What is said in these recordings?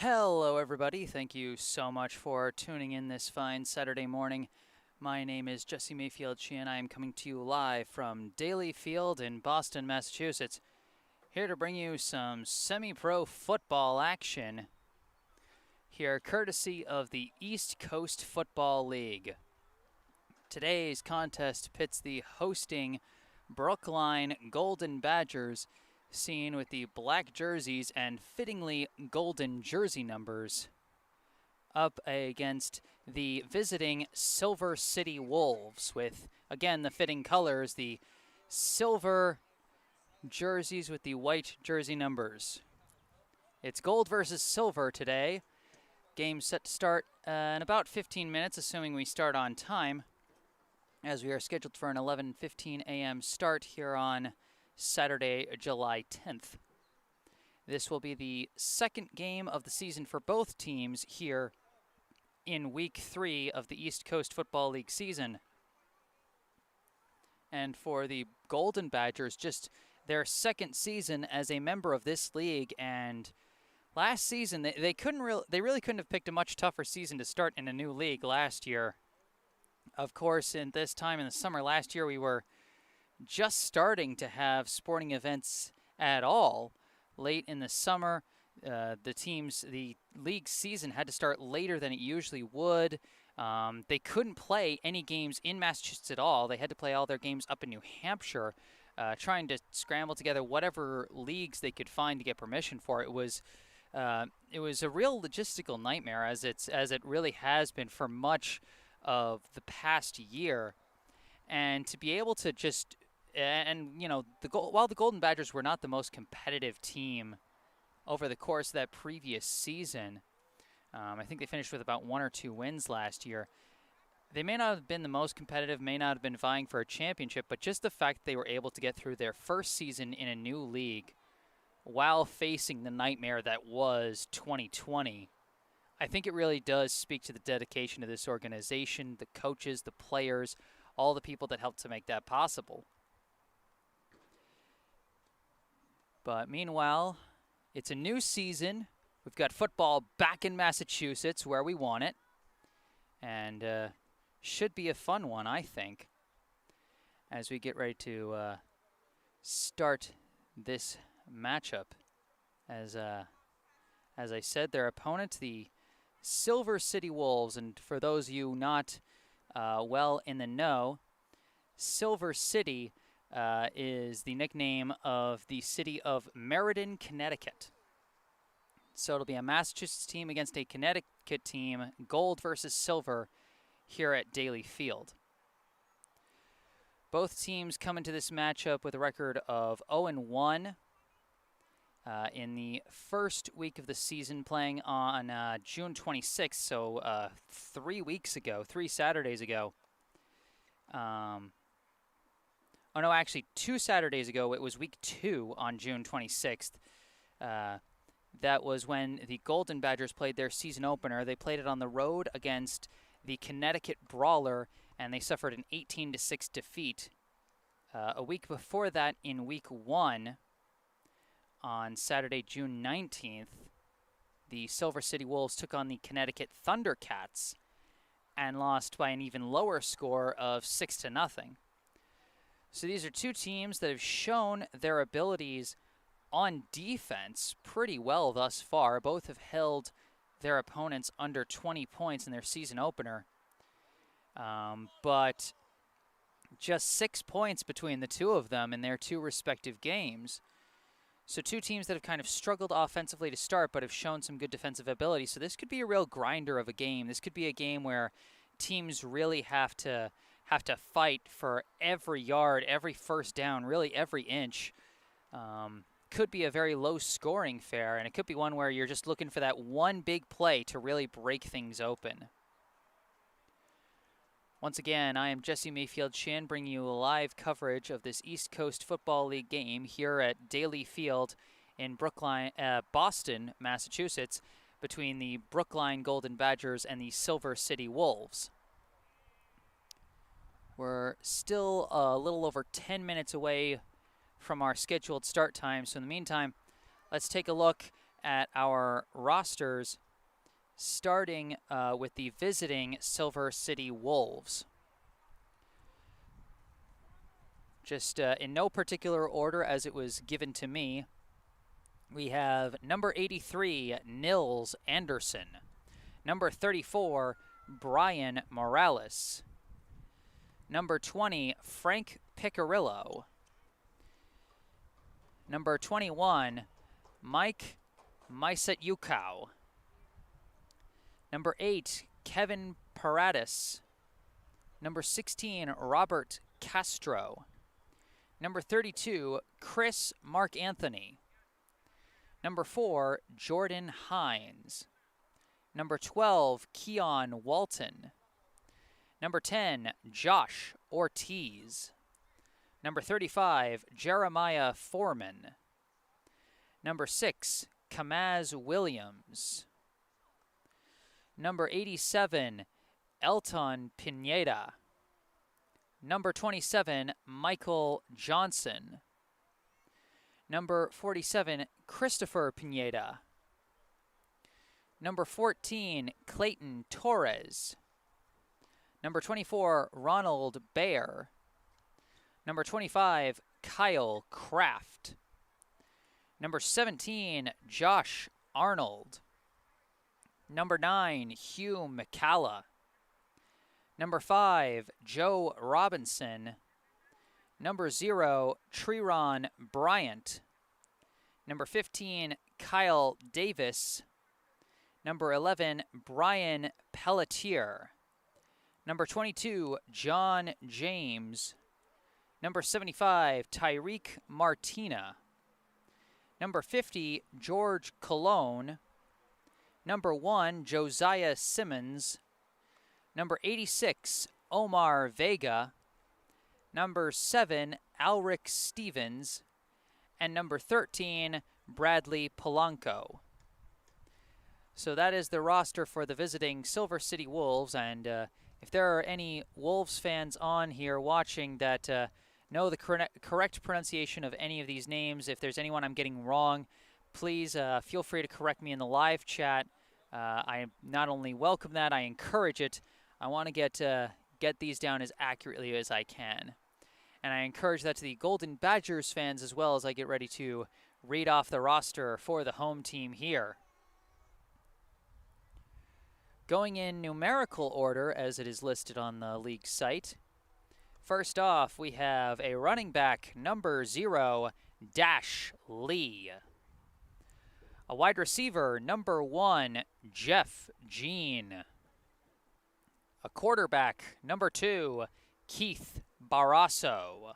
Hello, everybody. Thank you so much for tuning in this fine Saturday morning. My name is Jesse Mayfield-Sheehan. I am coming to you live from Daly Field in Boston, Massachusetts, here to bring you some semi-pro football action here courtesy of the East Coast Football League. Today's contest pits the hosting Brookline Golden Badgers, seen with the black jerseys and fittingly golden jersey numbers, up against the visiting Silver City Wolves with, again, the fitting colors, the silver jerseys with the white jersey numbers. It's gold versus silver today. Game set to start in about 15 minutes, assuming we start on time, as we are scheduled for an 11:15 a.m. start here on Saturday, July 10th. This will be the second game of the season for both teams here in Week 3 of the East Coast Football League season. And for the Golden Badgers, just their second season as a member of this league, and last season they really couldn't have picked a much tougher season to start in a new league last year. Of course, in this time in the summer last year, we were just starting to have sporting events at all. Late in the summer, the league season had to start later than it usually would. They couldn't play any games in Massachusetts at all. They had to play all their games up in New Hampshire, trying to scramble together whatever leagues they could find to get permission for. It was a real logistical nightmare, as it really has been for much of the past year. And to be able to just while the Golden Badgers were not the most competitive team over the course of that previous season, I think they finished with about 1 or 2 wins last year. They may not have been the most competitive, may not have been vying for a championship, but just the fact that they were able to get through their first season in a new league while facing the nightmare that was 2020, I think it really does speak to the dedication of this organization, the coaches, the players, all the people that helped to make that possible. But meanwhile, it's a new season. We've got football back in Massachusetts where we want it. And should be a fun one, I think, as we get ready to start this matchup. As I said, their opponent, the Silver City Wolves. And for those of you not well in the know, Silver City is the nickname of the city of Meriden, Connecticut. So it'll be a Massachusetts team against a Connecticut team, gold versus silver, here at Daly Field. Both teams come into this matchup with a record of 0-1 in the first week of the season, playing on June 26th, so 3 Saturdays ago. Oh, no, actually, 2 Saturdays ago, it was week 2 on June 26th. That was when the Golden Badgers played their season opener. They played it on the road against the Connecticut Brawler, and they suffered an 18-6 defeat. A week before that, in week 1, on Saturday, June 19th, the Silver City Wolves took on the Connecticut Thundercats and lost by an even lower score of 6-0. So these are two teams that have shown their abilities on defense pretty well thus far. Both have held their opponents under 20 points in their season opener. But just 6 points between the two of them in their two respective games. So two teams that have kind of struggled offensively to start but have shown some good defensive ability. So this could be a real grinder of a game. This could be a game where teams really have to fight for every yard, every first down, really every inch. Could be a very low-scoring affair, and it could be one where you're just looking for that one big play to really break things open. Once again, I am Jesse Mayfield-Sheehan, bringing you live coverage of this East Coast Football League game here at Daly Field in Brookline, Boston, Massachusetts, between the Brookline Golden Badgers and the Silver City Wolves. We're still a little over 10 minutes away from our scheduled start time. So in the meantime, let's take a look at our rosters, starting with the visiting Silver City Wolves. Just in no particular order as it was given to me, we have number 83, Nils Anderson. Number 34, Brian Morales. Number 20, Frank Picarillo. Number 21, Mike Maisetyukau. Number 8, Kevin Paradis. Number 16, Robert Castro. Number 32, Chris Mark Anthony. Number 4, Jordan Hines. Number 12, Keon Walton. Number 10, Josh Ortiz. Number 35, Jeremiah Foreman. Number 6, Kamaz Williams. Number 87, Elton Pineda. Number 27, Michael Johnson. Number 47, Christopher Pineda. Number 14, Clayton Torres. Number 24, Ronald Baer. Number 25, Kyle Kraft. Number 17, Josh Arnold. Number 9, Hugh McCalla. Number 5, Joe Robinson. Number 0, Treron Bryant. Number 15, Kyle Davis. Number 11, Brian Pelletier. Number 22, John James. Number 75, Tyreek Martina. Number 50, George Cologne. Number 1, Josiah Simmons. Number 86, Omar Vega. Number 7, Alric Stevens. And number 13, Bradley Polanco. So that is the roster for the visiting Silver City Wolves, and if there are any Wolves fans on here watching that know the correct pronunciation of any of these names, if there's anyone I'm getting wrong, please feel free to correct me in the live chat. I not only welcome that, I encourage it. I want to get these down as accurately as I can. And I encourage that to the Golden Badgers fans as well as I get ready to read off the roster for the home team here. Going in numerical order as it is listed on the league site. First off, we have a running back, number 0, Dash Lee. A wide receiver, number 1, Jeff Jean. A quarterback, number 2, Keith Barrasso.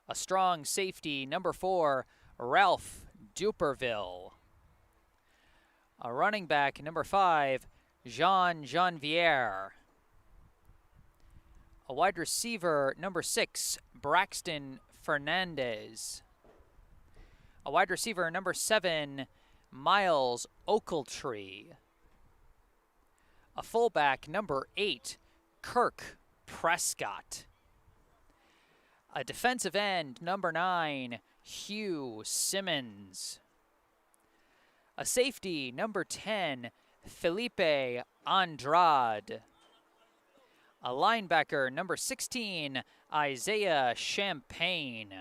A strong safety, number 4, Ralph Duperville. A running back, number 5, Jean Janvier. A wide receiver, number 6, Braxton Fernandez. A wide receiver, number 7, Miles Oakletree. A fullback, number 8, Kirk Prescott. A defensive end, number 9, Hugh Simmons. A safety, number 10, Felipe Andrade. A linebacker, number 16, Isaiah Champagne.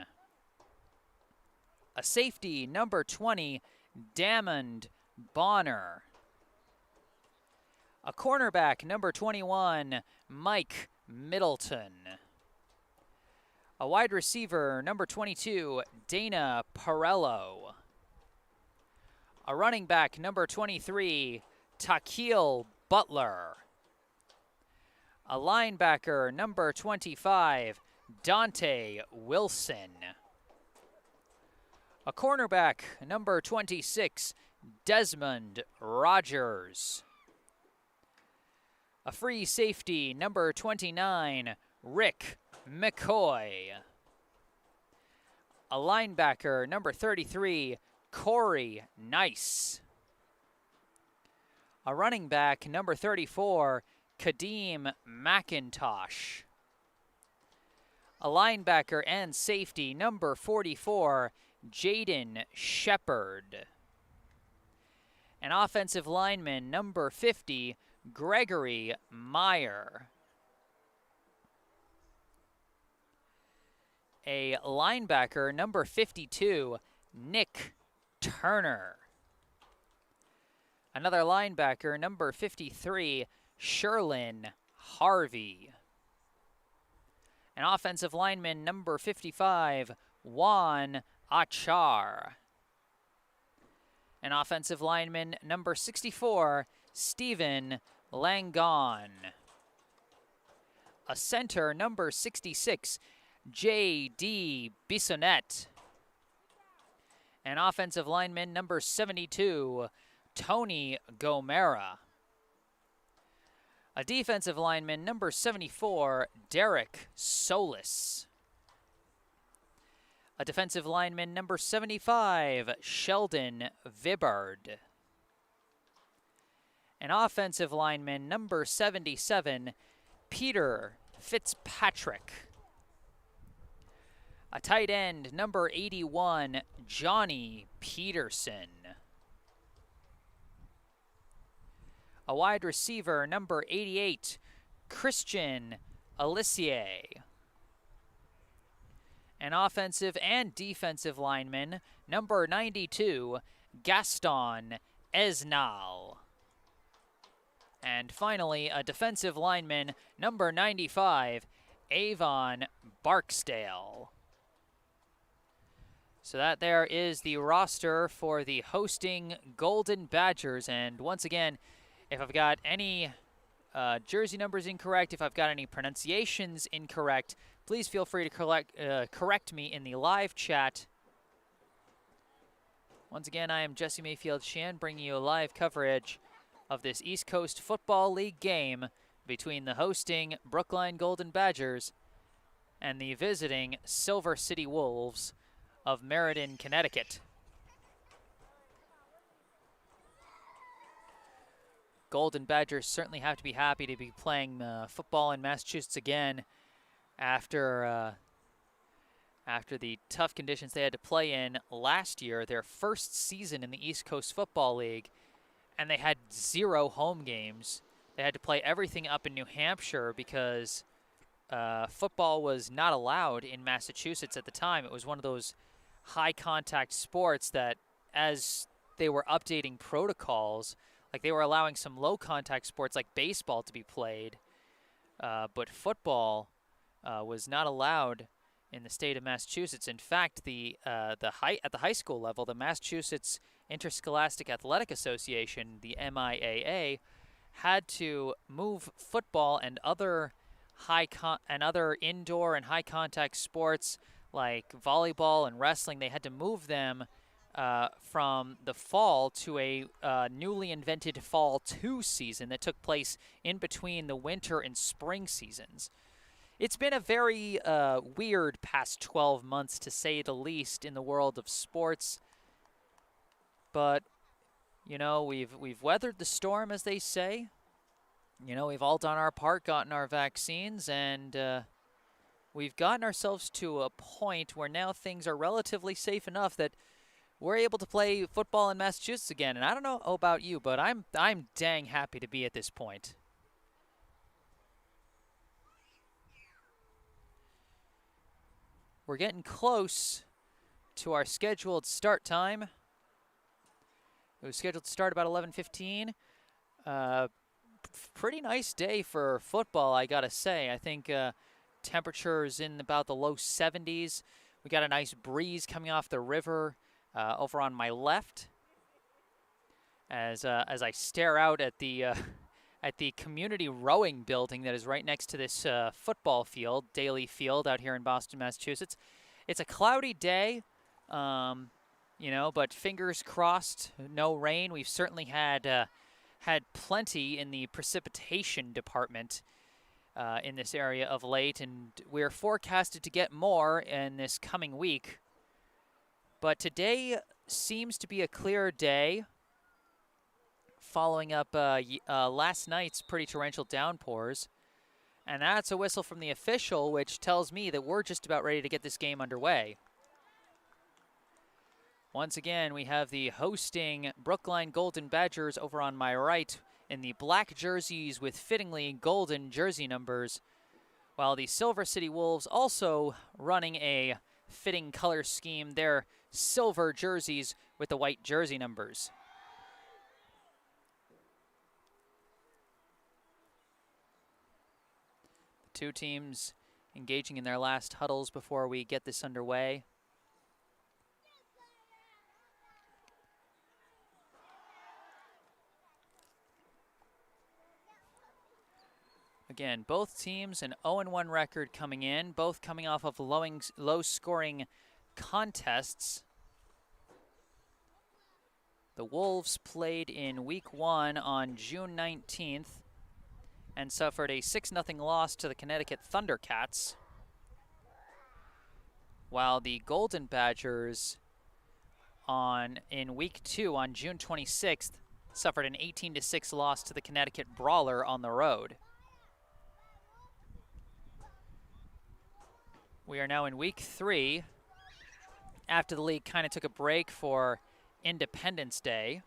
A safety, number 20, Damond Bonner. A cornerback, number 21, Mike Middleton. A wide receiver, number 22, Dana Parello. A running back, number 23, Taquille Butler. A linebacker, number 25, Dante Wilson. A cornerback, number 26, Desmond Rogers. A free safety, number 29, Rick McCoy. A linebacker, number 33, Corey Nice. A running back, number 34, Kadeem McIntosh. A linebacker and safety, number 44, Jaden Shepard. An offensive lineman, number 50, Gregory Meyer. A linebacker, number 52, Nick Turner. Another linebacker, number 53, Sherlin Harvey. An offensive lineman, number 55, Juan Achar. An offensive lineman, number 64, Stephen Langon. A center, number 66, J.D. Bissonnette. An offensive lineman, number 72, Tony Gomera. A defensive lineman, number 74, Derek Solis. A defensive lineman, number 75, Sheldon Vibbard. An offensive lineman, number 77, Peter Fitzpatrick. A tight end, number 81, Johnny Peterson. A wide receiver, number 88, Christian Alissier. An offensive and defensive lineman, number 92, Gaston Esnal. And finally, a defensive lineman, number 95, Avon Barksdale. So that there is the roster for the hosting Golden Badgers. And once again, if I've got any jersey numbers incorrect, if I've got any pronunciations incorrect, please feel free to correct me in the live chat. Once again, I am Jesse Mayfield-Sheehan, bringing you a live coverage of this East Coast Football League game between the hosting Brookline Golden Badgers and the visiting Silver City Wolves of Meriden, Connecticut. Golden Badgers certainly have to be happy to be playing football in Massachusetts again after the tough conditions they had to play in last year, their first season in the East Coast Football League, and they had 0 home games. They had to play everything up in New Hampshire because football was not allowed in Massachusetts at the time. It was one of those high-contact sports that, as they were updating protocols, like they were allowing some low-contact sports like baseball to be played, but football was not allowed in the state of Massachusetts. In fact, at the high school level, the Massachusetts Interscholastic Athletic Association, the MIAA, had to move football and other indoor and high-contact sports like volleyball and wrestling. They had to move them from the fall to a newly invented Fall 2 season that took place in between the winter and spring seasons. It's been a very weird past 12 months, to say the least, in the world of sports. But, you know, we've weathered the storm, as they say. You know, we've all done our part, gotten our vaccines, and we've gotten ourselves to a point where now things are relatively safe enough that we're able to play football in Massachusetts again. And I don't know about you, but I'm dang happy to be at this point. We're getting close to our scheduled start time. It was scheduled to start about 11:15. Pretty nice day for football, I gotta say. I think temperatures in about the low 70s. We got a nice breeze coming off the river over on my left. As I stare out at the community rowing building that is right next to this football field, Daly Field, out here in Boston, Massachusetts. It's a cloudy day, you know, but fingers crossed, no rain. We've certainly had plenty in the precipitation department in this area of late, and we're forecasted to get more in this coming week. But today seems to be a clear day, following up last night's pretty torrential downpours. And that's a whistle from the official, which tells me that we're just about ready to get this game underway. Once again, we have the hosting Brookline Golden Badgers over on my right in the black jerseys with fittingly golden jersey numbers, while the Silver City Wolves also running a fitting color scheme, their silver jerseys with the white jersey numbers. The two teams engaging in their last huddles before we get this underway. Again, both teams an 0-1 record coming in, both coming off of low-scoring contests. The Wolves played in Week 1 on June 19th and suffered a 6-0 loss to the Connecticut Thundercats, while the Golden Badgers in Week 2 on June 26th suffered an 18-6 loss to the Connecticut Brawler on the road. We are now in Week 3 after the league kind of took a break for Independence Day.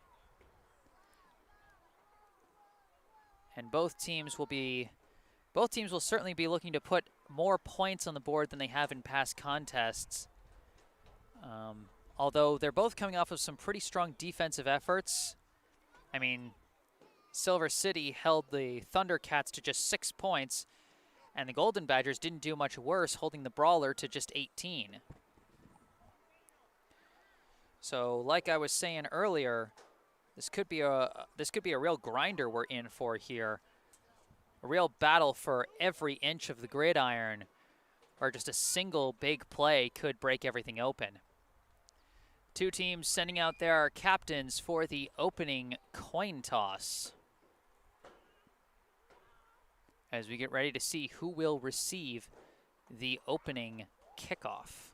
And both teams will certainly be looking to put more points on the board than they have in past contests. Although they're both coming off of some pretty strong defensive efforts. I mean, Silver City held the Thundercats to just 6 points, and the Golden Badgers didn't do much worse, holding the Brawler to just 18. So, like I was saying earlier, this could be a real grinder we're in for here. A real battle for every inch of the gridiron, or just a single big play could break everything open. Two teams sending out their captains for the opening coin toss, as we get ready to see who will receive the opening kickoff.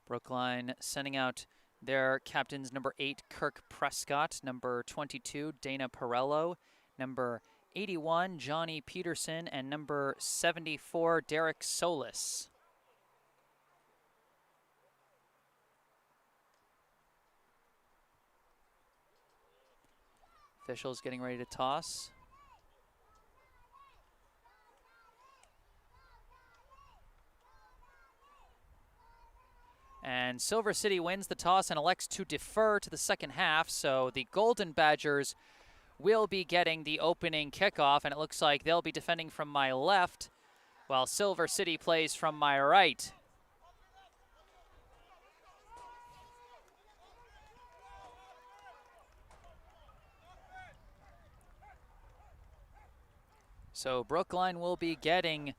Brookline sending out their captains, number 8, Kirk Prescott, number 22, Dana Perello, number 81, Johnny Peterson, and number 74, Derek Solis. Officials getting ready to toss. And Silver City wins the toss and elects to defer to the second half, so the Golden Badgers will be getting the opening kickoff, and it looks like they'll be defending from my left, while Silver City plays from my right. So Brookline will be getting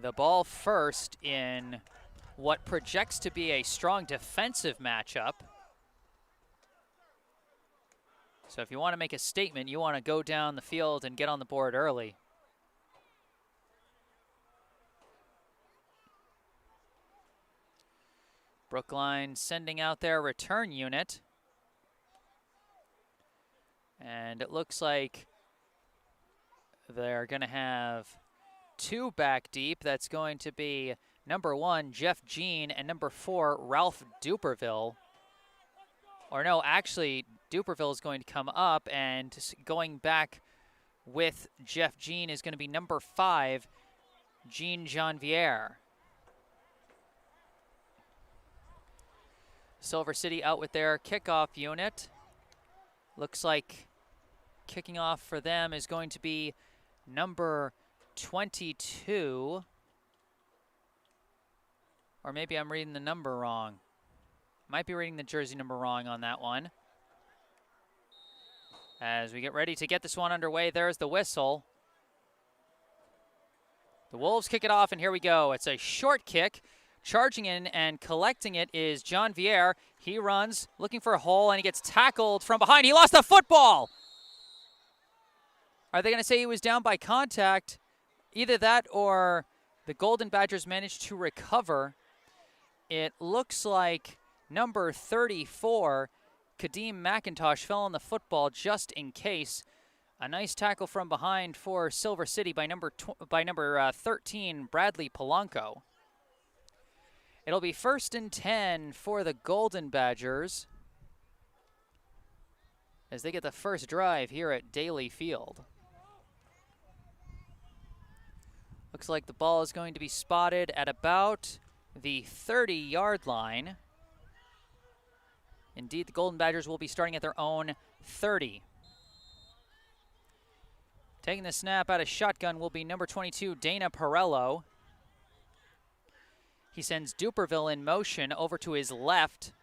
the ball first in what projects to be a strong defensive matchup. So if you want to make a statement, you want to go down the field and get on the board early. Brookline sending out their return unit. And it looks like they're going to have 2 back deep. That's going to be number 1, Jeff Jean, and number 4, Ralph Duperville. Or no, actually, Duperville is going to come up, and going back with Jeff Jean is going to be number 5, Jean Janvier. Silver City out with their kickoff unit. Looks like kicking off for them is going to be number 22. Or maybe I'm reading the number wrong. Might be reading the jersey number wrong on that one. As we get ready to get this one underway, there's the whistle. The Wolves kick it off, and here we go. It's a short kick. Charging in and collecting it is John Vier. He runs, looking for a hole, and he gets tackled from behind. He lost the football! Are they going to say he was down by contact? Either that or The Golden Badgers managed to recover. It looks like number 34, Kadeem McIntosh, fell on the football just in case. A nice tackle from behind for Silver City by number 13, Bradley Polanco. It'll be 1st and 10 for the Golden Badgers as they get the first drive here at Daly Field. Looks like the ball is going to be spotted at about the 30-yard line. Indeed, the Golden Badgers will be starting at their own 30. Taking the snap out of shotgun will be number 22, Dana Perello. He sends Duperville in motion over to his left.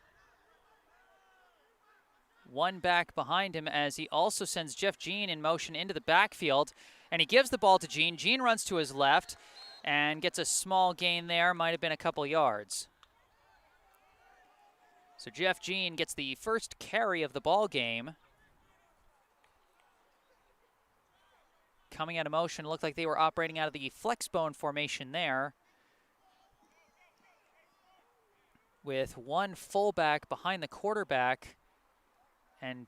One back behind him as he also sends Jeff Jean in motion into the backfield. And he gives the ball to Jean. Jean runs to his left and gets a small gain there. Might have been a couple yards. So Jeff Jean gets the first carry of the ball game. Coming out of motion, looked like they were operating out of the flexbone formation there, with one fullback behind the quarterback and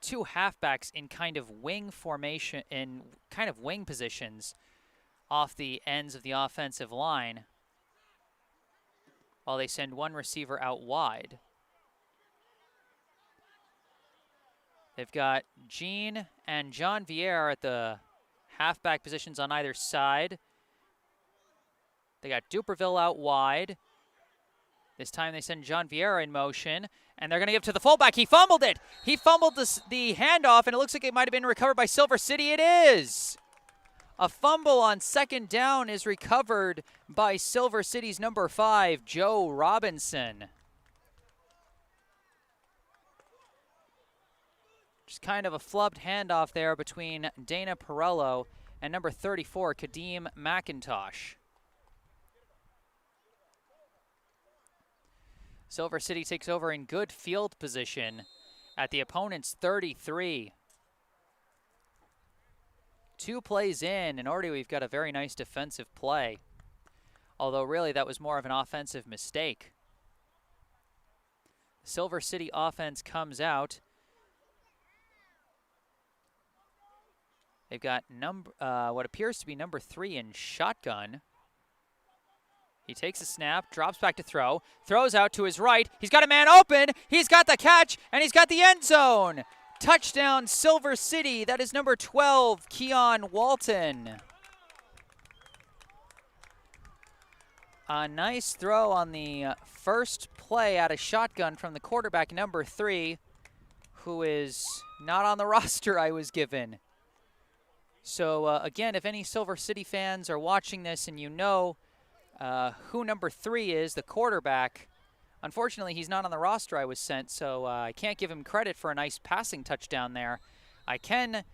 two halfbacks in kind of wing formation, in kind of wing positions off the ends of the offensive line, while they send one receiver out wide. They've got Jean and John Vieira at the halfback positions on either side. They got Duperville out wide. This time they send John Vieira in motion, and they're going to give to the fullback. He fumbled it. He fumbled the handoff, and it looks like it might have been recovered by Silver City. It is. A fumble on 2nd down is recovered by Silver City's number 5, Joe Robinson. Just kind of a flubbed handoff there between Dana Perello and number 34, Kadeem McIntosh. Silver City takes over in good field position at the opponent's 33. 2 plays in, and already we've got a very nice defensive play. Although really that was more of an offensive mistake. Silver City offense comes out. They've got what appears to be number 3 in shotgun. He takes a snap, drops back to throw, throws out to his right. He's got a man open. He's got the catch, and he's got the end zone. Touchdown, Silver City. That is number 12, Keon Walton. A nice throw on the first play out of shotgun from the quarterback, number 3, who is not on the roster I was given. So, again, if any Silver City fans are watching this and you know who number 3 is, the quarterback, unfortunately, he's not on the roster I was sent, so I can't give him credit for a nice passing touchdown there. I can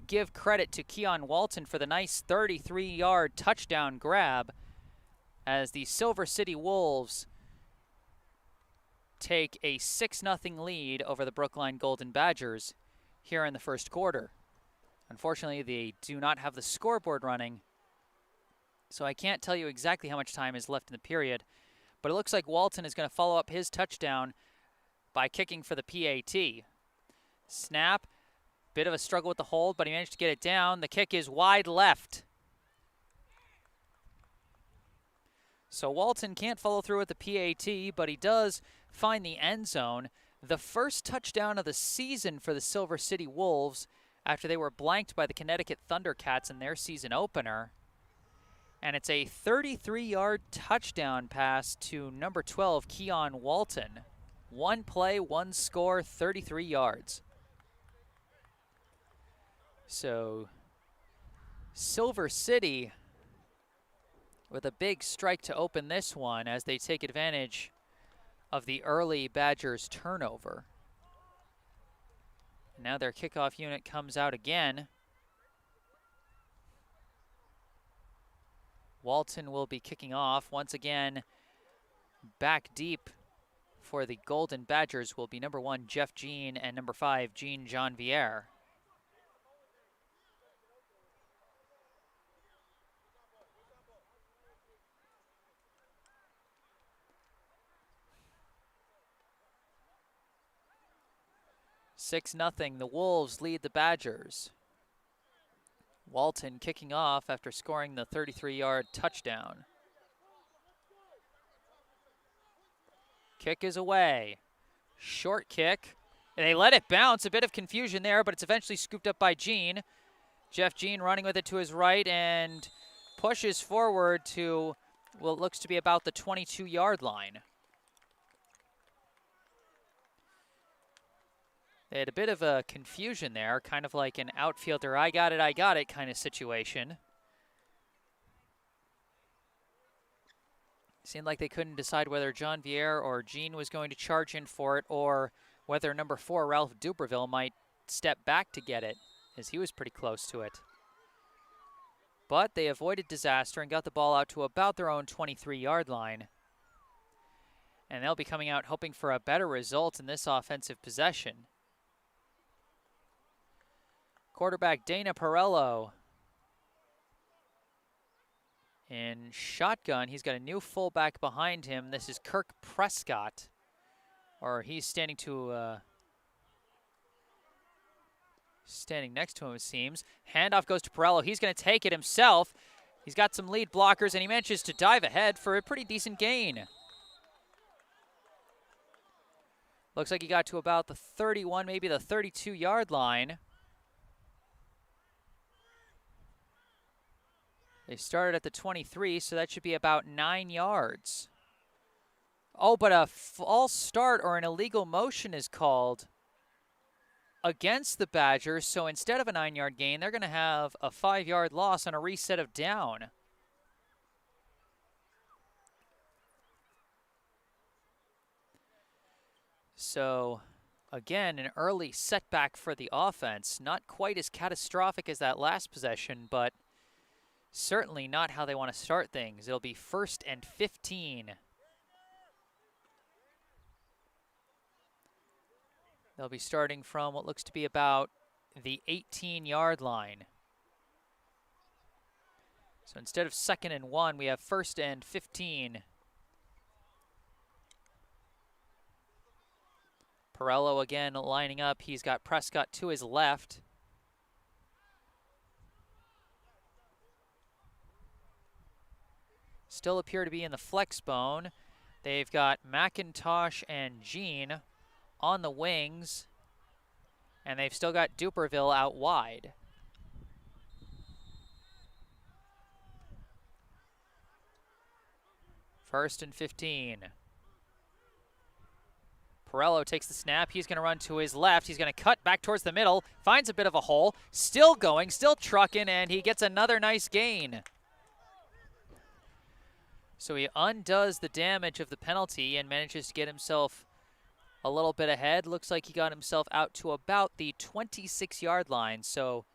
give credit to Keon Walton for the nice 33-yard touchdown grab as the Silver City Wolves take a 6-0 lead over the Brookline Golden Badgers here in the first quarter. Unfortunately, they do not have the scoreboard running, so I can't tell you exactly how much time is left in the period. But it looks like Walton is going to follow up his touchdown by kicking for the PAT. Snap, bit of a struggle with the hold, but he managed to get it down. The kick is wide left. So Walton can't follow through with the PAT, but he does find the end zone. The first touchdown of the season for the Silver City Wolves after they were blanked by the Connecticut Thundercats in their season opener. And it's a 33-yard touchdown pass to number 12, Keon Walton. 1 play, 1 score, 33 yards. So Silver City with a big strike to open this one as they take advantage of the early Badgers turnover. Now their kickoff unit comes out again. Walton will be kicking off. Once again, back deep for the Golden Badgers will be number 1, Jeff Jean, and number 5, Jean Jean-Vier. 6-0, the Wolves lead the Badgers. Walton kicking off after scoring the 33-yard touchdown. Kick is away. Short kick. And they let it bounce. A bit of confusion there, but it's eventually scooped up by Jean. Jeff Jean running with it to his right and pushes forward to what looks to be about the 22-yard line. They had a bit of a confusion there, kind of like an outfielder, I got it kind of situation. Seemed like they couldn't decide whether John Vieira or Jean was going to charge in for it, or whether number 4, Ralph Duperville, might step back to get it, as he was pretty close to it. But they avoided disaster and got the ball out to about their own 23-yard line. And they'll be coming out hoping for a better result in this offensive possession. Quarterback Dana Perello in shotgun. He's got a new fullback behind him. This is Kirk Prescott, or he's standing next to him, it seems. Handoff goes to Perello. He's going to take it himself. He's got some lead blockers, and he manages to dive ahead for a pretty decent gain. Looks like he got to about the 31, maybe the 32-yard line. They started at the 23, so that should be about 9 yards. Oh, but a false start or an illegal motion is called against the Badgers, so instead of a 9-yard gain, they're going to have a 5-yard loss on a reset of down. So, again, an early setback for the offense. Not quite as catastrophic as that last possession, but certainly not how they want to start things. It'll be 1st and 15. They'll be starting from what looks to be about the 18-yard line. So instead of 2nd and 1, we have 1st and 15. Perello again lining up. He's got Prescott to his left. Still appear to be in the flex bone. They've got McIntosh and Jean on the wings, and they've still got Duperville out wide. First and 15. Perello takes the snap. He's going to run to his left. He's going to cut back towards the middle, finds a bit of a hole, still going, still trucking, and he gets another nice gain. So he undoes the damage of the penalty and manages to get himself a little bit ahead. Looks like he got himself out to about the 26-yard line. So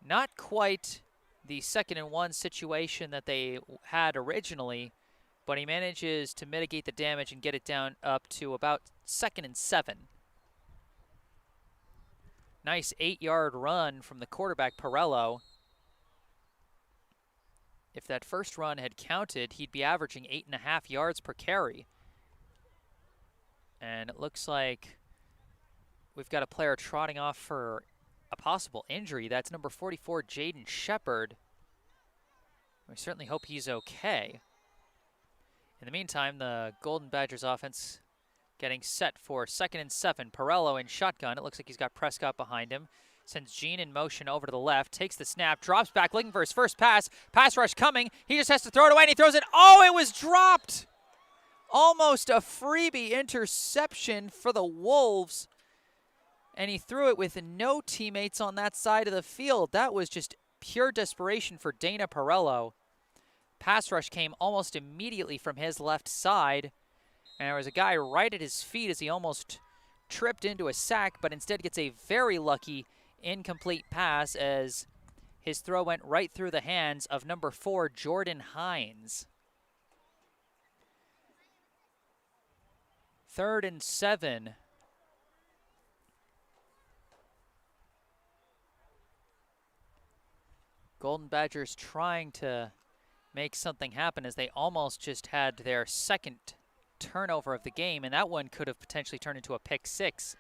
not quite the 2nd and 1 situation that they had originally, but he manages to mitigate the damage and get it down up to about 2nd and 7. Nice 8-yard run from the quarterback, Perello. If that first run had counted, he'd be averaging 8.5 yards per carry. And it looks like we've got a player trotting off for a possible injury. That's number 44, Jaden Shepard. We certainly hope he's okay. In the meantime, the Golden Badgers offense getting set for 2nd and 7. Perello in shotgun. It looks like he's got Prescott behind him. Sends Jean in motion over to the left, takes the snap, drops back, looking for his first pass. Pass rush coming. He just has to throw it away, and he throws it. Oh, it was dropped! Almost a freebie interception for the Wolves. And he threw it with no teammates on that side of the field. That was just pure desperation for Dana Perello. Pass rush came almost immediately from his left side. And there was a guy right at his feet as he almost tripped into a sack, but instead gets a very lucky incomplete pass as his throw went right through the hands of number 4, Jordan Hines. 3rd and 7. Golden Badgers trying to make something happen as they almost just had their 2nd turnover of the game, and that one could have potentially turned into a pick 6.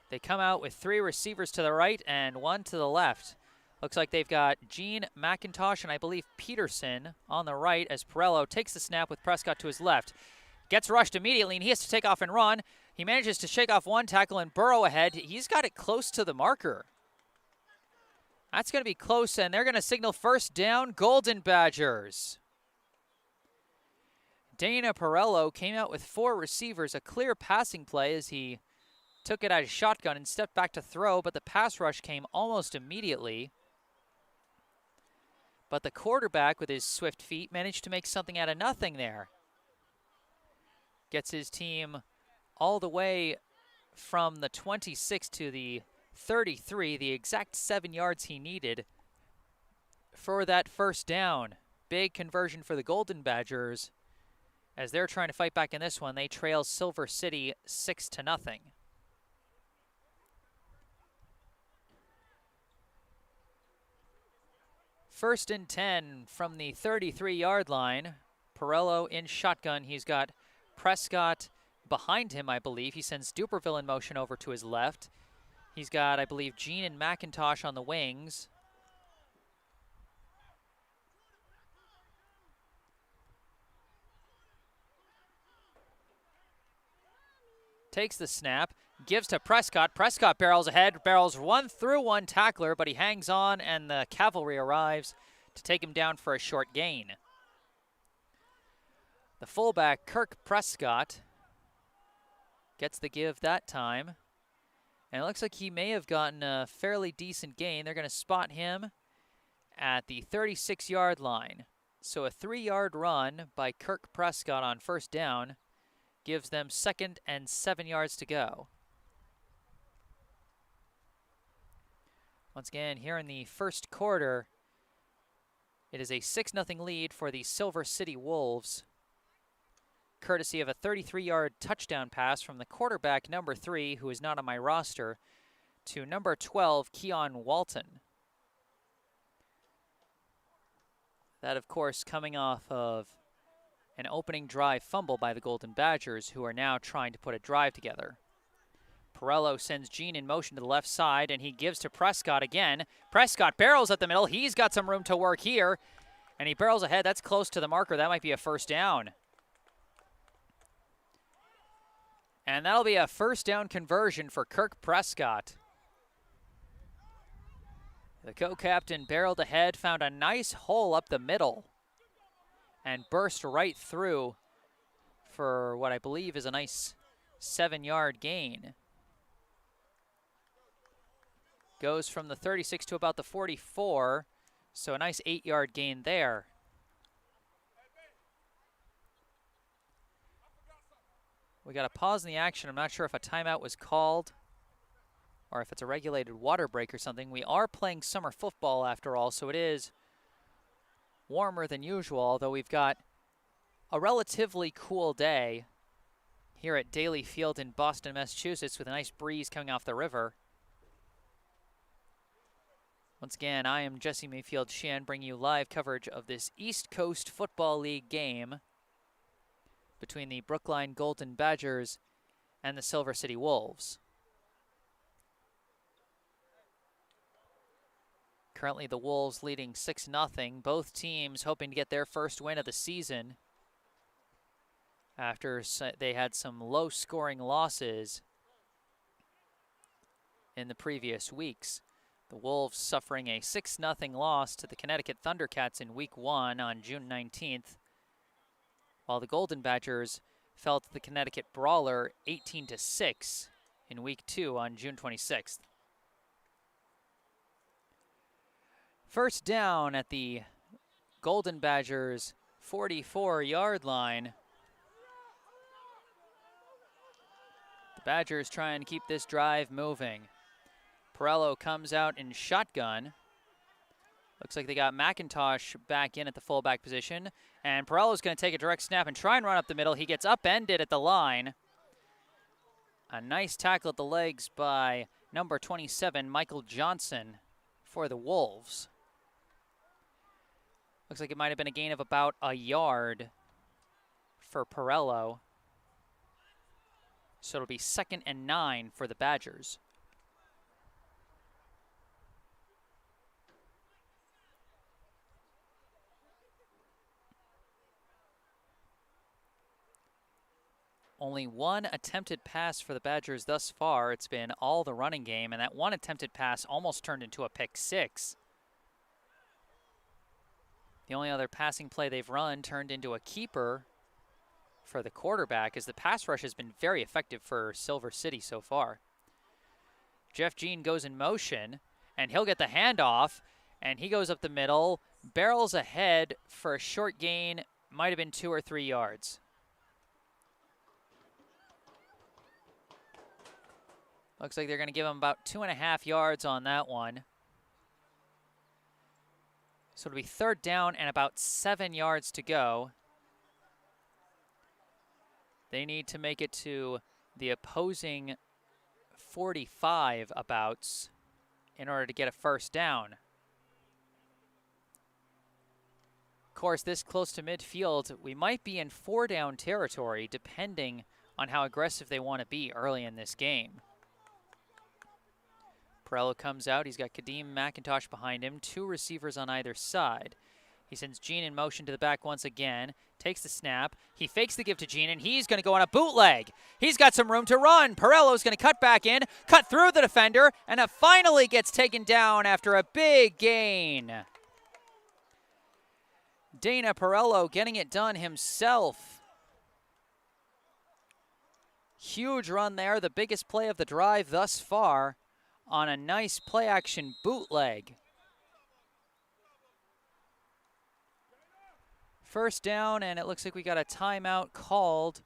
They come out with 3 receivers to the right and 1 to the left. Looks like they've got Gene, McIntosh, and I believe Peterson on the right as Perello takes the snap with Prescott to his left. Gets rushed immediately, and he has to take off and run. He manages to shake off one tackle and burrow ahead. He's got it close to the marker. That's going to be close, and they're going to signal first down, Golden Badgers. Dana Perello came out with 4 receivers, a clear passing play as he took it out of shotgun and stepped back to throw, but the pass rush came almost immediately. But the quarterback, with his swift feet, managed to make something out of nothing there. Gets his team all the way from the 26 to the 33, the exact 7 yards he needed for that first down. Big conversion for the Golden Badgers. As they're trying to fight back in this one, they trail Silver City 6-0. First and 10 from the 33-yard line. Perello in shotgun. He's got Prescott behind him, I believe. He sends Duperville in motion over to his left. He's got, I believe, Gene and McIntosh on the wings. Takes the snap, gives to Prescott. Prescott barrels ahead, barrels 1 through 1 tackler, but he hangs on, and the cavalry arrives to take him down for a short gain. The fullback, Kirk Prescott, gets the give that time. And it looks like he may have gotten a fairly decent gain. They're going to spot him at the 36-yard line. So a 3-yard run by Kirk Prescott on first down gives them 2nd and 7 yards to go. Once again, here in the first quarter, it is a 6-0 lead for the Silver City Wolves, courtesy of a 33-yard touchdown pass from the quarterback, number 3, who is not on my roster, to number 12, Keon Walton. That, of course, coming off of an opening drive fumble by the Golden Badgers, who are now trying to put a drive together. Perello sends Gene in motion to the left side, and he gives to Prescott again. Prescott barrels at the middle. He's got some room to work here, and he barrels ahead. That's close to the marker. That might be a first down. And that'll be a first down conversion for Kirk Prescott. The co-captain barreled ahead, found a nice hole up the middle, and burst right through for what I believe is a nice 7-yard gain. Goes from the 36 to about the 44, so a nice 8-yard gain there. We got a pause in the action. I'm not sure if a timeout was called or if it's a regulated water break or something. We are playing summer football after all, so it is warmer than usual, although we've got a relatively cool day here at Daly Field in Boston, Massachusetts, with a nice breeze coming off the river. Once again, I am Jesse Mayfield-Sheehan, bringing you live coverage of this East Coast Football League game between the Brookline Golden Badgers and the Silver City Wolves. Currently the Wolves leading 6-0. Both teams hoping to get their first win of the season after they had some low-scoring losses in the previous weeks. The Wolves suffering a 6-0 loss to the Connecticut Thundercats in Week 1 on June 19th, while the Golden Badgers fell to the Connecticut Brawler 18-6 in Week 2 on June 26th. First down at the Golden Badgers 44-yard line. The Badgers trying to keep this drive moving. Perello comes out in shotgun. Looks like they got McIntosh back in at the fullback position. And Perello's going to take a direct snap and try and run up the middle. He gets upended at the line. A nice tackle at the legs by number 27, Michael Johnson, for the Wolves. Looks like it might have been a gain of about a yard for Perello. So it'll be 2nd and 9 for the Badgers. Only one attempted pass for the Badgers thus far. It's been all the running game, and that one attempted pass almost turned into a pick six. The only other passing play they've run turned into a keeper for the quarterback, as the pass rush has been very effective for Silver City so far. Jeff Jean goes in motion, and he'll get the handoff, and he goes up the middle, barrels ahead for a short gain, might have been 2 or 3 yards. Looks like they're going to give him about 2.5 yards on that one. So it'll be 3rd down and about 7 yards to go. They need to make it to the opposing 45 abouts in order to get a 1st down. Of course, this close to midfield, we might be in 4-down territory depending on how aggressive they want to be early in this game. Perello comes out. He's got Kadeem McIntosh behind him. 2 receivers on either side. He sends Jean in motion to the back once again. Takes the snap. He fakes the give to Jean, and he's going to go on a bootleg. He's got some room to run. Perello's going to cut back in, cut through the defender, and it finally gets taken down after a big gain. Dana Perello getting it done himself. Huge run there, the biggest play of the drive thus far, on a nice play-action bootleg. 1st down, and it looks like we got a timeout called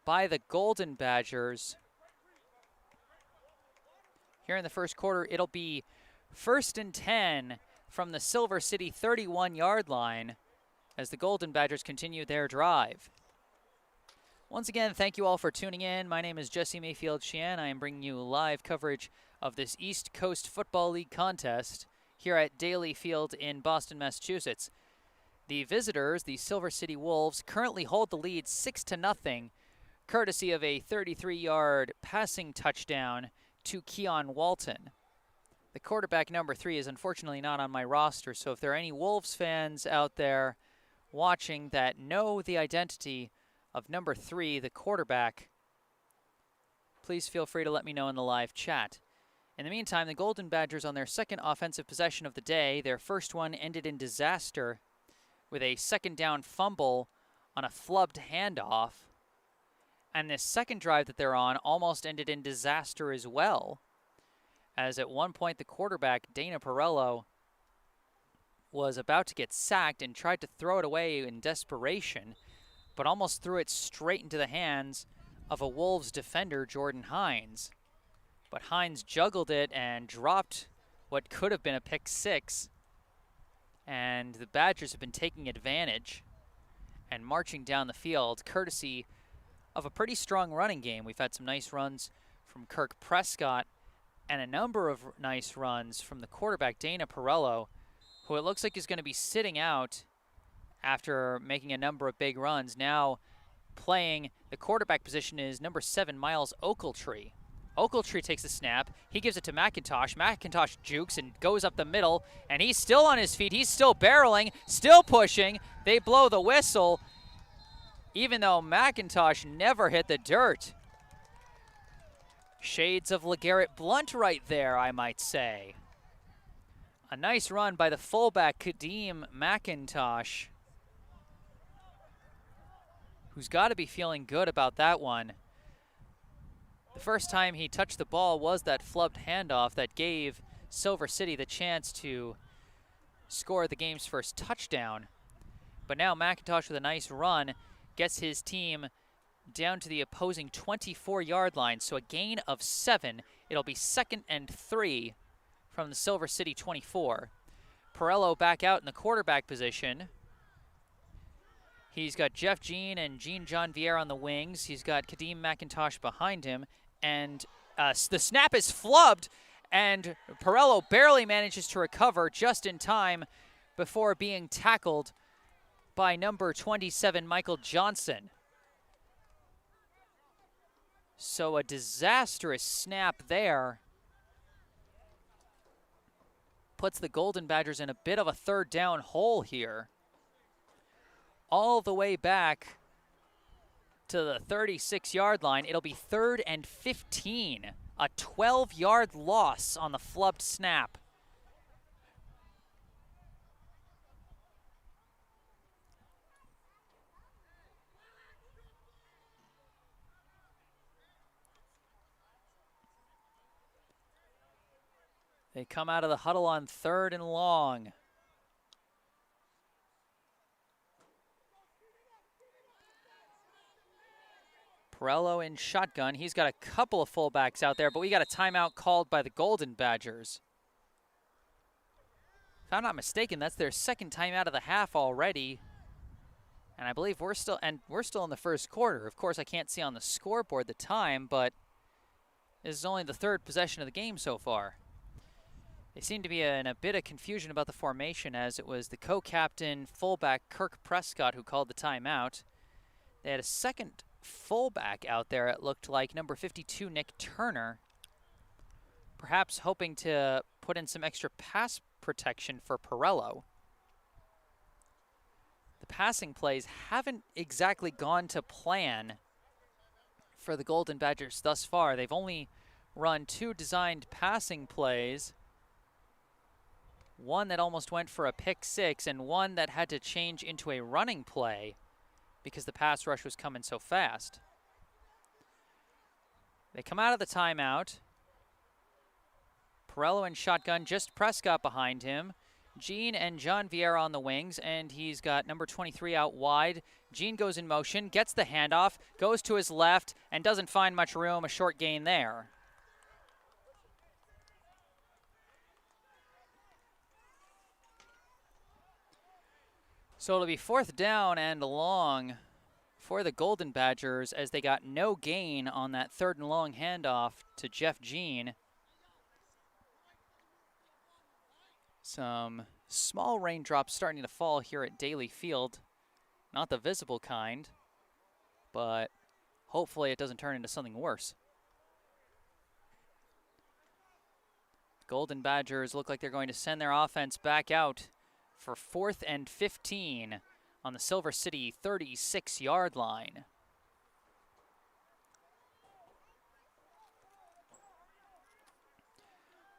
by the Golden Badgers. Here in the 1st quarter, it'll be 1st and 10 from the Silver City 31-yard line as the Golden Badgers continue their drive. Once again, thank you all for tuning in. My name is Jesse Mayfield-Sheehan. I am bringing you live coverage of this East Coast Football League contest here at Daly Field in Boston, Massachusetts. The visitors, the Silver City Wolves, currently hold the lead 6-0, courtesy of a 33-yard passing touchdown to Keon Walton. The quarterback number 3 is unfortunately not on my roster, so if there are any Wolves fans out there watching that know the identity of number 3, the quarterback, please feel free to let me know in the live chat. In the meantime, the Golden Badgers on their 2nd offensive possession of the day. Their 1st one ended in disaster with a 2nd down fumble on a flubbed handoff. And this 2nd drive that they're on almost ended in disaster as well, as at one point the quarterback, Dana Perello, was about to get sacked and tried to throw it away in desperation, but almost threw it straight into the hands of a Wolves defender, Jordan Hines. But Hines juggled it and dropped what could have been a pick 6. And the Badgers have been taking advantage and marching down the field, courtesy of a pretty strong running game. We've had some nice runs from Kirk Prescott and a number of nice runs from the quarterback, Dana Perello, who it looks like is going to be sitting out after making a number of big runs. Now playing the quarterback position is number 7, Miles Oakletree. Oakletree takes the snap. He gives it to McIntosh. McIntosh jukes and goes up the middle, and he's still on his feet. He's still barreling, still pushing. They blow the whistle, even though McIntosh never hit the dirt. Shades of LeGarrette Blount right there, I might say. A nice run by the fullback, Kadeem McIntosh, who's got to be feeling good about that one. The first time he touched the ball was that flubbed handoff that gave Silver City the chance to score the game's first touchdown. But now McIntosh with a nice run gets his team down to the opposing 24-yard line. So a gain of 7. It'll be 2nd and 3 from the Silver City 24. Perello back out in the quarterback position. He's got Jeff Jean and Jean John Vieira on the wings. He's got Kadeem McIntosh behind him. And the snap is flubbed, and Perello barely manages to recover just in time before being tackled by number 27, Michael Johnson. So a disastrous snap there puts the Golden Badgers in a bit of a 3rd down hole here. All the way back to the 36-yard line. It'll be 3rd and 15. A 12-yard loss on the flubbed snap. They come out of the huddle on 3rd and long. Perello in shotgun. He's got a couple of fullbacks out there, but we got a timeout called by the Golden Badgers. If I'm not mistaken, that's their 2nd timeout of the half already. And I believe we're still in the first quarter. Of course, I can't see on the scoreboard the time, but this is only the 3rd possession of the game so far. They seem to be in a bit of confusion about the formation, as it was the co-captain fullback Kirk Prescott who called the timeout. They had a 2nd fullback out there, it looked like, number 52, Nick Turner, perhaps hoping to put in some extra pass protection for Perello. The passing plays haven't exactly gone to plan for the Golden Badgers thus far. They've only run 2 designed passing plays, one that almost went for a pick 6 and one that had to change into a running play because the pass rush was coming so fast. They come out of the timeout. Perello in shotgun, just Prescott behind him. Jean and John Vieira on the wings, and he's got number 23 out wide. Jean goes in motion, gets the handoff, goes to his left, and doesn't find much room, a short gain there. So it'll be 4th down and long for the Golden Badgers, as they got no gain on that 3rd and long handoff to Jeff Jean. Some small raindrops starting to fall here at Daly Field. Not the visible kind, but hopefully it doesn't turn into something worse. Golden Badgers look like they're going to send their offense back out for 4th and 15 on the Silver City 36-yard line.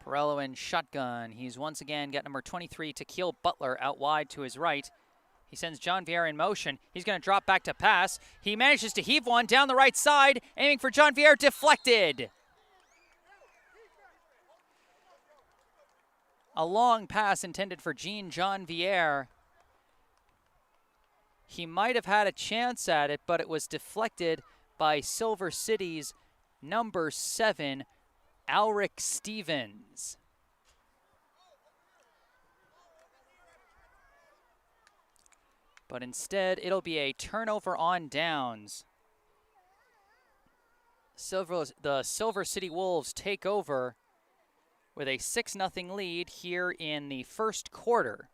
Perello in shotgun. He's once again got number 23, Takeel Butler, out wide to his right. He sends John Vieira in motion. He's going to drop back to pass. He manages to heave one down the right side, aiming for John Vieira, deflected. A long pass intended for John Vieira. He might have had a chance at it, but it was deflected by Silver City's number 7, Alric Stevens. But instead, it'll be a turnover on downs. The Silver City Wolves take over with a 6-0 lead here in the first quarter.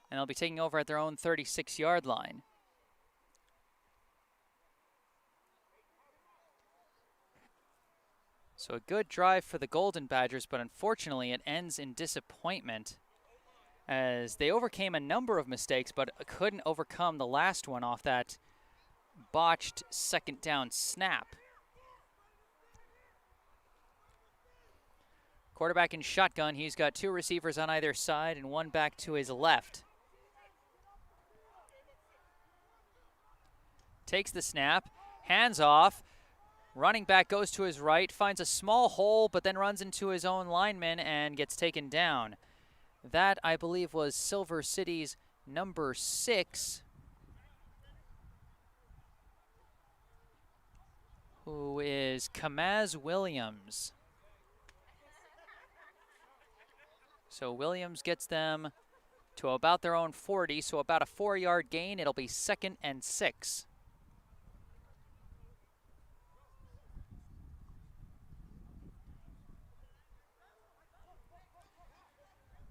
And they'll be taking over at their own 36-yard line. So a good drive for the Golden Badgers, but unfortunately it ends in disappointment, as they overcame a number of mistakes but couldn't overcome the last one off that botched 2nd down snap. Quarterback in shotgun. He's got 2 receivers on either side and 1 back to his left. Takes the snap, hands off. Running back goes to his right, finds a small hole, but then runs into his own lineman and gets taken down. That, I believe, was Silver City's number 6, who is Kamaz Williams. So Williams gets them to about their own 40, so about a 4-yard gain. It'll be 2nd and 6.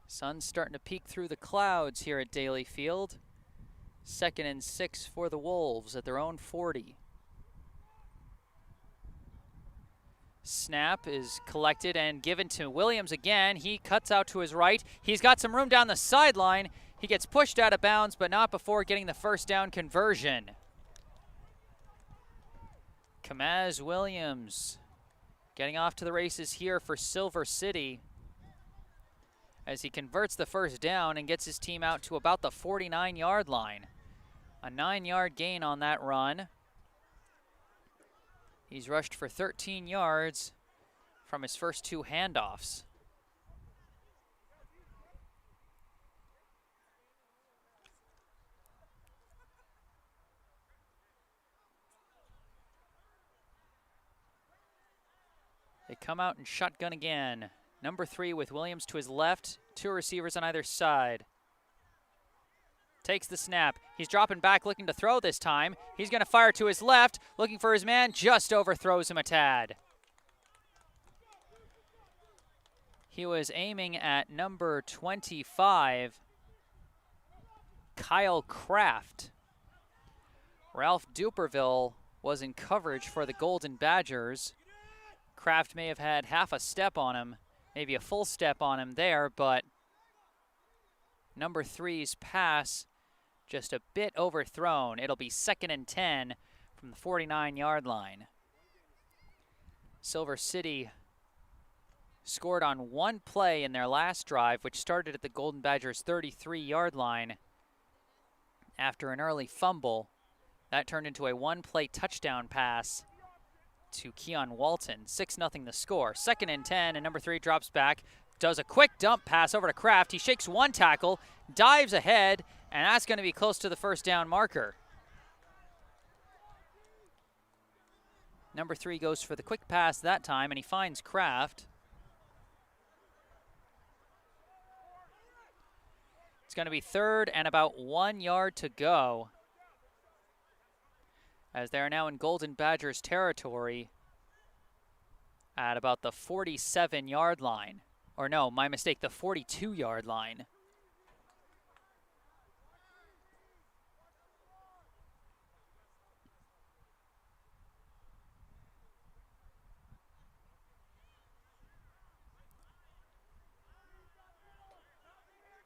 Sun's starting to peek through the clouds here at Daly Field. 2nd and 6 for the Wolves at their own 40. Snap is collected and given to Williams again. He cuts out to his right. He's got some room down the sideline. He gets pushed out of bounds, but not before getting the 1st down conversion. Kamaz Williams getting off to the races here for Silver City as he converts the first down and gets his team out to about the 49-yard line. A 9-yard gain on that run. He's rushed for 13 yards from his first 2 handoffs. They come out and shotgun again. Number 3 with Williams to his left, 2 receivers on either side. Takes the snap. He's dropping back, looking to throw this time. He's going to fire to his left, looking for his man, just overthrows him a tad. He was aiming at number 25, Kyle Kraft. Ralph Duperville was in coverage for the Golden Badgers. Kraft may have had half a step on him, maybe a full step on him there, but number 3's pass just a bit overthrown. It'll be 2nd and 10 from the 49-yard line. Silver City scored on 1 play in their last drive, which started at the Golden Badgers' 33-yard line after an early fumble. That turned into a 1-play touchdown pass to Keon Walton. 6-0 the score. 2nd and 10, and number 3 drops back, does a quick dump pass over to Kraft. He shakes 1 tackle, dives ahead, and that's going to be close to the first down marker. Number 3 goes for the quick pass that time, and he finds Kraft. It's going to be 3rd and about 1 yard to go, as they are now in Golden Badgers territory at about the 47-yard line. Or no, my mistake, the 42-yard line.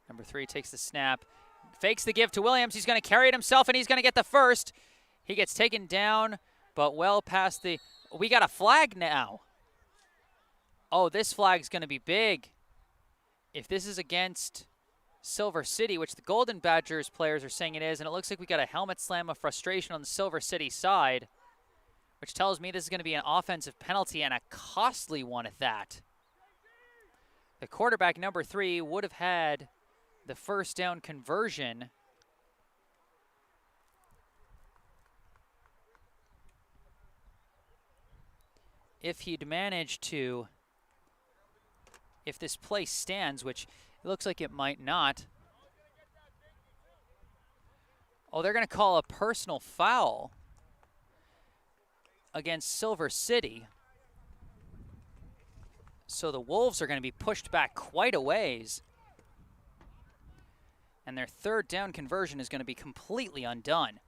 Number 3 takes the snap, fakes the give to Williams. He's going to carry it himself, and he's going to get the first. He gets taken down, but well past the... We got a flag now. Oh, this flag's going to be big. If this is against Silver City, which the Golden Badgers players are saying it is, and it looks like we got a helmet slam of frustration on the Silver City side, which tells me this is going to be an offensive penalty, and a costly one at that. The quarterback, number 3, would have had the first down conversion. If he'd managed to, if this play stands, which it looks like it might not. Oh, they're going to call a personal foul against Silver City. So the Wolves are going to be pushed back quite a ways. And their 3rd down conversion is going to be completely undone.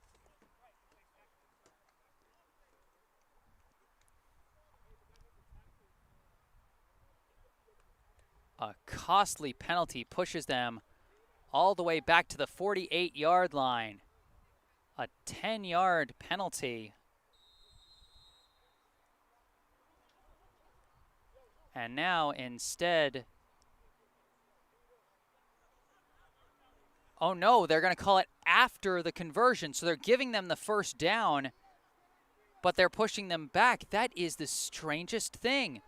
A costly penalty pushes them all the way back to the 48-yard line. A 10-yard penalty. And now instead... Oh no, they're going to call it after the conversion. So they're giving them the first down, but they're pushing them back. That is the strangest thing.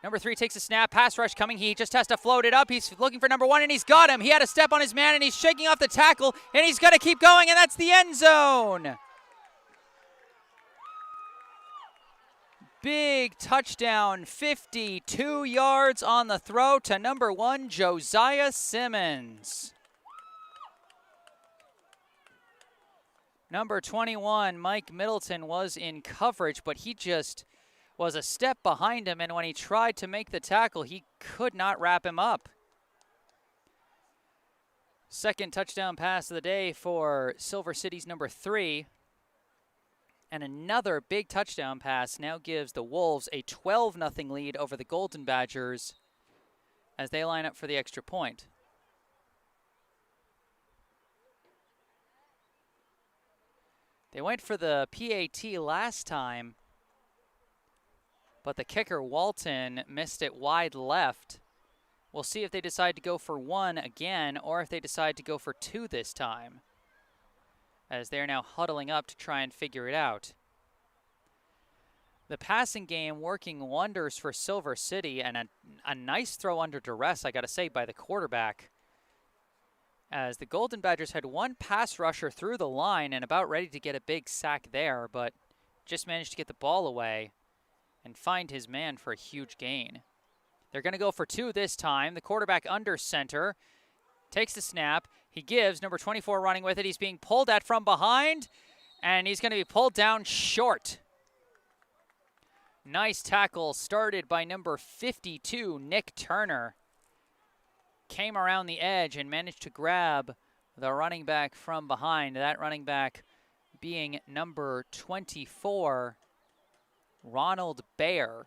Number 3 takes a snap, pass rush coming. He just has to float it up. He's looking for number 1, and he's got him. He had a step on his man, and he's shaking off the tackle, and he's going to keep going, and that's the end zone. Big touchdown, 52 yards on the throw to number 1, Josiah Simmons. Number 21, Mike Middleton, was in coverage, but he just was a step behind him, and when he tried to make the tackle, he could not wrap him up. 2nd touchdown pass of the day for Silver City's number 3. And another big touchdown pass now gives the Wolves a 12-0 lead over the Golden Badgers as they line up for the extra point. They went for the PAT last time, but the kicker, Walton, missed it wide left. We'll see if they decide to go for one again or if they decide to go for two this time, as they're now huddling up to try and figure it out. The passing game working wonders for Silver City, and a nice throw under duress, I got to say, by the quarterback, as the Golden Badgers had one pass rusher through the line and about ready to get a big sack there, but just managed to get the ball away and find his man for a huge gain. They're going to go for two this time. The quarterback under center takes the snap. He gives number 24 running with it. He's being pulled at from behind, and he's going to be pulled down short. Nice tackle started by number 52, Nick Turner. Came around the edge and managed to grab the running back from behind. That running back being number 24, Ronald Baer.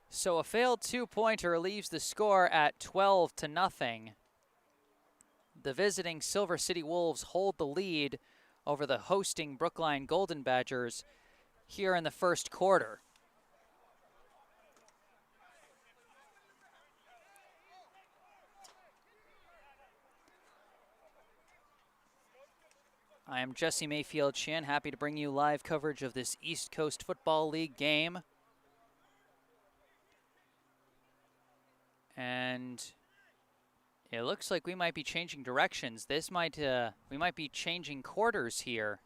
So a failed two-pointer leaves the score at 12-0. The visiting Silver City Wolves hold the lead over the hosting Brookline Golden Badgers here in the first quarter. I am Jesse Mayfield-Sheehan, happy to bring you live coverage of this East Coast Football League game. And it looks like we might be changing directions. We might be changing quarters here.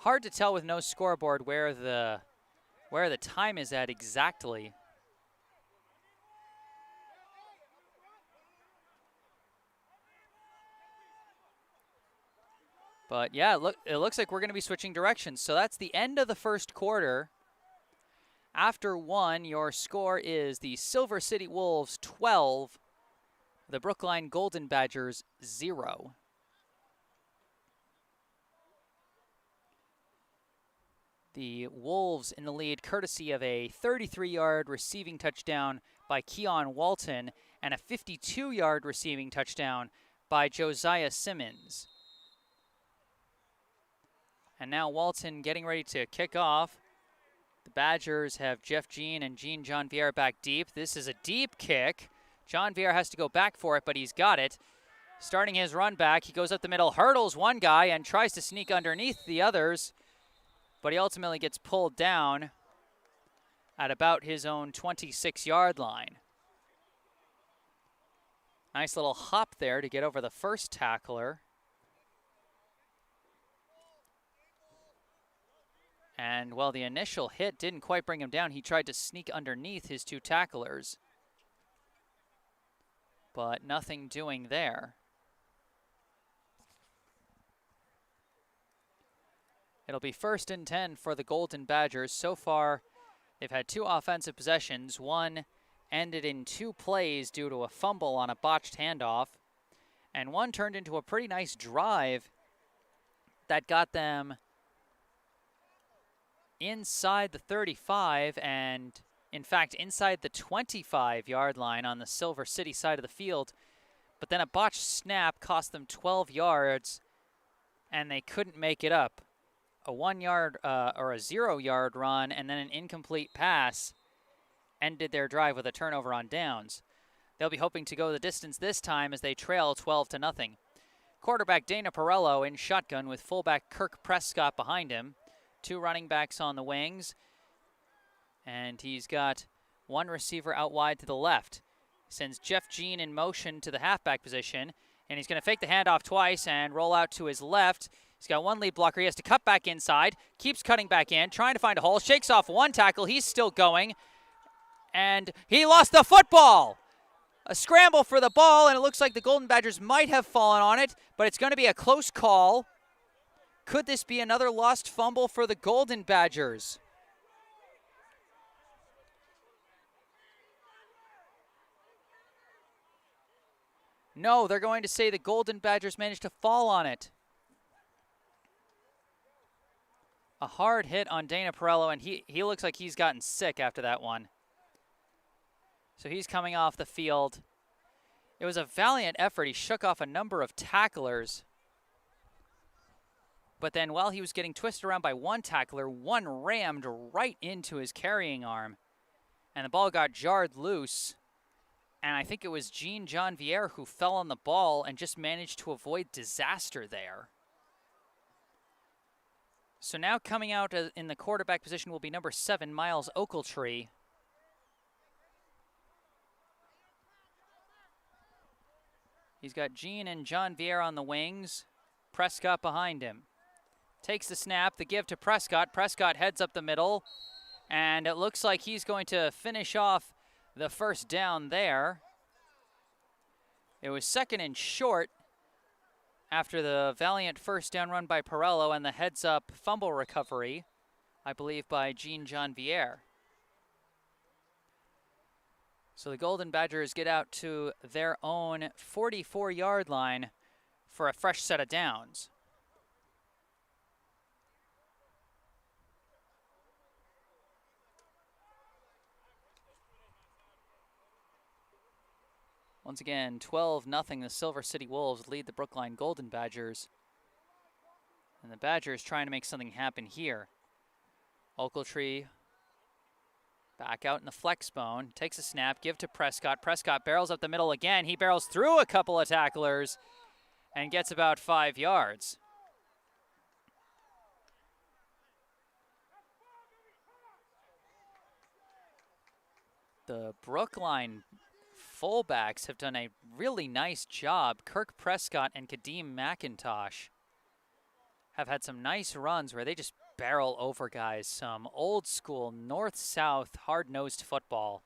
Hard to tell with no scoreboard where the time is at exactly. But yeah, it looks like we're going to be switching directions. So that's the end of the first quarter. After one, your score is the Silver City Wolves 12, the Brookline Golden Badgers 0. The Wolves in the lead courtesy of a 33-yard receiving touchdown by Keon Walton and a 52-yard receiving touchdown by Josiah Simmons. And now Walton getting ready to kick off. The Badgers have Jeff Jean and Jean Jean-Pierre back deep. This is a deep kick. Jean-Pierre has to go back for it, but he's got it. Starting his run back, he goes up the middle, hurdles one guy, and tries to sneak underneath the others, but he ultimately gets pulled down at about his own 26-yard line. Nice little hop there to get over the first tackler. And while the initial hit didn't quite bring him down, he tried to sneak underneath his two tacklers. But nothing doing there. It'll be 1st and 10 for the Golden Badgers. So far, they've had two offensive possessions. One ended in 2 plays due to a fumble on a botched handoff. And one turned into a pretty nice drive that got them inside the 35 and, in fact, inside the 25-yard line on the Silver City side of the field. But then a botched snap cost them 12 yards, and they couldn't make it up. A 1-yard or a 0-yard run and then an incomplete pass ended their drive with a turnover on downs. They'll be hoping to go the distance this time as they trail 12-0. Quarterback Dana Perello in shotgun with fullback Kirk Prescott behind him. 2 running backs on the wings, and he's got one receiver out wide to the left. Sends Jeff Jean in motion to the halfback position, and he's going to fake the handoff twice and roll out to his left. He's got one lead blocker. He has to cut back inside, keeps cutting back in, trying to find a hole, shakes off one tackle. He's still going, and he lost the football. A scramble for the ball, and it looks like the Golden Badgers might have fallen on it, but it's going to be a close call. Could this be another lost fumble for the Golden Badgers? No, they're going to say the Golden Badgers managed to fall on it. A hard hit on Dana Perello, and he looks like he's gotten sick after that one. So he's coming off the field. It was a valiant effort. He shook off a number of tacklers. But then while he was getting twisted around by one tackler, one rammed right into his carrying arm. And the ball got jarred loose. And I think it was Jean Janvier who fell on the ball and just managed to avoid disaster there. So now coming out in the quarterback position will be number 7, Miles Ochiltree. He's got Jean and Janvier on the wings. Prescott behind him. Takes the snap, the give to Prescott. Prescott heads up the middle. And it looks like he's going to finish off the first down there. It was 2nd and short after the valiant first down run by Perello and the heads-up fumble recovery, I believe, by Jean Janvier. So the Golden Badgers get out to their own 44-yard line for a fresh set of downs. Once again, 12-0, the Silver City Wolves lead the Brookline Golden Badgers. And the Badgers trying to make something happen here. Ochiltree back out in the flex bone, takes a snap, give to Prescott. Prescott barrels up the middle again. He barrels through a couple of tacklers and gets about 5 yards. The Brookline fullbacks have done a really nice job. Kirk Prescott and Kadeem McIntosh have had some nice runs where they just barrel over guys. Some old school north-south hard-nosed football.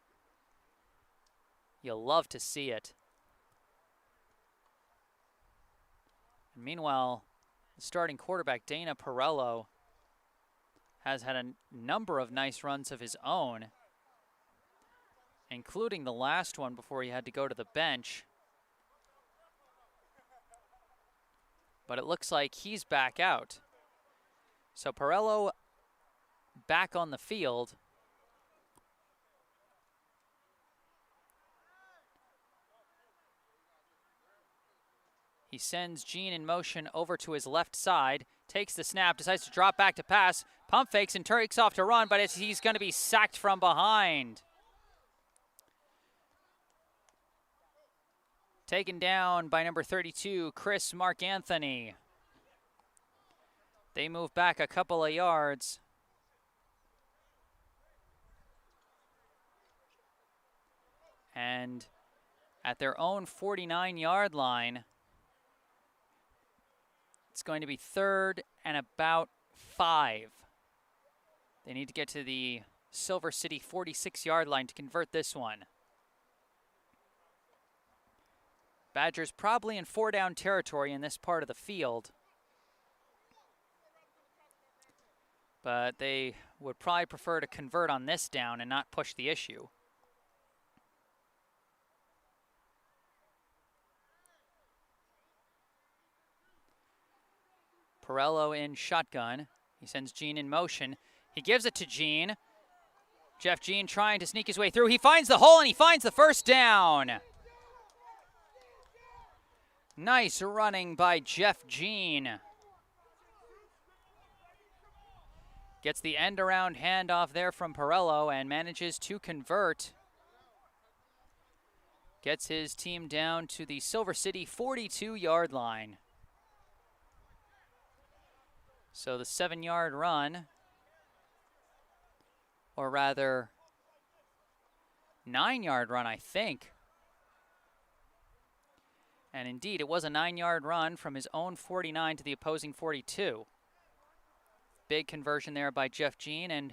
You'll love to see it. And meanwhile, the starting quarterback, Dana Perello, has had a number of nice runs of his own, including the last one before he had to go to the bench. But it looks like he's back out. So Perello back on the field. He sends Jean in motion over to his left side, takes the snap, decides to drop back to pass, pump fakes and takes off to run, but he's going to be sacked from behind. Taken down by number 32, Chris Mark Anthony. They move back a couple of yards. And at their own 49-yard line, it's going to be 3rd and about 5. They need to get to the Silver City 46-yard line to convert this one. Badgers probably in 4-down territory in this part of the field. But they would probably prefer to convert on this down and not push the issue. Perello in shotgun. He sends Jean in motion. He gives it to Jean. Jeff Jean trying to sneak his way through. He finds the hole and he finds the first down. Nice running by Jeff Jean. Gets the end around handoff there from Perello and manages to convert. Gets his team down to the Silver City 42-yard line. So the 7-yard run, or rather 9-yard run, I think. And indeed, it was a 9-yard run from his own 49 to the opposing 42. Big conversion there by Jeff Jean, and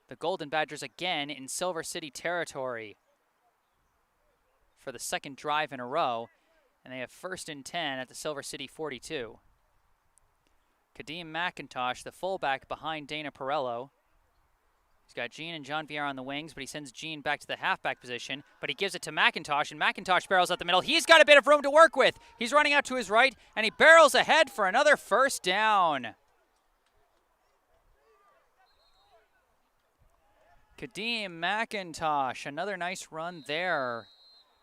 the Golden Badgers again in Silver City territory for the second drive in a row, and they have 1st and 10 at the Silver City 42. Kadeem McIntosh, the fullback behind Dana Perello. He's got Jean and Janvier on the wings, but he sends Jean back to the halfback position, but he gives it to McIntosh, and McIntosh barrels up the middle. He's got a bit of room to work with. He's running out to his right, and he barrels ahead for another first down. Kadeem McIntosh, another nice run there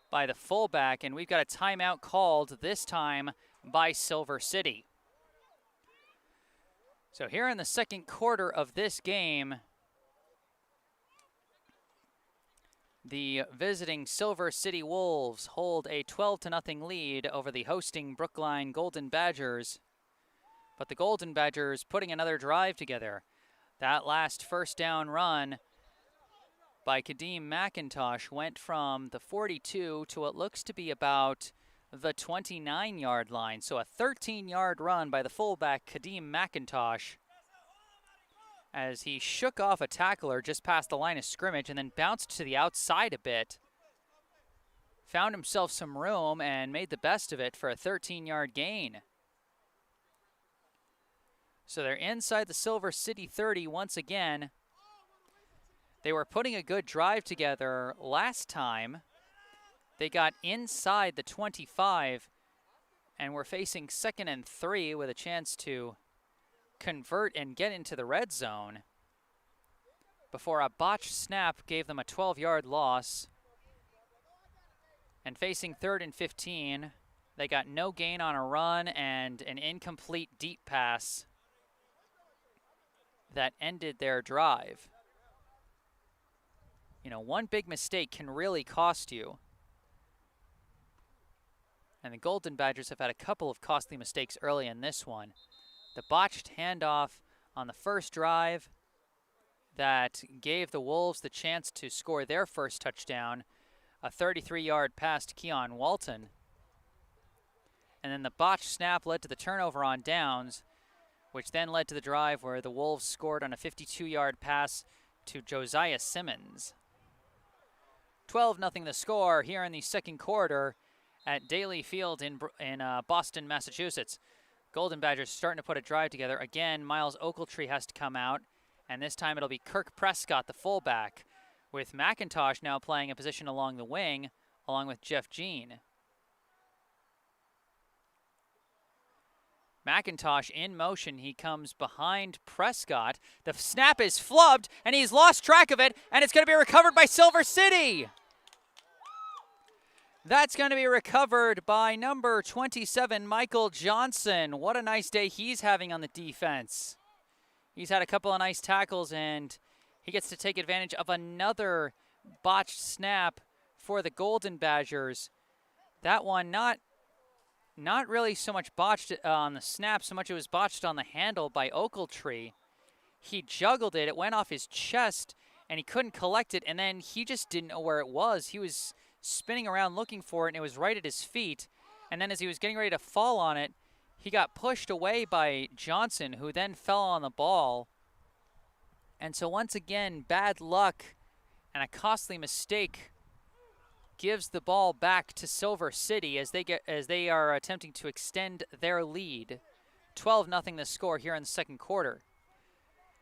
by the fullback, and we've got a timeout called, this time by Silver City. So here in the second quarter of this game, the visiting Silver City Wolves hold a 12-0 lead over the hosting Brookline Golden Badgers. But the Golden Badgers putting another drive together. That last first down run by Kadeem McIntosh went from the 42 to what looks to be about the 29-yard line. So a 13-yard run by the fullback Kadeem McIntosh as he shook off a tackler just past the line of scrimmage and then bounced to the outside a bit. Found himself some room and made the best of it for a 13-yard gain. So they're inside the Silver City 30 once again. They were putting a good drive together last time. They got inside the 25 and were facing 2nd and 3 with a chance to convert and get into the red zone before a botched snap gave them a 12-yard loss. And facing 3rd and 15, they got no gain on a run and an incomplete deep pass that ended their drive. You know, one big mistake can really cost you. And the Golden Badgers have had a couple of costly mistakes early in this one. The botched handoff on the first drive that gave the Wolves the chance to score their first touchdown, a 33-yard pass to Keon Walton. And then the botched snap led to the turnover on downs, which then led to the drive where the Wolves scored on a 52-yard pass to Josiah Simmons. 12-0 the score here in the second quarter at Daly Field in Boston, Massachusetts. Golden Badgers starting to put a drive together. Again, Miles Ochiltree has to come out, and this time it'll be Kirk Prescott, the fullback, with McIntosh now playing a position along the wing, along with Jeff Jean. McIntosh in motion. He comes behind Prescott. The snap is flubbed, and he's lost track of it, and it's going to be recovered by Silver City. That's going to be recovered by number 27, Michael Johnson. What a nice day he's having on the defense. He's had a couple of nice tackles, and he gets to take advantage of another botched snap for the Golden Badgers. That one not really so much botched on the snap, so much it was botched on the handle by Ochiltree. He juggled it. It went off his chest, and he couldn't collect it, and then he just didn't know where it was. He was spinning around looking for it, and it was right at his feet. And then as he was getting ready to fall on it, he got pushed away by Johnson, who then fell on the ball. And so once again, bad luck and a costly mistake gives the ball back to Silver City as they are attempting to extend their lead. 12-0 the score here in the second quarter.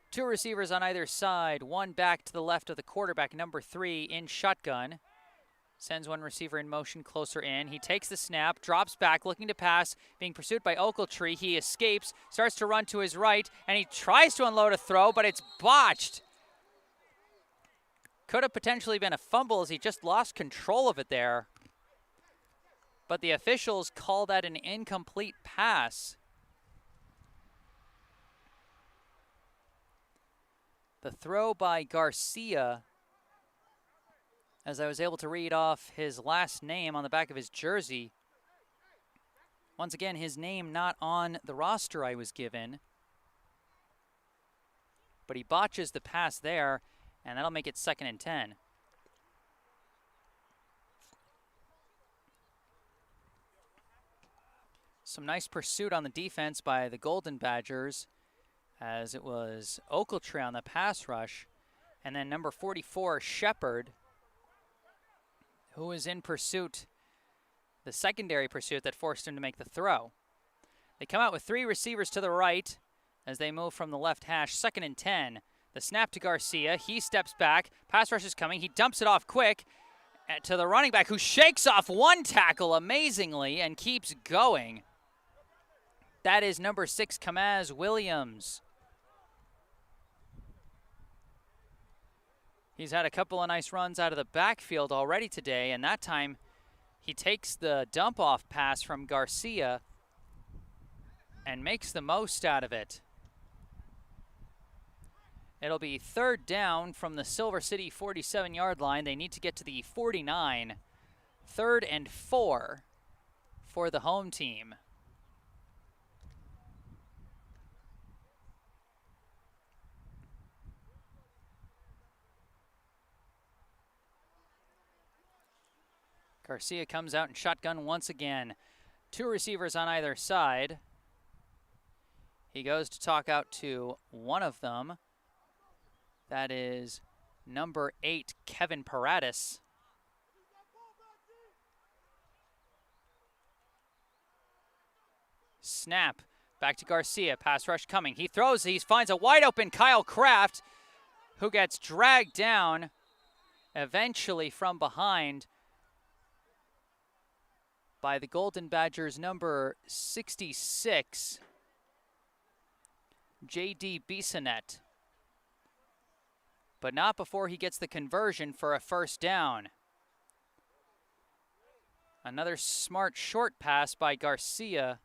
Two receivers on either side, one back to the left of the quarterback, number 3 in shotgun. Sends one receiver in motion closer in. He takes the snap, drops back, looking to pass, being pursued by Ochiltree. He escapes, starts to run to his right, and he tries to unload a throw, but it's botched. Could have potentially been a fumble as he just lost control of it there. But the officials call that an incomplete pass. The throw by Garcia, as I was able to read off his last name on the back of his jersey. Once again, his name not on the roster I was given. But he botches the pass there, and that'll make it 2nd and 10. Some nice pursuit on the defense by the Golden Badgers, as it was Ochiltree on the pass rush, and then number 44, Shepard, who was in pursuit, the secondary pursuit that forced him to make the throw. They come out with 3 receivers to the right as they move from the left hash. 2nd and 10. The snap to Garcia. He steps back. Pass rush is coming. He dumps it off quick to the running back, who shakes off one tackle amazingly and keeps going. That is number 6, Kamaz Williams. He's had a couple of nice runs out of the backfield already today, and that time he takes the dump-off pass from Garcia and makes the most out of it. It'll be third down from the Silver City 47-yard line. They need to get to the 49. 3rd and 4 for the home team. Garcia comes out in shotgun once again. 2 receivers on either side. He goes to talk out to one of them. That is number 8, Kevin Paradis. Snap. Back to Garcia. Pass rush coming. He throws. He finds a wide open Kyle Kraft, who gets dragged down eventually from behind by the Golden Badgers number 66, J.D. Bissonette. But not before he gets the conversion for a first down. Another smart short pass by Garcia,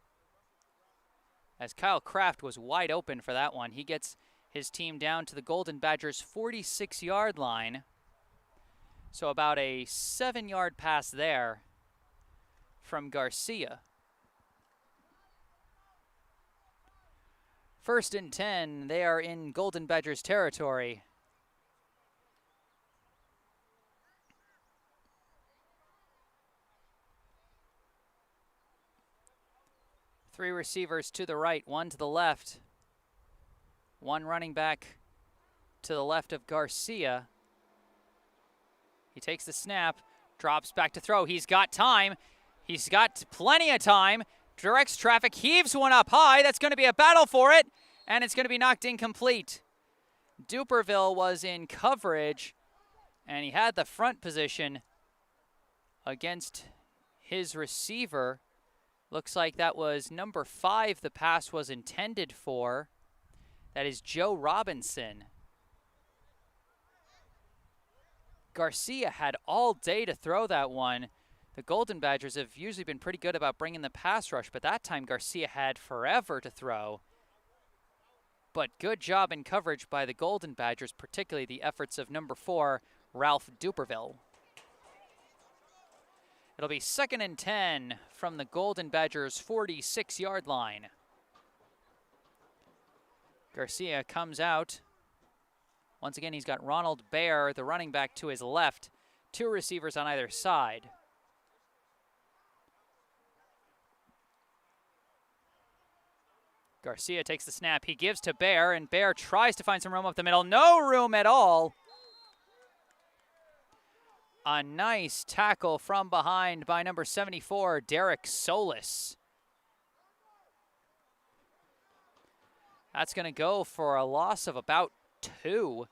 as Kyle Kraft was wide open for that one. He gets his team down to the Golden Badgers 46-yard line. So about a 7-yard pass there from Garcia. 1st and 10, they are in Golden Badgers territory. Three receivers to the right, one to the left. One running back to the left of Garcia. He takes the snap, drops back to throw. He's got time. He's got plenty of time. Directs traffic, heaves one up high. That's going to be a battle for it, and it's going to be knocked incomplete. Duperville was in coverage, and he had the front position against his receiver. Looks like that was number 5 the pass was intended for. That is Joe Robinson. Garcia had all day to throw that one. The Golden Badgers have usually been pretty good about bringing the pass rush, but that time Garcia had forever to throw. But good job in coverage by the Golden Badgers, particularly the efforts of number 4, Ralph Duperville. It'll be 2nd and 10 from the Golden Badgers 46-yard line. Garcia comes out. Once again, he's got Ronald Baer, the running back, to his left. 2 receivers on either side. Garcia takes the snap. He gives to Baer, and Baer tries to find some room up the middle. No room at all. A nice tackle from behind by number 74, Derek Solis. That's going to go for a loss of about 2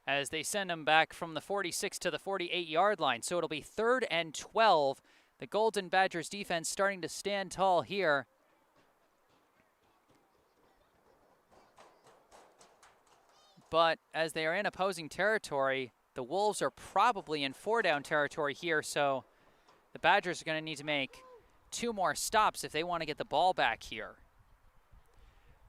as they send him back from the 46 to the 48-yard line. So it'll be 3rd and 12. The Golden Badgers defense starting to stand tall here. But as they are in opposing territory, the Wolves are probably in 4-down territory here, so the Badgers are going to need to make 2 more stops if they want to get the ball back here.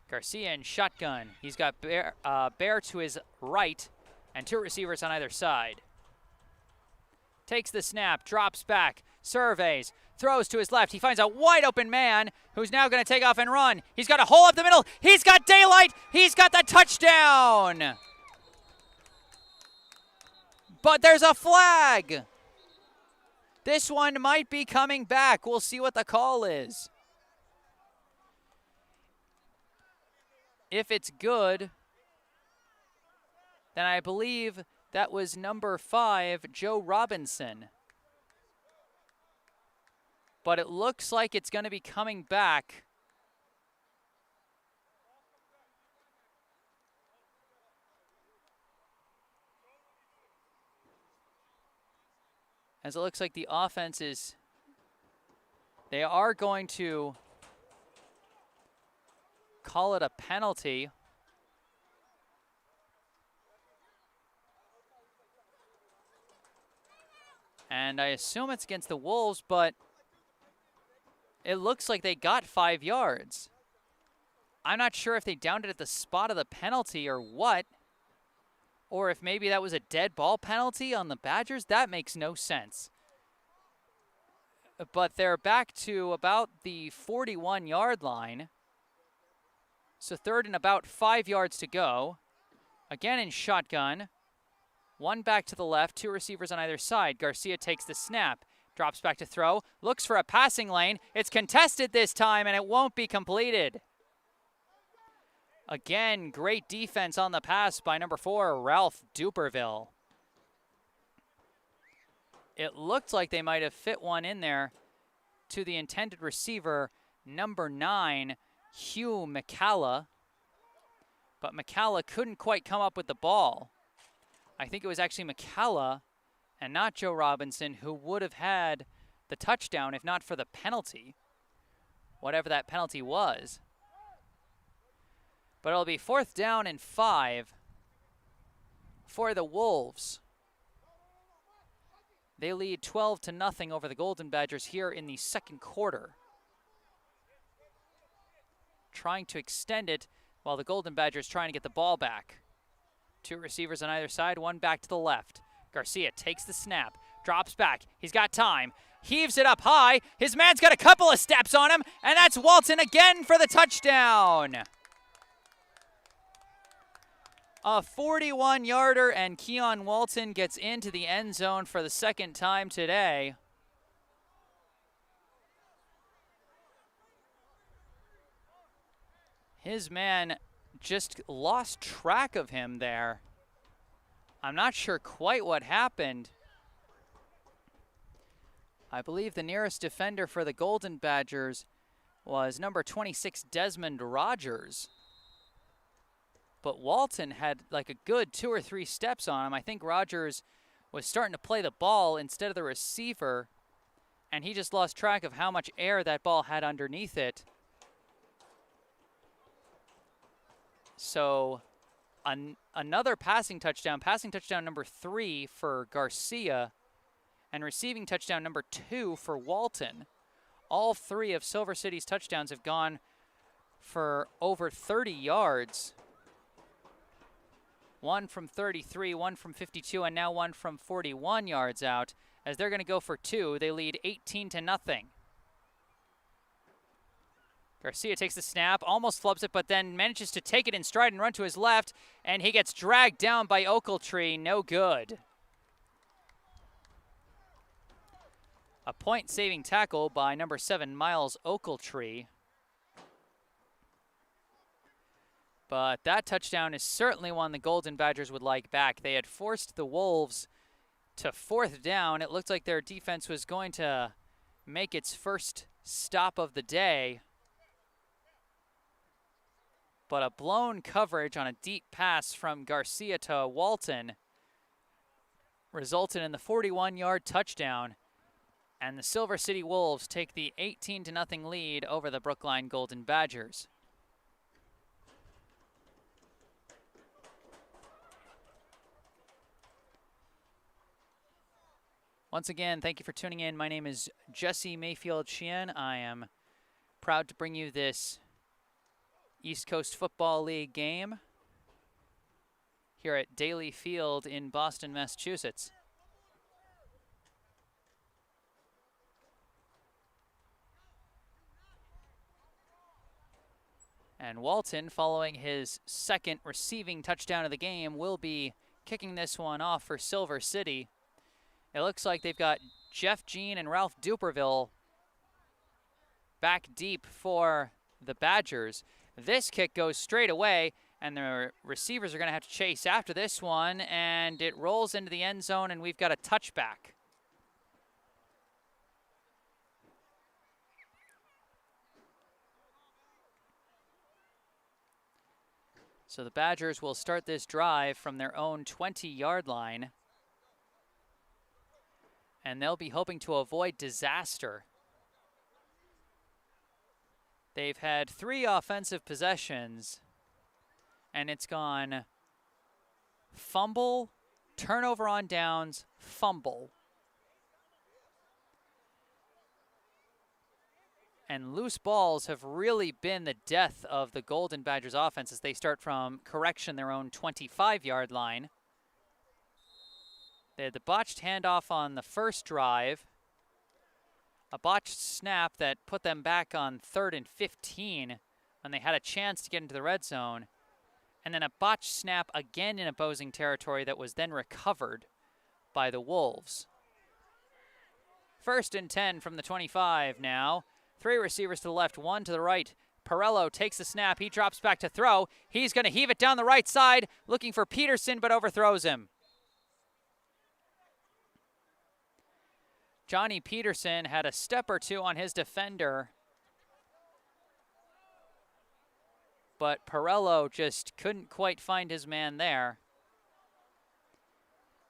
Garcia in shotgun. He's got Baer to his right and 2 receivers on either side. Takes the snap, drops back, surveys, throws to his left. He finds a wide open man who's now going to take off and run. He's got a hole up the middle. He's got daylight. He's got the touchdown. But there's a flag. This one might be coming back. We'll see what the call is. If it's good, then I believe that was number 5, Joe Robinson. But it looks like it's going to be coming back. As it looks like the offense is, they are going to call it a penalty. And I assume it's against the Wolves, but it looks like they got 5 yards. I'm not sure if they downed it at the spot of the penalty or what. or if maybe that was a dead ball penalty on the Badgers. That makes no sense. But they're back to about the 41-yard line. So 3rd and about 5 yards to go. Again in shotgun. One back to the left, 2 receivers on either side. Garcia takes the snap, drops back to throw, looks for a passing lane. It's contested this time, and it won't be completed. Again, great defense on the pass by number 4, Ralph Duperville. It looked like they might have fit one in there to the intended receiver, number 9, Hugh McCalla. But McCalla couldn't quite come up with the ball. I think it was actually McCalla and not Joe Robinson who would have had the touchdown if not for the penalty, whatever that penalty was. But it'll be 4th down and 5 for the Wolves. They lead 12-0 over the Golden Badgers here in the second quarter. Trying to extend it while the Golden Badgers trying to get the ball back. 2 receivers on either side, one back to the left. Garcia takes the snap, drops back. He's got time, heaves it up high. His man's got a couple of steps on him, and that's Walton again for the touchdown. A 41-yarder, and Keon Walton gets into the end zone for the 2nd time today. His man just lost track of him there. I'm not sure quite what happened. I believe the nearest defender for the Golden Badgers was number 26, Desmond Rogers. But Walton had like a good 2 or 3 steps on him. I think Rogers was starting to play the ball instead of the receiver, and he just lost track of how much air that ball had underneath it. So another passing touchdown number 3 for Garcia, and receiving touchdown number 2 for Walton. All 3 of Silver City's touchdowns have gone for over 30 yards. One from 33, one from 52, and now one from 41 yards out. As they're going to go for 2, they lead 18-0. Garcia takes the snap, almost flubs it, but then manages to take it in stride and run to his left, and he gets dragged down by Ochiltree. No good. A point-saving tackle by number 7, Miles Ochiltree. But that touchdown is certainly one the Golden Badgers would like back. They had forced the Wolves to 4th down. It looked like their defense was going to make its first stop of the day. But a blown coverage on a deep pass from Garcia to Walton resulted in the 41-yard touchdown. And the Silver City Wolves take the 18-0 lead over the Brookline Golden Badgers. Once again, thank you for tuning in. My name is Jesse Mayfield-Sheehan. I am proud to bring you this East Coast Football League game here at Daly Field in Boston, Massachusetts. And Walton, following his 2nd receiving touchdown of the game, will be kicking this one off for Silver City. It looks like they've got Jeff Jean and Ralph Duperville back deep for the Badgers. This kick goes straight away, and the receivers are going to have to chase after this one, and it rolls into the end zone, and we've got a touchback. So the Badgers will start this drive from their own 20-yard line, and they'll be hoping to avoid disaster. They've had 3 offensive possessions, and it's gone fumble, turnover on downs, fumble. And loose balls have really been the death of the Golden Badgers offense as they start from correction their own 25-yard line. They had the botched handoff on the first drive, a botched snap that put them back on 3rd and 15 when they had a chance to get into the red zone, and then a botched snap again in opposing territory that was then recovered by the Wolves. 1st and 10 from the 25 now. 3 receivers to the left, 1 to the right. Perello takes the snap. He drops back to throw. He's going to heave it down the right side, looking for Peterson, but overthrows him. Johnny Peterson had a step or two on his defender, but Perello just couldn't quite find his man there.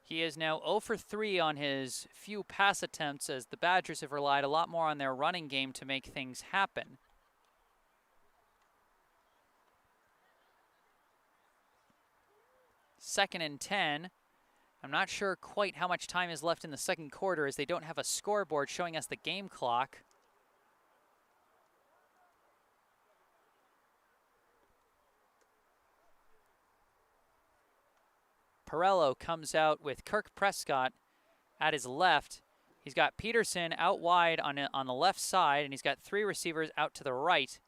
He is now 0 for 3 on his few pass attempts, as the Badgers have relied a lot more on their running game to make things happen. Second and 10. I'm not sure quite how much time is left in the second quarter, as they don't have a scoreboard showing us the game clock. Perello comes out with Kirk Prescott at his left. He's got Peterson out wide on the left side, and he's got 3 receivers out to the right.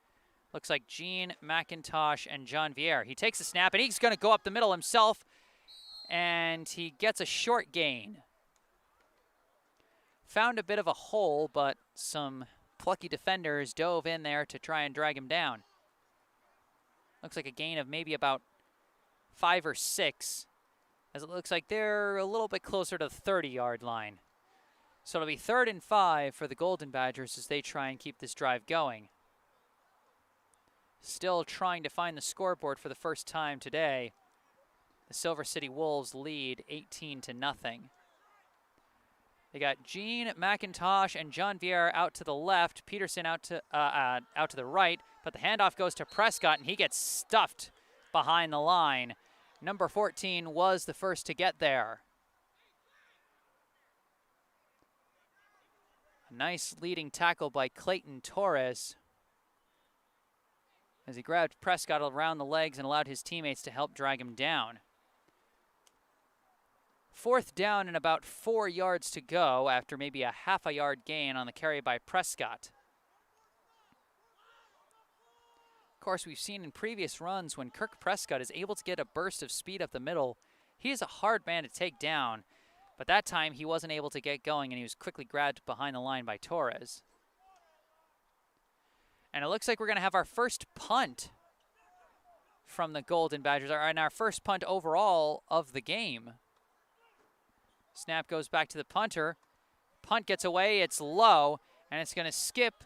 Looks like Gene, McIntosh, and John Vier. He takes a snap, and he's going to go up the middle himself, and he gets a short gain. Found a bit of a hole, but some plucky defenders dove in there to try and drag him down. Looks like a gain of maybe about 5 or 6, as it looks like they're a little bit closer to the 30-yard line. So it'll be 3rd and 5 for the Golden Badgers as they try and keep this drive going. Still trying to find the scoreboard for the first time today. The Silver City Wolves lead 18-0. They got Gene, McIntosh, and John Vier out to the left. Peterson out to the right, but the handoff goes to Prescott, and he gets stuffed behind the line. Number 14 was the first to get there. A nice leading tackle by Clayton Torres, as he grabbed Prescott around the legs and allowed his teammates to help drag him down. 4th down and about 4 yards to go after maybe a half a yard gain on the carry by Prescott. Of course, we've seen in previous runs when Kirk Prescott is able to get a burst of speed up the middle, he is a hard man to take down, but that time he wasn't able to get going and he was quickly grabbed behind the line by Torres. And it looks like we're going to have our first punt from the Golden Badgers, and our first punt overall of the game. Snap goes back to the punter. Punt gets away, it's low, and it's going to skip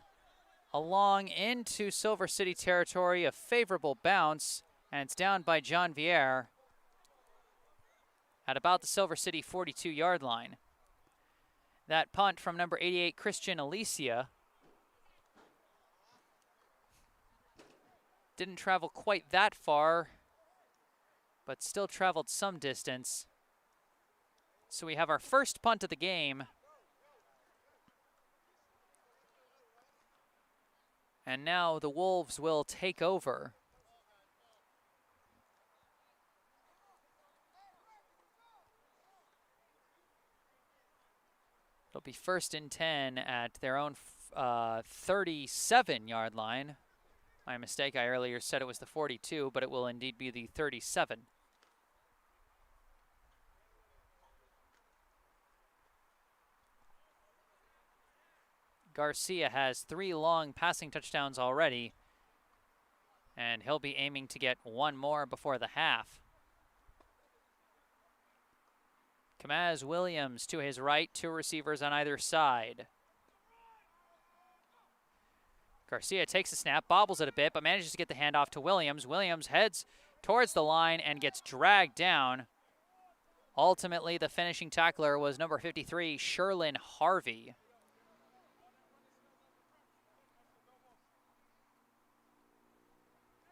along into Silver City territory, a favorable bounce, and it's down by John Vier at about the Silver City 42-yard line. That punt from number 88, Christian Alicia, didn't travel quite that far, but still traveled some distance. So we have our first punt of the game. And now the Wolves will take over. It'll be 1st and 10 at their own 37-yard line. My mistake, I earlier said it was the 42, but it will indeed be the 37. Garcia has 3 long passing touchdowns already, and he'll be aiming to get 1 more before the half. Kamaz Williams to his right, 2 receivers on either side. Garcia takes the snap, bobbles it a bit, but manages to get the handoff to Williams. Williams heads towards the line and gets dragged down. Ultimately, the finishing tackler was number 53, Sherlin Harvey.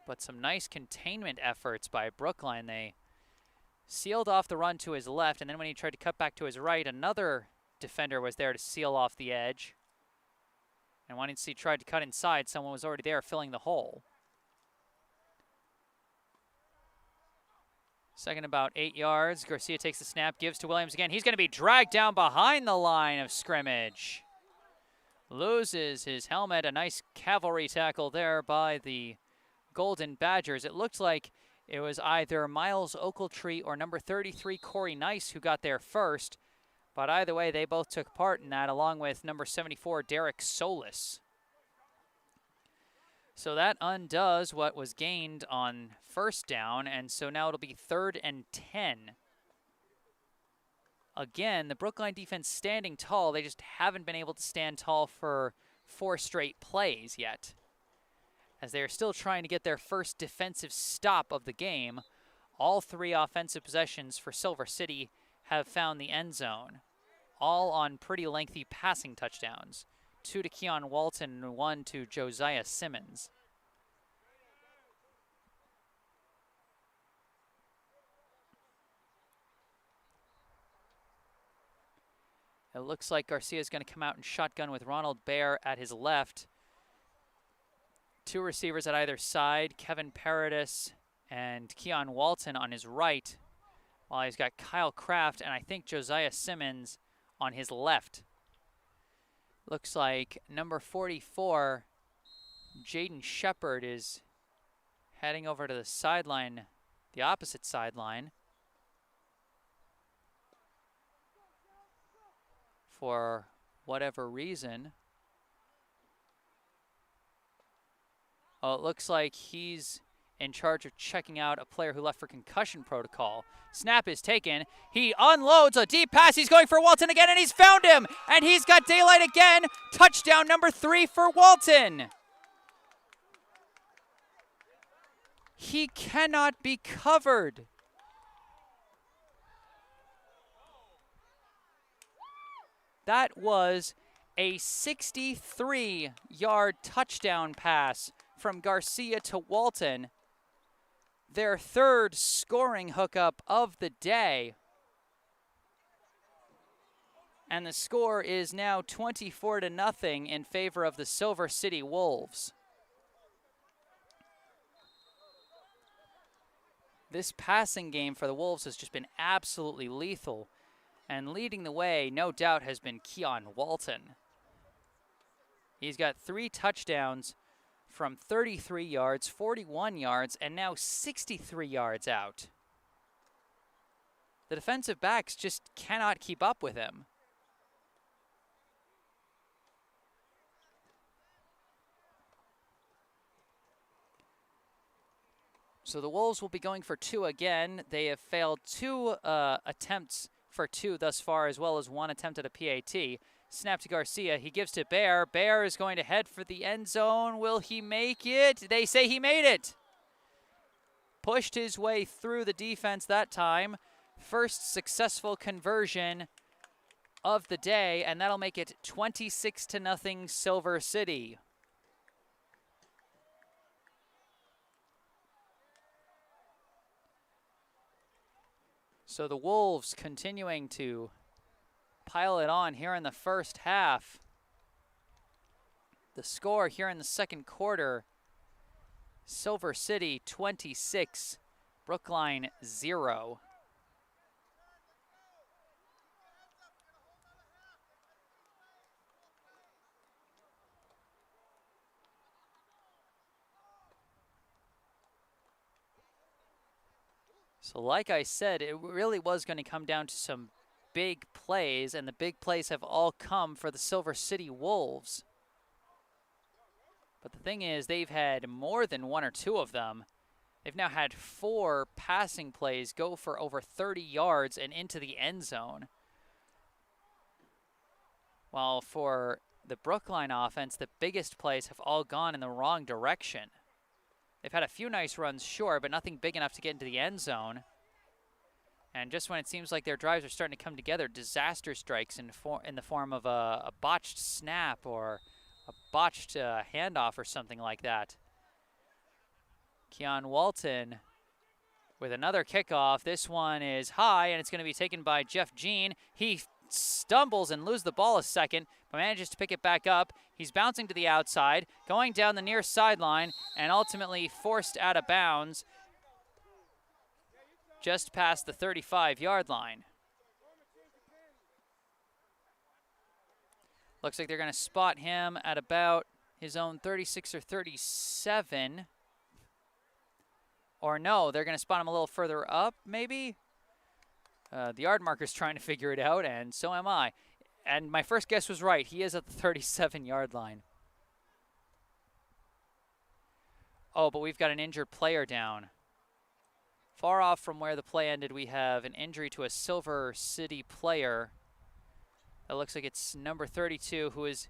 But some nice containment efforts by Brookline. They sealed off the run to his left, and then when he tried to cut back to his right, another defender was there to seal off the edge. And once he tried to cut inside, someone was already there filling the hole. Second about 8 yards. Garcia takes the snap, gives to Williams again. He's going to be dragged down behind the line of scrimmage. Loses his helmet. A nice cavalry tackle there by the Golden Badgers. It looked like it was either Miles Oakletree or number 33, Corey Nice, who got there first. But either way, they both took part in that, along with number 74, Derek Solis. So that undoes what was gained on first down, and so now it'll be 3rd and 10. Again, the Brookline defense standing tall. They just haven't been able to stand tall for 4 straight plays yet, as they are still trying to get their first defensive stop of the game. All 3 offensive possessions for Silver City have found the end zone, all on pretty lengthy passing touchdowns. 2 to Keon Walton and 1 to Josiah Simmons. It looks like Garcia is going to come out and shotgun with Ronald Baer at his left. 2 receivers at either side, Kevin Paradis and Keon Walton on his right, while he's got Kyle Kraft and I think Josiah Simmons on his left. Looks like number 44, Jaden Shepard, is heading over to the sideline, the opposite sideline, for whatever reason. Oh, it looks like he's in charge of checking out a player who left for concussion protocol. Snap is taken. He unloads a deep pass. He's going for Walton again, and he's found him. And he's got daylight again. Touchdown number 3 for Walton. He cannot be covered. That was a 63-yard touchdown pass from Garcia to Walton, their 3rd scoring hookup of the day. And the score is now 24-0 in favor of the Silver City Wolves. This passing game for the Wolves has just been absolutely lethal. And leading the way, no doubt, has been Keon Walton. He's got 3 touchdowns from 33 yards, 41 yards, and now 63 yards out. The defensive backs just cannot keep up with him. So the Wolves will be going for 2 again. They have failed 2 attempts for 2 thus far, as well as 1 attempt at a PAT. Snap to Garcia. He gives to Baer. Baer is going to head for the end zone. Will he make it? They say he made it. Pushed his way through the defense that time. First successful conversion of the day, and that'll make it 26-0 Silver City. So the Wolves continuing to pile it on here in the first half. The score here in the second quarter, Silver City 26, Brookline 0. So like I said, it really was going to come down to some big plays, and the big plays have all come for the Silver City Wolves. But the thing is, they've had more than 1 or 2 of them. They've now had 4 passing plays go for over 30 yards and into the end zone. While for the Brookline offense, the biggest plays have all gone in the wrong direction. They've had a few nice runs, sure, but nothing big enough to get into the end zone. And just when it seems like their drives are starting to come together, disaster strikes in the form of a botched snap or a botched handoff or something like that. Keon Walton with another kickoff. This one is high, and it's going to be taken by Jeff Jean. He stumbles and loses the ball a second, but manages to pick it back up. He's bouncing to the outside, going down the near sideline, and ultimately forced out of bounds. just past the 35-yard line. Looks like they're going to spot him at about his own 36 or 37. Or no, they're going to spot him a little further up, maybe? The yard marker's trying to figure it out, and so am I. And my first guess was right. He is at the 37-yard line. Oh, but we've got an injured player down. Far off from where the play ended, we have an injury to a Silver City player. It looks like it's number 32, who is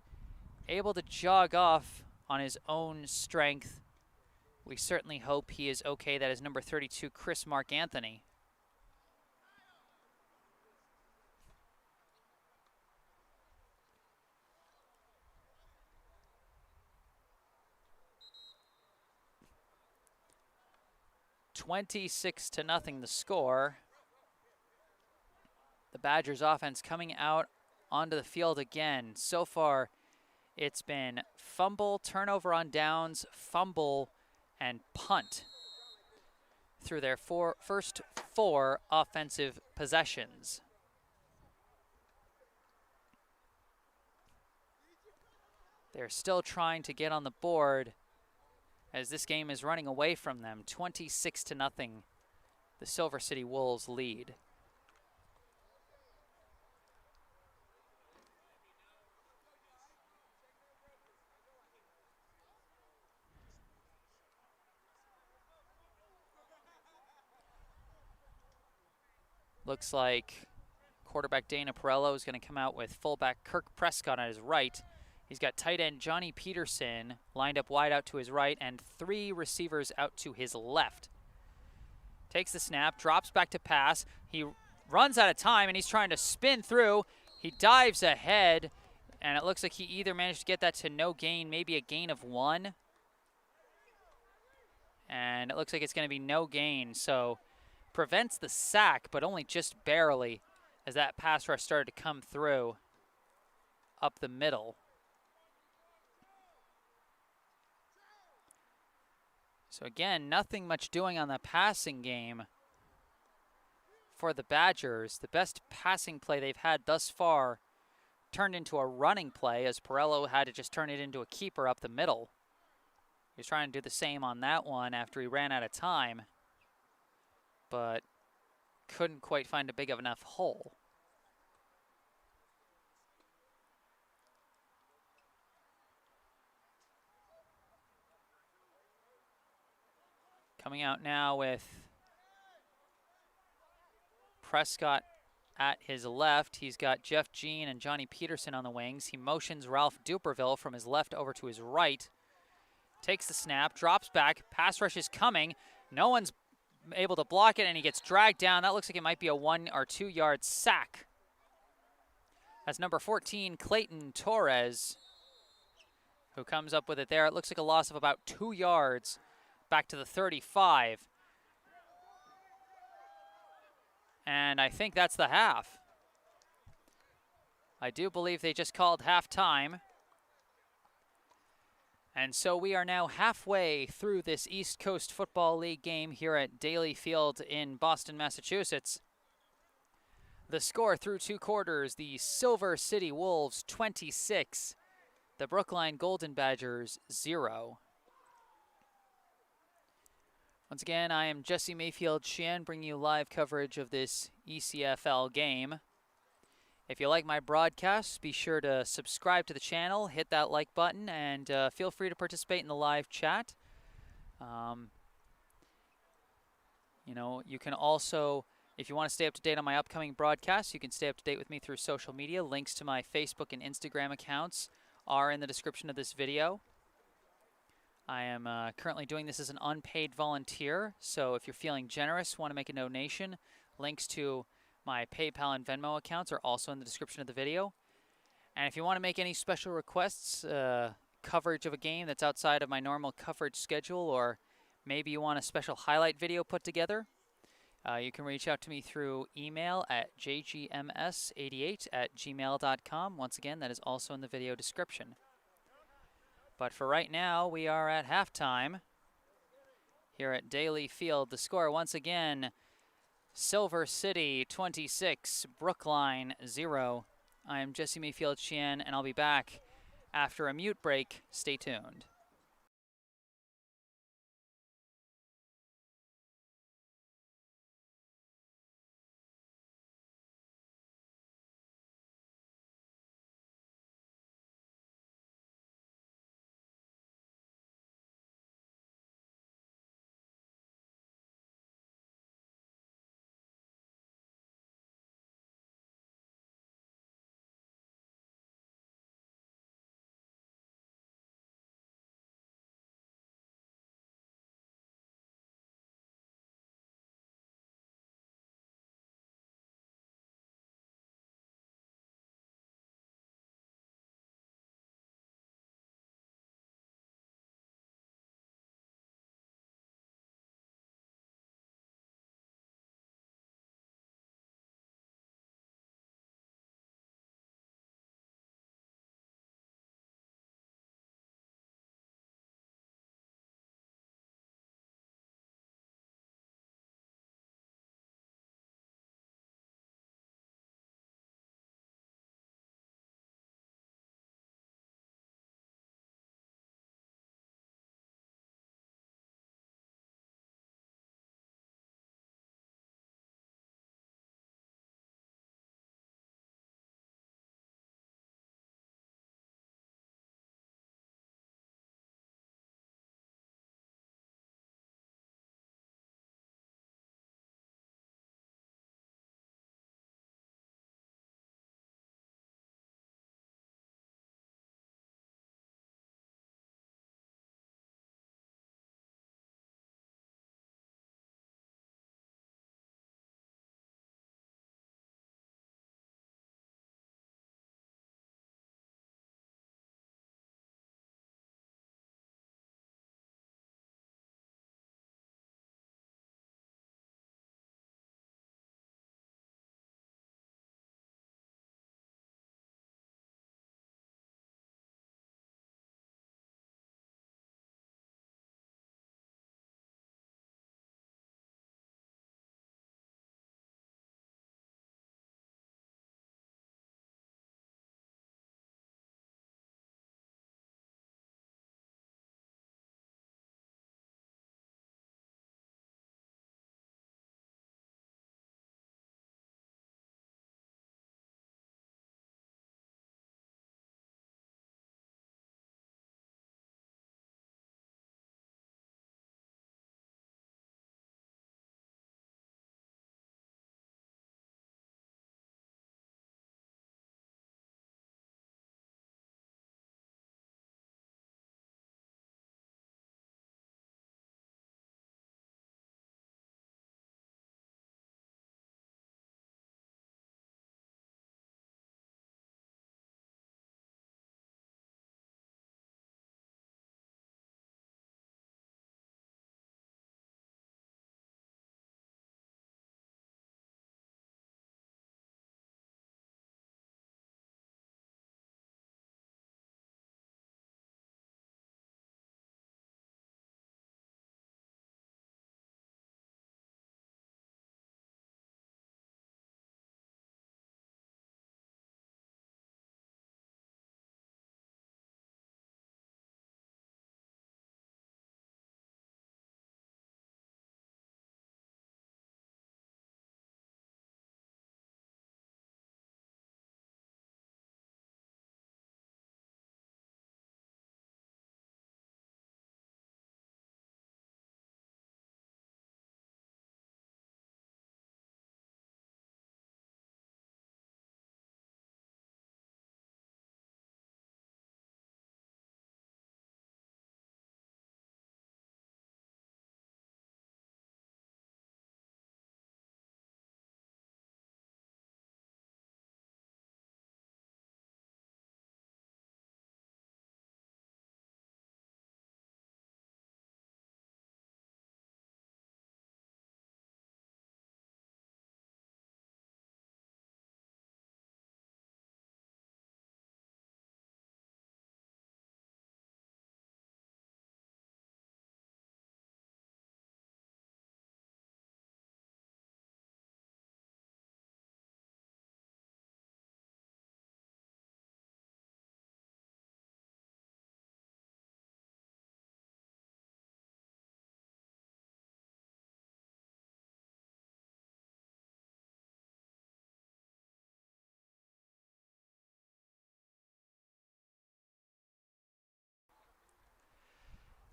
able to jog off on his own strength. We certainly hope he is okay. That is number 32, Chris Mark Anthony. (26-0) the score. The Badgers offense coming out onto the field again. So far, it's been fumble, turnover on downs, fumble, and punt through their first four offensive possessions. They're still trying to get on the board as this game is running away from them. 26-0, the Silver City Wolves lead. Looks like quarterback Dana Perello is going to come out with fullback Kirk Prescott on his right. He's got tight end Johnny Peterson lined up wide out to his right and three receivers out to his left. Takes the snap, drops back to pass. He runs out of time and he's trying to spin through. He dives ahead and it looks like he either managed to get that to no gain, maybe a gain of 1. And it looks like it's going to be no gain. So prevents the sack, but only just barely as that pass rush started to come through up the middle. So again, nothing much doing on the passing game for the Badgers. The best passing play they've had thus far turned into a running play as Perello had to just turn it into a keeper up the middle. He was trying to do the same on that one after he ran out of time, but couldn't quite find a big enough hole. Coming out now with Prescott at his left. He's got Jeff Jean and Johnny Peterson on the wings. He motions Ralph Duperville from his left over to his right. Takes the snap, drops back, pass rush is coming. No one's able to block it and he gets dragged down. That looks like it might be a 1 or 2 yard sack. That's number 14, Clayton Torres, who comes up with it there. It looks like a loss of about 2 yards. Back to the 35. And I think that's the half. I do believe they just called halftime. And so we are now halfway through this East Coast Football League game here at Daly Field in Boston, Massachusetts. The score through 2 quarters, the Silver City Wolves 26, the Brookline Golden Badgers 0. Once again, I am Jesse Mayfield-Sheehan, bringing you live coverage of this ECFL game. If you like my broadcasts, be sure to subscribe to the channel, hit that like button, and feel free to participate in the live chat. You know, you can also, if you want to stay up to date on my upcoming broadcasts, you can stay up to date with me through social media. Links to my Facebook and Instagram accounts are in the description of this video. I am currently doing this as an unpaid volunteer, so if you're feeling generous, want to make a donation, links to my PayPal and Venmo accounts are also in the description of the video. And if you want to make any special requests, coverage of a game that's outside of my normal coverage schedule, or maybe you want a special highlight video put together, you can reach out to me through email at jgms88@gmail.com. Once again, that is also in the video description. But for right now, we are at halftime here at Daly Field. The score, once again, Silver City 26, Brookline 0. I'm Jesse Mayfield-Sheehan, and I'll be back after a mute break. Stay tuned.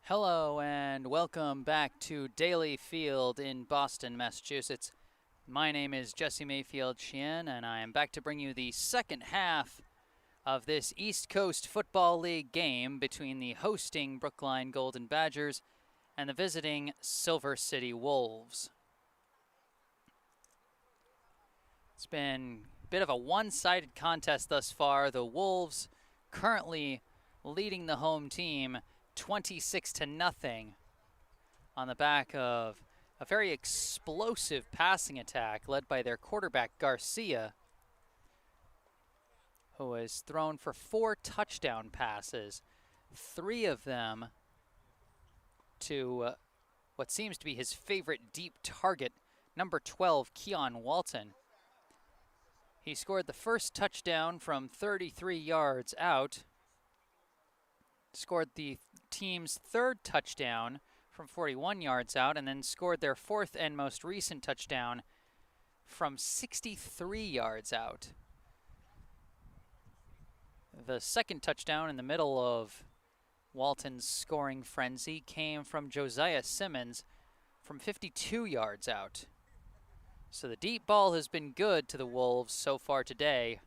Hello and welcome back to Daily Field in Boston, Massachusetts. My name is Jesse Mayfield-Sheehan, and I am back to bring you the second half of this East Coast Football League game between the hosting Brookline Golden Badgers and the visiting Silver City Wolves. It's been a bit of a one-sided contest thus far. The Wolves currently leading the home team 26-0 on the back of a very explosive passing attack led by their quarterback Garcia, who has thrown for 4 touchdown passes, 3 of them to what seems to be his favorite deep target, number 12, Keon Walton. He scored the first touchdown from 33 yards out, scored the team's third touchdown from 41 yards out, and then scored their fourth and most recent touchdown from 63 yards out. The second touchdown in the middle of Walton's scoring frenzy came from Josiah Simmons from 52 yards out. So the deep ball has been good to the Wolves so far today.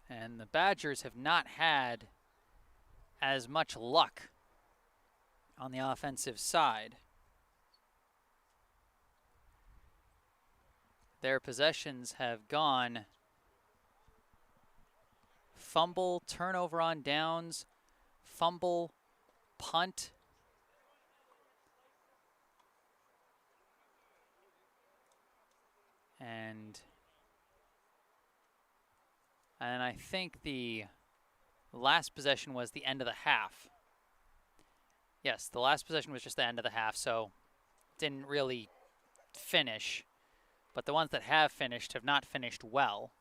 And the Badgers have not had as much luck on the offensive side. Their possessions have gone fumble, turnover on downs, fumble, punt. And I think the last possession was the end of the half. Yes, the last possession was just the end of the half, so didn't really finish. But the ones that have finished have not finished well.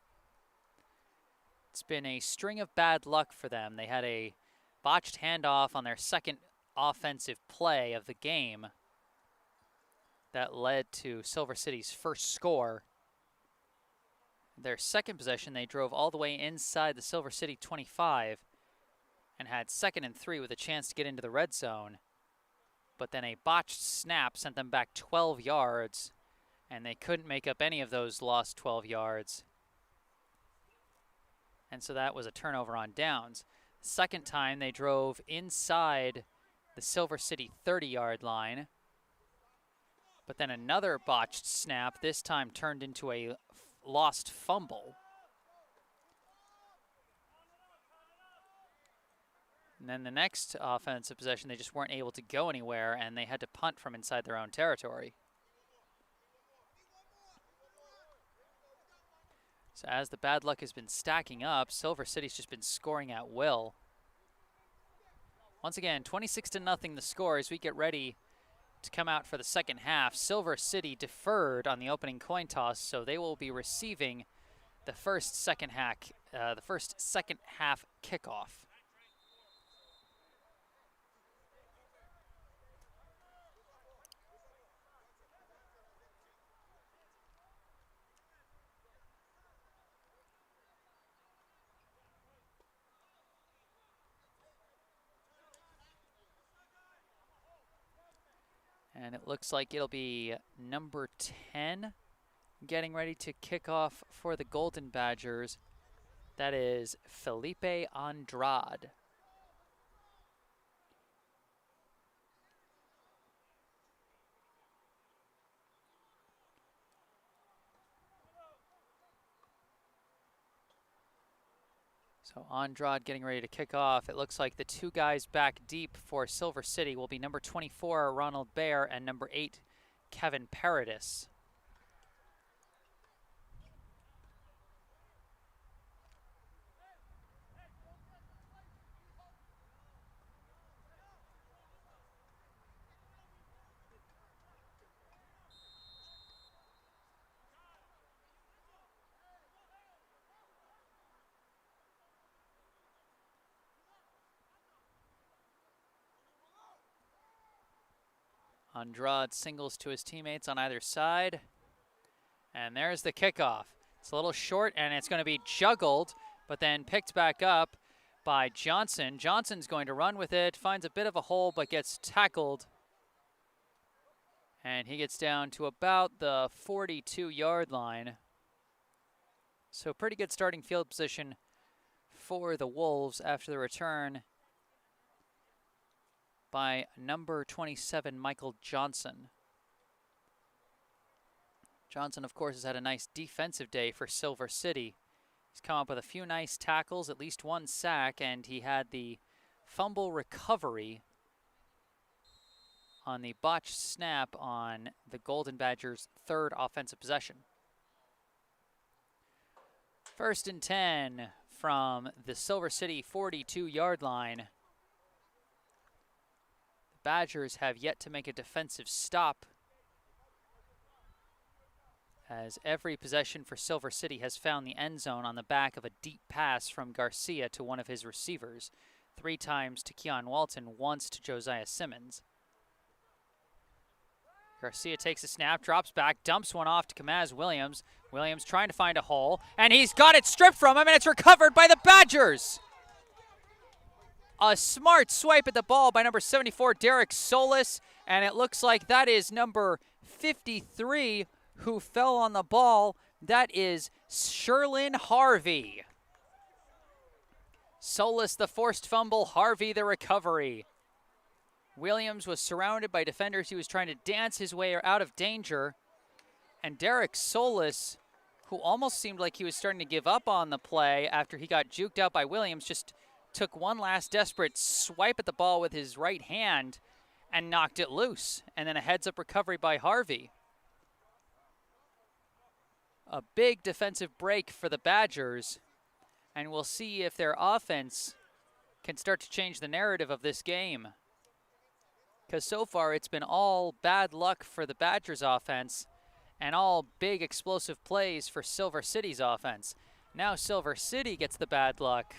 It's been a string of bad luck for them. They had a botched handoff on their second offensive play of the game that led to Silver City's first score. Their second possession, they drove all the way inside the Silver City 25 and had 2nd and 3 with a chance to get into the red zone. But then a botched snap sent them back 12 yards, and they couldn't make up any of those lost 12 yards. And so that was a turnover on downs. Second time, they drove inside the Silver City 30-yard line. But then another botched snap, this time turned into a lost fumble. And then the next offensive possession, they just weren't able to go anywhere, and they had to punt from inside their own territory. So as the bad luck has been stacking up, Silver City's just been scoring at will. Once again, 26-0 the score as we get ready to come out for the second half. Silver City deferred on the opening coin toss, so they will be receiving the first second half kickoff. And it looks like it'll be number 10 getting ready to kick off for the Golden Badgers. That is Felipe Andrade. So Andrade getting ready to kick off. It looks like the 2 guys back deep for Silver City will be number 24, Ronald Baer, and number 8, Kevin Paradis. Andrade singles to his teammates on either side. And there's the kickoff. It's a little short, and it's going to be juggled, but then picked back up by Johnson. Johnson's going to run with it, finds a bit of a hole, but gets tackled. And he gets down to about the 42-yard line. So pretty good starting field position for the Wolves after the return by number 27, Michael Johnson. Johnson, of course, has had a nice defensive day for Silver City. He's come up with a few nice tackles, at least one sack, and he had the fumble recovery on the botched snap on the Golden Badgers' third offensive possession. 1st and 10 from the Silver City 42-yard line. The Badgers have yet to make a defensive stop, as every possession for Silver City has found the end zone on the back of a deep pass from Garcia to one of his receivers, 3 times to Keon Walton, once to Josiah Simmons. Garcia takes a snap, drops back, dumps one off to Kamaz Williams. Williams trying to find a hole, and he's got it stripped from him, and it's recovered by the Badgers. A smart swipe at the ball by number 74, Derek Solis, and it looks like that is number 53 who fell on the ball. That is Sherlin Harvey. Solis the forced fumble, Harvey the recovery. Williams was surrounded by defenders. He was trying to dance his way out of danger. And Derek Solis, who almost seemed like he was starting to give up on the play after he got juked out by Williams, just took one last desperate swipe at the ball with his right hand and knocked it loose. And then a heads-up recovery by Harvey. A big defensive break for the Badgers, and we'll see if their offense can start to change the narrative of this game. Because so far it's been all bad luck for the Badgers offense and all big explosive plays for Silver City's offense. Now Silver City gets the bad luck,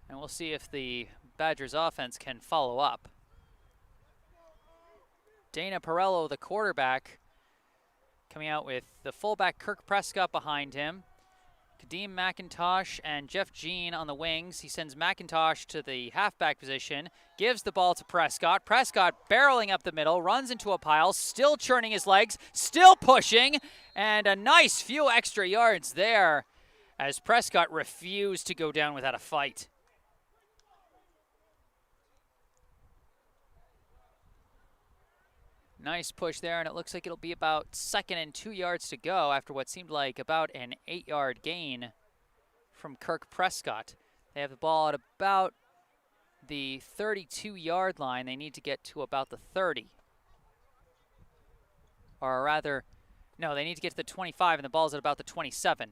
and we'll see if the Badgers offense can follow up. Dana Perello, the quarterback, coming out with the fullback Kirk Prescott behind him. Kadeem McIntosh and Jeff Jean on the wings. He sends McIntosh to the halfback position, gives the ball to Prescott. Prescott barreling up the middle, runs into a pile, still churning his legs, still pushing, and a nice few extra yards there as Prescott refused to go down without a fight. Nice push there, and it looks like it'll be about 2nd and 2 yards to go after what seemed like about an 8-yard gain from Kirk Prescott. They have the ball at about the 32-yard line. They need to get to about the 30. Or rather, no, they need to get to the 25, and the ball's at about the 27.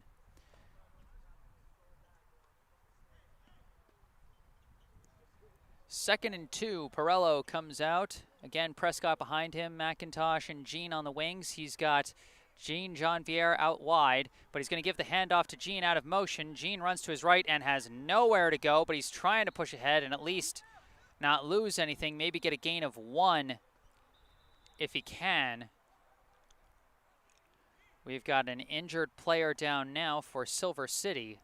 Second and 2, Perello comes out. Again, Prescott behind him, McIntosh and Jean on the wings. He's got Jean Jean-Pierre out wide, but he's going to give the handoff to Jean out of motion. Jean runs to his right and has nowhere to go, but he's trying to push ahead and at least not lose anything, maybe get a gain of 1 if he can. We've got an injured player down now for Silver City.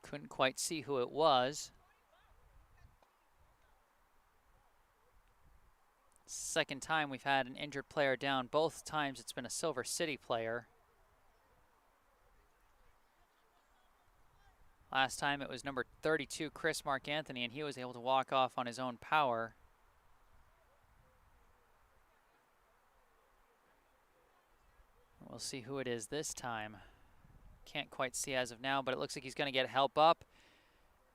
Couldn't quite see who it was. Second time we've had an injured player down. Both times it's been a Silver City player. Last time it was number 32, Chris Mark Anthony, and he was able to walk off on his own power. We'll see who it is this time. Can't quite see as of now, but it looks like he's going to get help up.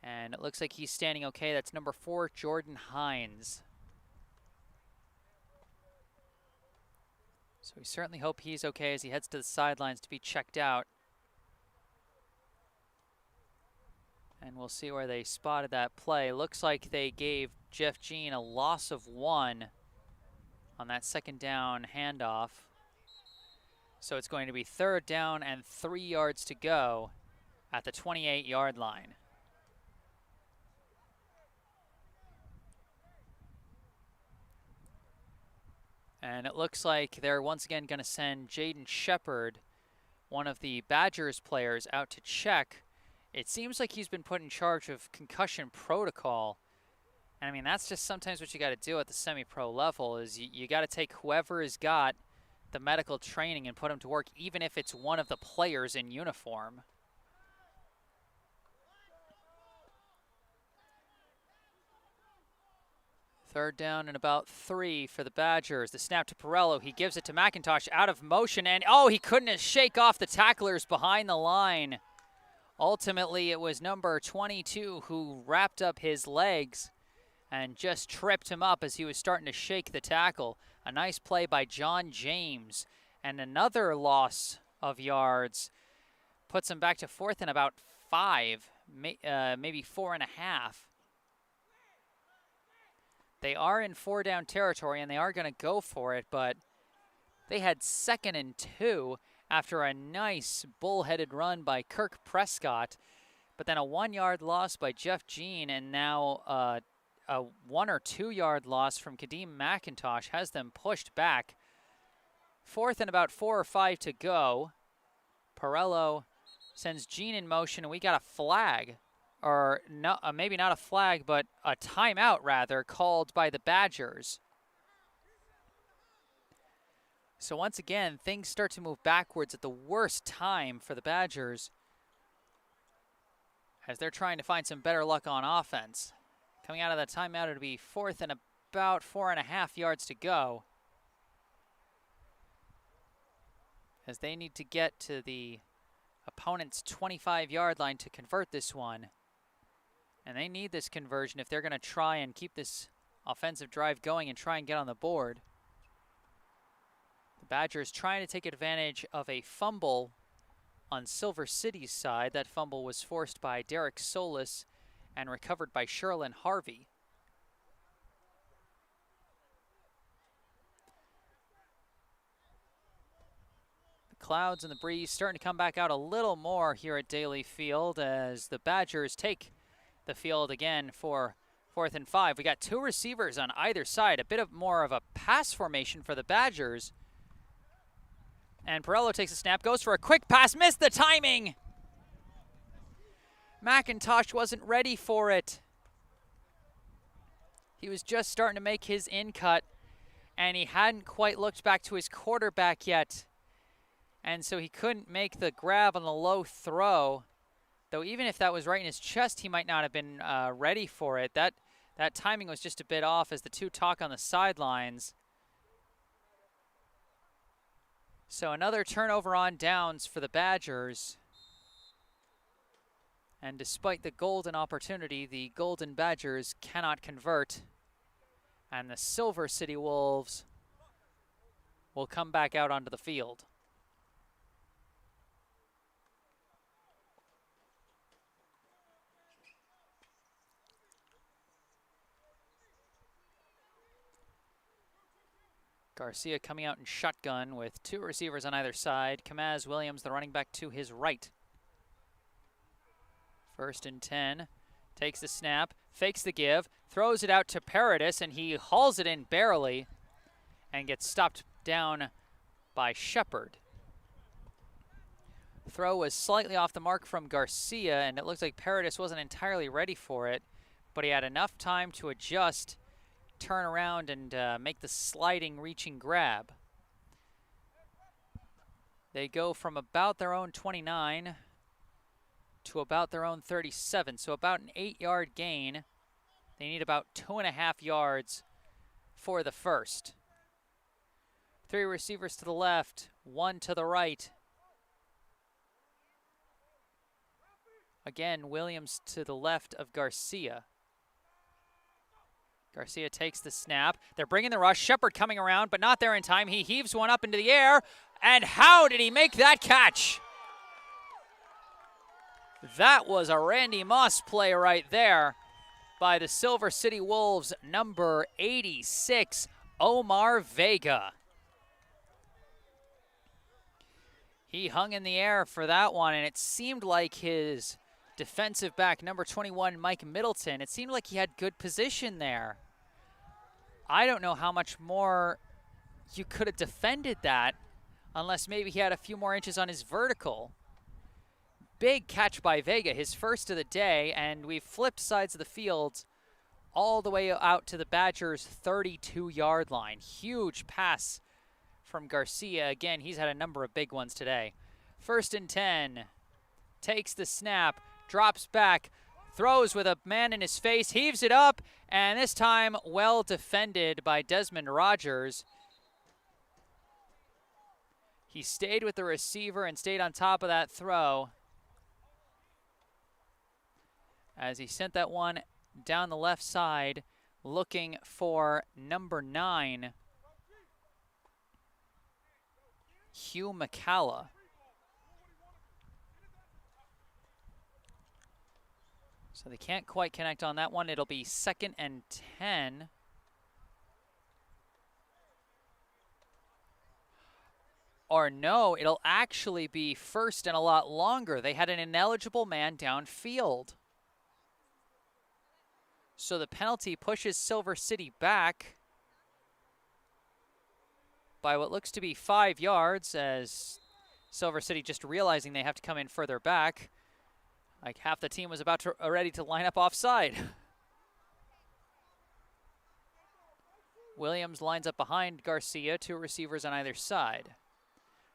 And it looks like he's standing okay. That's number 4, Jordan Hines. So we certainly hope he's okay as he heads to the sidelines to be checked out. And we'll see where they spotted that play. Looks like they gave Jeff Jean a loss of 1 on that 2nd down handoff. So it's going to be 3rd down and 3 yards to go at the 28-yard line. And it looks like they're once again going to send Jaden Shepard, one of the Badgers players out to check. It seems like he's been put in charge of concussion protocol. And I mean, that's just sometimes what you got to do at the semi-pro level is you got to take whoever has got the medical training and put him to work, even if it's one of the players in uniform. Third down and about 3 for the Badgers. The snap to Perello. He gives it to McIntosh out of motion, and oh, he couldn't shake off the tacklers behind the line. Ultimately, it was number 22 who wrapped up his legs and just tripped him up as he was starting to shake the tackle. A nice play by John James, and another loss of yards puts him back to 4th and about 5, maybe 4.5. They are in 4-down territory, and they are going to go for it, but they had 2nd and 2 after a nice bullheaded run by Kirk Prescott, but then a 1-yard loss by Jeff Jean, and now a 1 or 2 yard loss from Kadeem McIntosh has them pushed back. 4th and about 4 or 5 to go. Perello sends Jean in motion, and we got a flag. Or no, maybe not a flag, but a timeout, rather, called by the Badgers. So once again, things start to move backwards at the worst time for the Badgers as they're trying to find some better luck on offense. Coming out of that timeout, it'll be 4th and about 4.5 yards to go, as they need to get to the opponent's 25-yard line to convert this one. And they need this conversion if they're going to try and keep this offensive drive going and try and get on the board. The Badgers trying to take advantage of a fumble on Silver City's side. That fumble was forced by Derek Solis and recovered by Sherlin Harvey. The clouds and the breeze starting to come back out a little more here at Daly Field as the Badgers take the field again for 4th and 5. We got 2 receivers on either side, a bit of more of a pass formation for the Badgers. And Perello takes a snap, goes for a quick pass, missed the timing. McIntosh wasn't ready for it. He was just starting to make his in cut, and he hadn't quite looked back to his quarterback yet. And so he couldn't make the grab on the low throw. Though even if that was right in his chest, he might not have been ready for it. That timing was just a bit off as the two talk on the sidelines. So another turnover on downs for the Badgers. And despite the golden opportunity, the Golden Badgers cannot convert. And the Silver City Wolves will come back out onto the field. Garcia coming out in shotgun with 2 receivers on either side. Kamaz Williams, the running back, to his right. 1st and 10. Takes the snap, fakes the give, throws it out to Paradis, and he hauls it in barely and gets stopped down by Shepard. Throw was slightly off the mark from Garcia, and it looks like Paradis wasn't entirely ready for it, but he had enough time to adjust, turn around, and make the sliding, reaching grab. They go from about their own 29 to about their own 37, so about an 8-yard gain. They need about 2.5 yards for the first. 3 receivers to the left, 1 to the right. Again, Williams to the left of Garcia. Garcia takes the snap. They're bringing the rush. Shepard coming around, but not there in time. He heaves one up into the air. And how did he make that catch? That was a Randy Moss play right there by the Silver City Wolves, number 86, Omar Vega. He hung in the air for that one, and it seemed like his defensive back, number 21, Mike Middleton, it seemed like he had good position there. I don't know how much more you could have defended that. unless maybe he had a few more inches on his vertical. Big catch by Vega, his first of the day, and we've flipped sides of the field all the way out to the Badgers' 32-yard line. Huge pass from Garcia. Again, he's had a number of big ones today. 1st and 10. Takes the snap, drops back, throws with a man in his face, heaves it up, and this time well defended by Desmond Rogers. He stayed with the receiver and stayed on top of that throw as he sent that one down the left side, looking for number 9, Hugh McCalla. So they can't quite connect on that one. It'll be 2nd and 10. Or no, it'll actually be 1st and a lot longer. They had an ineligible man downfield. So the penalty pushes Silver City back by what looks to be 5 yards, as Silver City just realizing they have to come in further back. Like half the team was ready to line up offside. Williams lines up behind Garcia, 2 receivers on either side.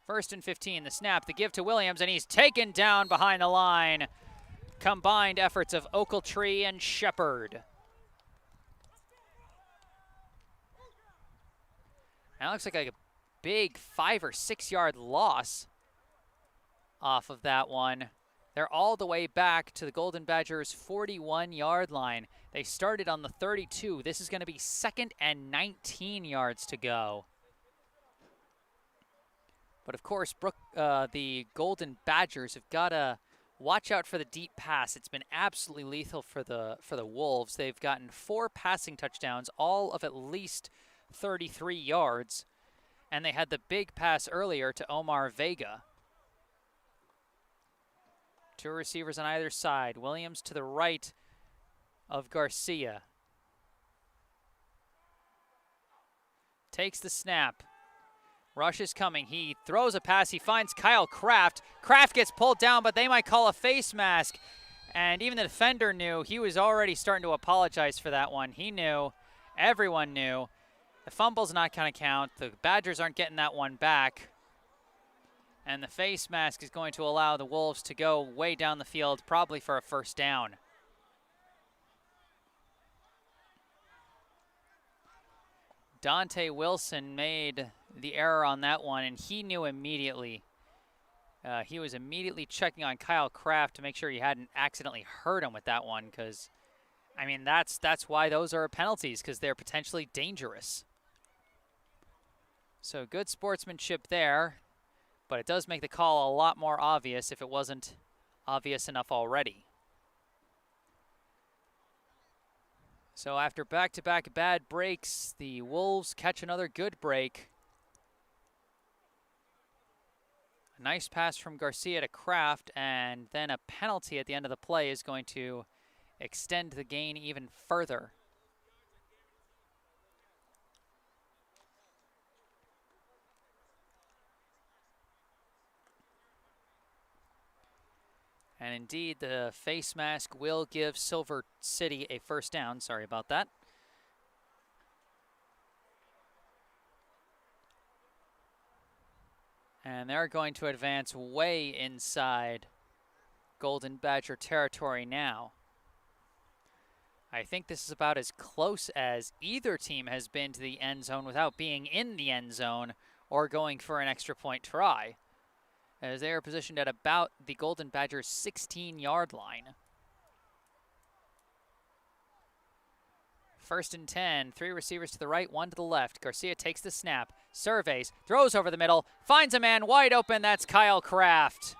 1st and 15, the snap, the give to Williams, and he's taken down behind the line. Combined efforts of Ochiltree and Shepard. That looks like a big 5 or 6 yard loss off of that one. They're all the way back to the Golden Badgers' 41-yard line. They started on the 32. This is going to be 2nd and 19 yards to go. But of course, the Golden Badgers have got to watch out for the deep pass. It's been absolutely lethal for the Wolves. They've gotten 4 passing touchdowns, all of at least 33 yards. And they had the big pass earlier to Omar Vega. 2 receivers on either side. Williams to the right of Garcia. Takes the snap. Rush is coming. He throws a pass. He finds Kyle Kraft. Kraft gets pulled down, but they might call a face mask. And even the defender knew. He was already starting to apologize for that one. He knew. Everyone knew. The fumble's not going to count. The Badgers aren't getting that one back. And the face mask is going to allow the Wolves to go way down the field, probably for a 1st down. Dante Wilson made the error on that one, and he knew immediately. He was immediately checking on Kyle Kraft to make sure he hadn't accidentally hurt him with that one, because, I mean, that's why those are penalties, because they're potentially dangerous. So good sportsmanship there. But it does make the call a lot more obvious if it wasn't obvious enough already. So after back-to-back bad breaks, the Wolves catch another good break. A nice pass from Garcia to Kraft, and then a penalty at the end of the play is going to extend the gain even further. And indeed, the face mask will give Silver City a 1st down. Sorry about that. And they're going to advance way inside Golden Badger territory now. I think this is about as close as either team has been to the end zone without being in the end zone or going for an extra point try, as they are positioned at about the Golden Badgers' 16-yard line. 1st and 10, 3 receivers to the right, 1 to the left. Garcia takes the snap, surveys, throws over the middle, finds a man wide open. That's Kyle Kraft.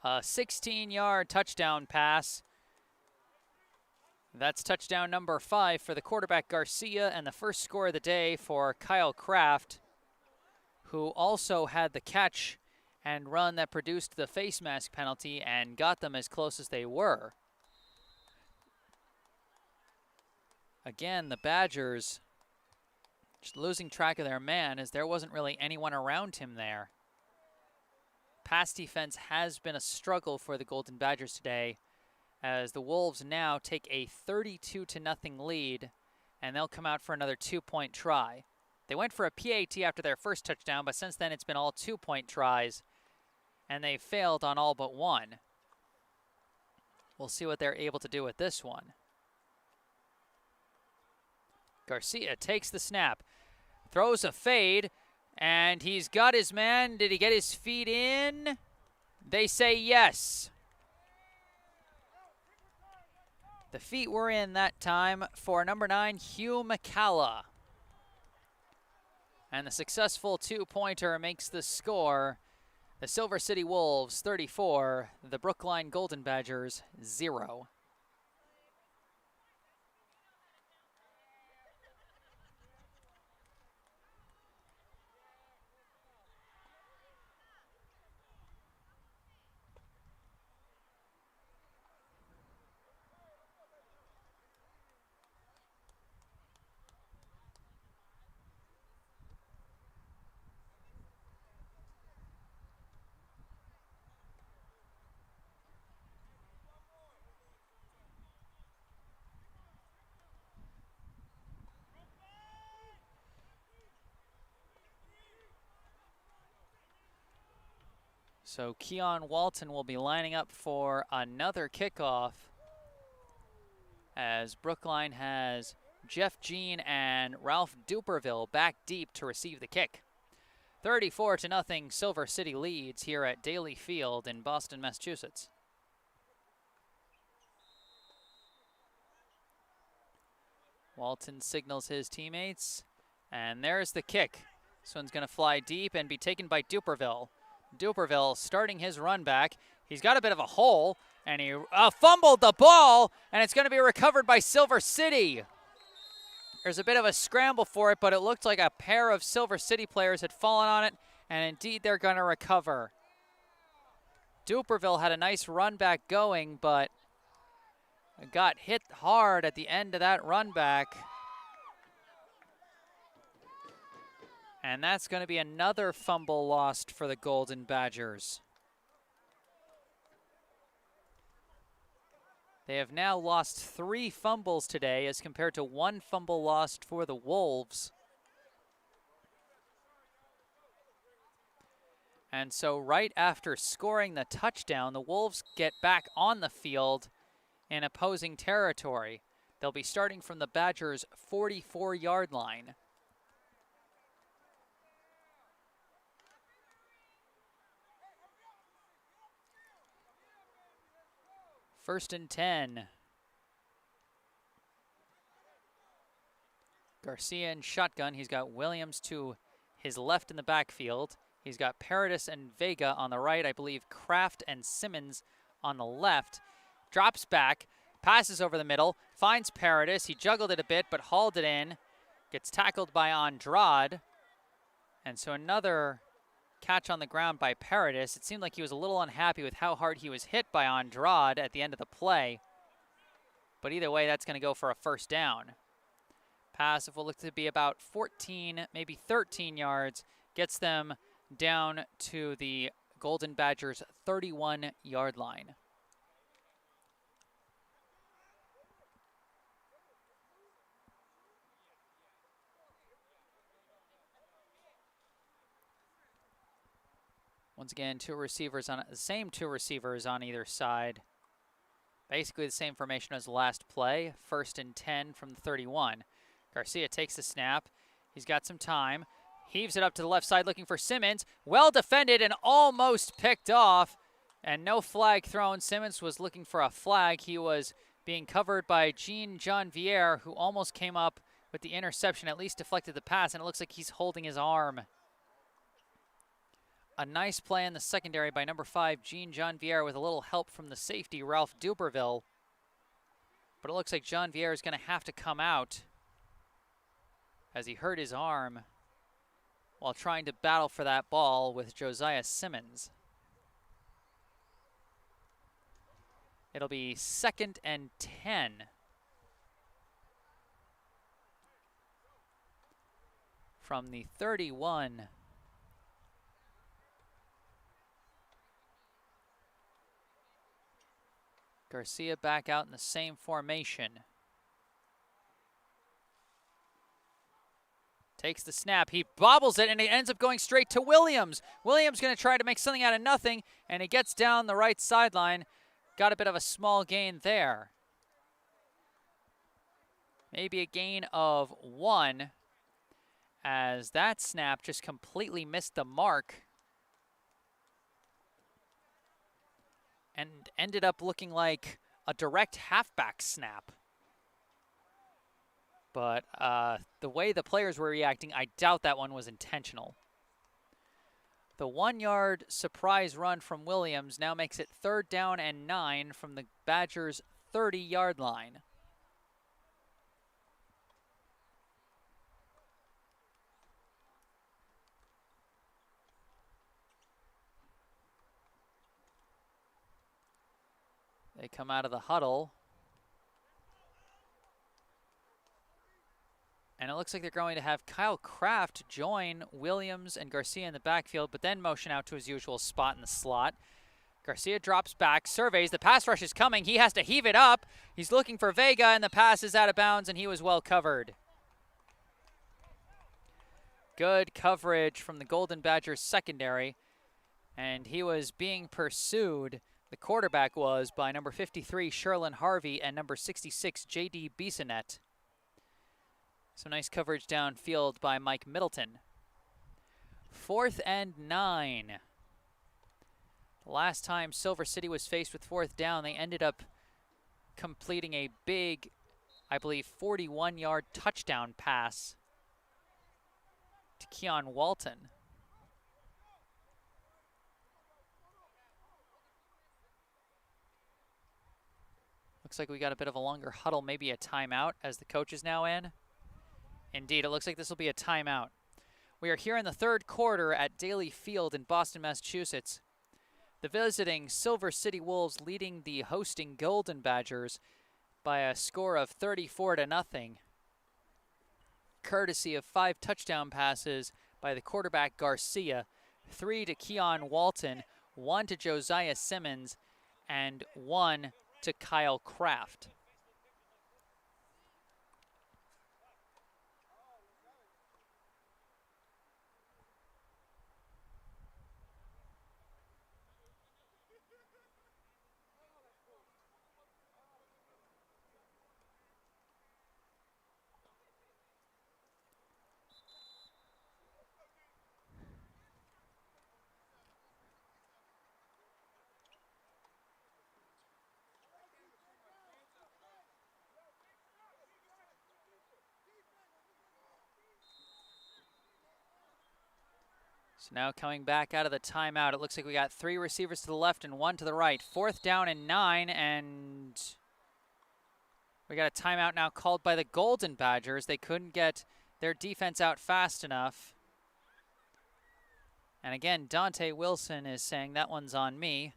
A 16-yard touchdown pass. That's touchdown number 5 for the quarterback Garcia, and the first score of the day for Kyle Kraft, who also had the catch and run that produced the face mask penalty and got them as close as they were. Again, the Badgers Just losing track of their man as there wasn't really anyone around him there. Pass defense has been a struggle for the Golden Badgers today, as the Wolves now take a 32-0 lead, and they'll come out for another 2-point try. They went for a PAT after their first touchdown, but since then it's been all 2-point tries, and they failed on all but one. We'll see what they're able to do with this one. Garcia takes the snap, throws a fade, and he's got his man. Did he get his feet in? They say yes. The feet were in that time for number 9, Hugh McCalla. And the successful 2-pointer makes the score. The Silver City Wolves 34, the Brookline Golden Badgers 0. So Keon Walton will be lining up for another kickoff, as Brookline has Jeff Jean and Ralph Duperville back deep to receive the kick. 34-0 Silver City leads here at Daly Field in Boston, Massachusetts. Walton signals his teammates, and there's the kick. This one's going to fly deep and be taken by Duperville. Duperville starting his run back. He's got a bit of a hole, and he fumbled the ball, and it's going to be recovered by Silver City. There's a bit of a scramble for it, but it looked like a pair of Silver City players had fallen on it, and indeed they're going to recover. Duperville had a nice run back going, but got hit hard at the end of that run back. And that's going to be another fumble lost for the Golden Badgers. They have now lost 3 fumbles today as compared to 1 fumble lost for the Wolves. And so right after scoring the touchdown, the Wolves get back on the field in opposing territory. They'll be starting from the Badgers' 44-yard line. First and 10. Garcia in shotgun. He's got Williams to his left in the backfield. He's got Paradis and Vega on the right. I believe Kraft and Simmons on the left. Drops back, passes over the middle, finds Paradis. He juggled it a bit, but hauled it in. Gets tackled by Andrade. And so another catch on the ground by Paradis. It seemed like he was a little unhappy with how hard he was hit by Andrade at the end of the play. But either way, that's going to go for a first down. Pass will look to be about 14, maybe 13 yards. Gets them down to the Golden Badgers' 31-yard line. Once again, the same two receivers on either side. Basically the same formation as the last play. First and 10 from the 31. Garcia takes the snap. He's got some time. Heaves it up to the left side looking for Simmons. Well defended and almost picked off. And no flag thrown. Simmons was looking for a flag. He was being covered by Jean Janvier, who almost came up with the interception, at least deflected the pass, and it looks like he's holding his arm. A nice play in the secondary by number 5, Jean Janvier, with a little help from the safety, Ralph Duperville. But it looks like Janvier is going to have to come out as he hurt his arm while trying to battle for that ball with Josiah Simmons. It'll be 2nd and 10. from the 31. Garcia back out in the same formation. Takes the snap, he bobbles it, and it ends up going straight to Williams. Williams going to try to make something out of nothing, and he gets down the right sideline. Got a bit of a small gain there. Maybe a gain of 1, as that snap just completely missed the mark and ended up looking like a direct halfback snap. But the way the players were reacting, I doubt that one was intentional. The 1-yard surprise run from Williams now makes it 3rd down and 9 from the Badgers' 30-yard line. They come out of the huddle. And it looks like they're going to have Kyle Kraft join Williams and Garcia in the backfield, but then motion out to his usual spot in the slot. Garcia drops back, surveys, the pass rush is coming. He has to heave it up. He's looking for Vega, and the pass is out of bounds, and he was well covered. Good coverage from the Golden Badgers secondary, and he was being pursued. The quarterback was by number 53, Sherlin Harvey, and number 66, J.D. Bissonette. So nice coverage downfield by Mike Middleton. 4th and 9. The last time Silver City was faced with 4th down, they ended up completing a big, I believe, 41-yard touchdown pass to Keon Walton. Looks like we got a bit of a longer huddle, maybe a timeout as the coach is now in. Indeed, it looks like this will be a timeout. We are here in the 3rd quarter at Daly Field in Boston, Massachusetts. The visiting Silver City Wolves leading the hosting Golden Badgers by a score of 34-0, courtesy of 5 touchdown passes by the quarterback Garcia, 3 to Keon Walton, 1 to Josiah Simmons, and 1 to Kyle Kraft. So now coming back out of the timeout, it looks like we got 3 receivers to the left and 1 to the right. 4th down and 9, and we got a timeout now called by the Golden Badgers. They couldn't get their defense out fast enough. And again, Dante Wilson is saying that one's on me,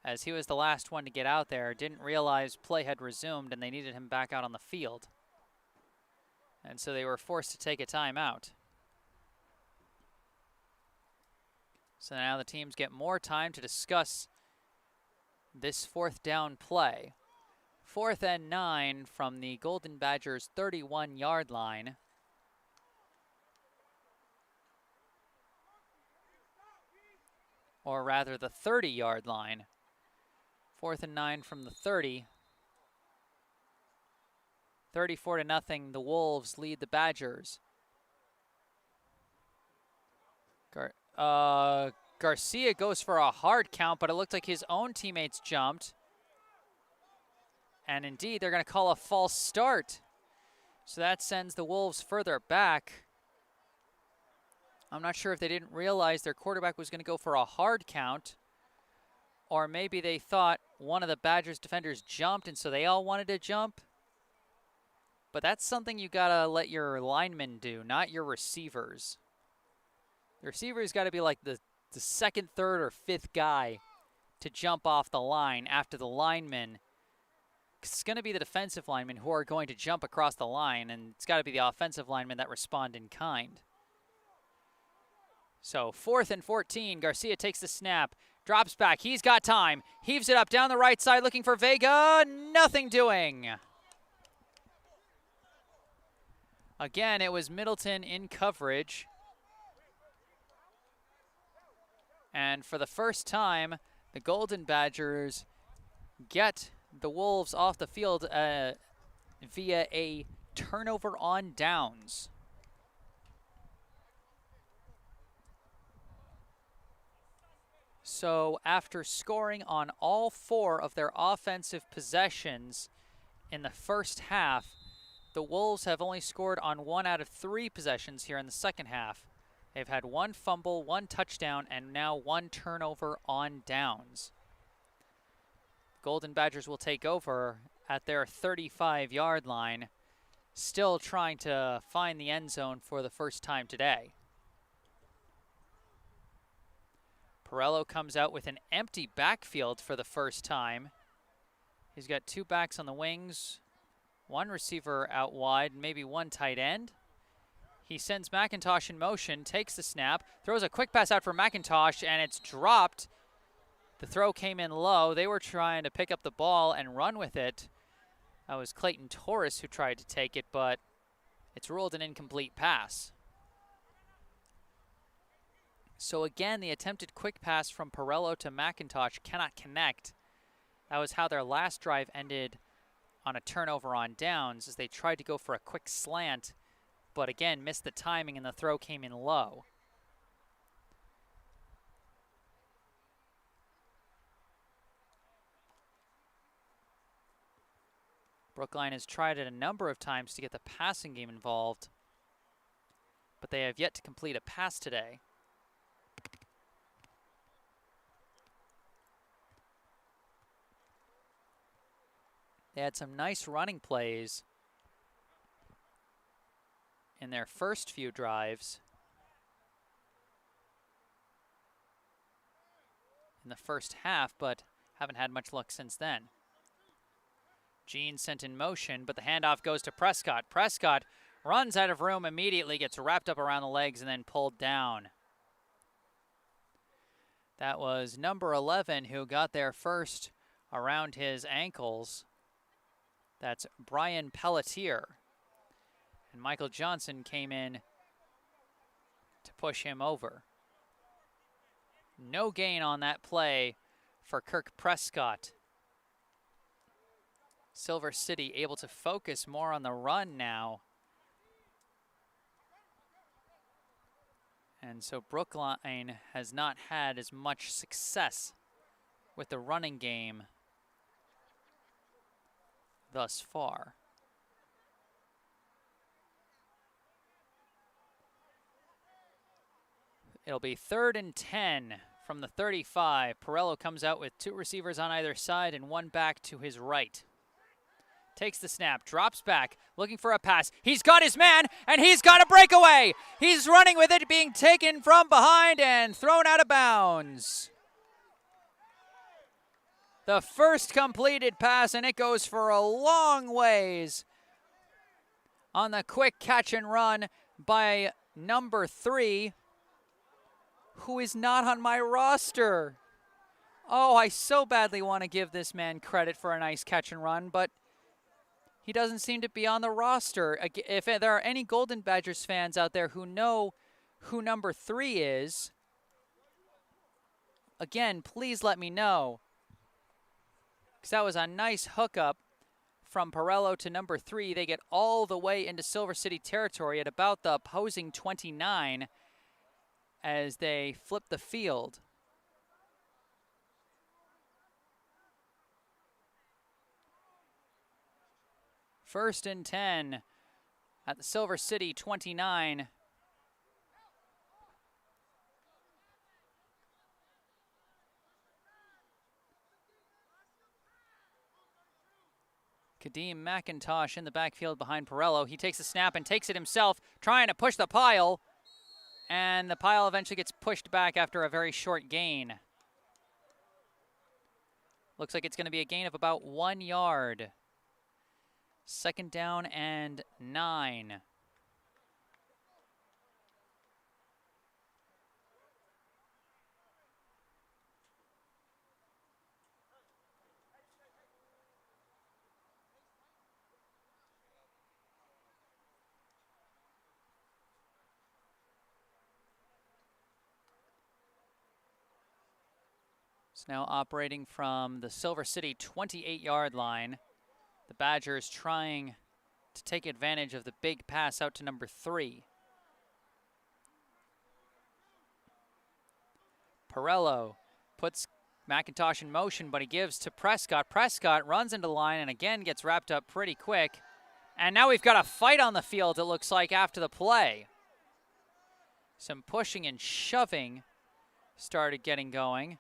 as he was the last one to get out there. Didn't realize play had resumed and they needed him back out on the field. And so they were forced to take a timeout. So now the teams get more time to discuss this 4th down play. 4th and 9 from the Golden Badgers' 31-yard line. Or rather the 30-yard line. 4th and 9 from the 30. 34-0, the Wolves lead the Badgers. Garcia goes for a hard count, but it looked like his own teammates jumped. And indeed, they're going to call a false start. So that sends the Wolves further back. I'm not sure if they didn't realize their quarterback was going to go for a hard count, or maybe they thought one of the Badgers defenders jumped and so they all wanted to jump. But that's something you got to let your linemen do, not your receivers. The receiver's got to be like the 2nd, 3rd, or 5th guy to jump off the line after the linemen. It's going to be the defensive linemen who are going to jump across the line, and it's got to be the offensive linemen that respond in kind. So 4th and 14. Garcia takes the snap, drops back. He's got time. Heaves it up down the right side looking for Vega. Nothing doing. Again, it was Middleton in coverage. And for the first time, the Golden Badgers get the Wolves off the field via a turnover on downs. So after scoring on all 4 of their offensive possessions in the first half, the Wolves have only scored on 1 out of 3 possessions here in the second half. They've had 1 fumble, 1 touchdown, and now 1 turnover on downs. Golden Badgers will take over at their 35-yard line, still trying to find the end zone for the first time today. Perello comes out with an empty backfield for the first time. He's got 2 backs on the wings, 1 receiver out wide, maybe 1 tight end. He sends McIntosh in motion, takes the snap, throws a quick pass out for McIntosh, and it's dropped. The throw came in low. They were trying to pick up the ball and run with it. That was Clayton Torres who tried to take it, but it's ruled an incomplete pass. So again, the attempted quick pass from Perello to McIntosh cannot connect. That was how their last drive ended on a turnover on downs, as they tried to go for a quick slant, but again, missed the timing and the throw came in low. Brookline has tried it a number of times to get the passing game involved, but they have yet to complete a pass today. They had some nice running plays in their first few drives in the first half, but haven't had much luck since then. Jean sent in motion, but the handoff goes to Prescott. Prescott runs out of room immediately, gets wrapped up around the legs, and then pulled down. That was number 11 who got there first around his ankles. That's Brian Pelletier. And Michael Johnson came in to push him over. No gain on that play for Kirk Prescott. Silver City able to focus more on the run now. And so Brookline has not had as much success with the running game thus far. It'll be 3rd and 10 from the 35. Perello comes out with 2 receivers on either side and 1 back to his right. Takes the snap, drops back, looking for a pass. He's got his man, and he's got a breakaway. He's running with it, being taken from behind and thrown out of bounds. The first completed pass, and it goes for a long ways on the quick catch and run by number 3, who is not on my roster. Oh, I so badly want to give this man credit for a nice catch and run, but he doesn't seem to be on the roster. If there are any Golden Badgers fans out there who know who number 3 is, again, please let me know. Because that was a nice hookup from Perello to number 3. They get all the way into Silver City territory at about the opposing 29 as they flip the field. First and 10 at the Silver City 29. Kadeem McIntosh in the backfield behind Perello. He takes the snap and takes it himself, trying to push the pile. And the pile eventually gets pushed back after a very short gain. Looks like it's going to be a gain of about 1 yard. 2nd down and 9. It's now operating from the Silver City 28-yard line. The Badgers trying to take advantage of the big pass out to number 3. Perello puts McIntosh in motion, but he gives to Prescott. Prescott runs into the line and again gets wrapped up pretty quick. And now we've got a fight on the field, it looks like, after the play. Some pushing and shoving started getting going.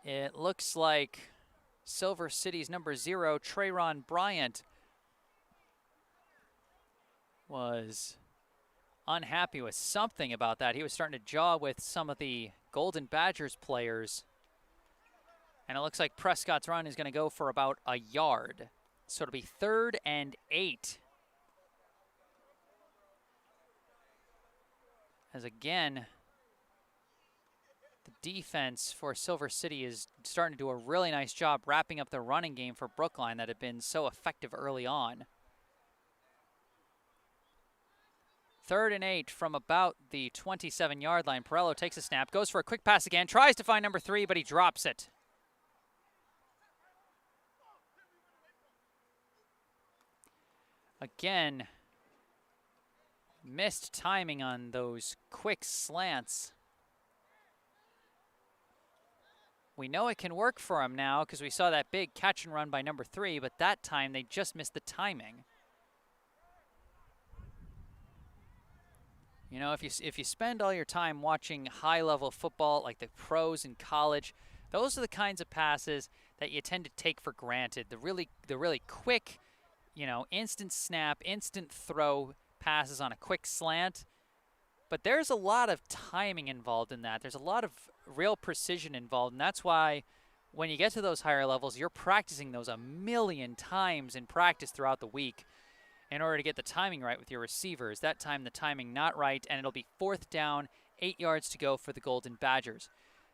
It looks like Silver City's number 0, Trayron Bryant, was unhappy with something about that. He was starting to jaw with some of the Golden Badgers players. And it looks like Prescott's run is going to go for about a yard. So it'll be 3rd and 8. As again, the defense for Silver City is starting to do a really nice job wrapping up the running game for Brookline that had been so effective early on. 3rd and 8 from about the 27-yard line. Perello takes a snap, goes for a quick pass again, tries to find number 3, but he drops it. Again, missed timing on those quick slants. We know it can work for him now because we saw that big catch and run by number 3, but that time they just missed the timing. You know, if you spend all your time watching high-level football like the pros in college, those are the kinds of passes that you tend to take for granted. The really quick, you know, instant snap, instant throw passes on a quick slant. But there's a lot of timing involved in that. There's a lot of real precision involved, and that's why when you get to those higher levels, you're practicing those a million times in practice throughout the week in order to get the timing right with your receivers. That time the timing not right, and it'll be 4th down, 8 yards to go for the Golden Badgers.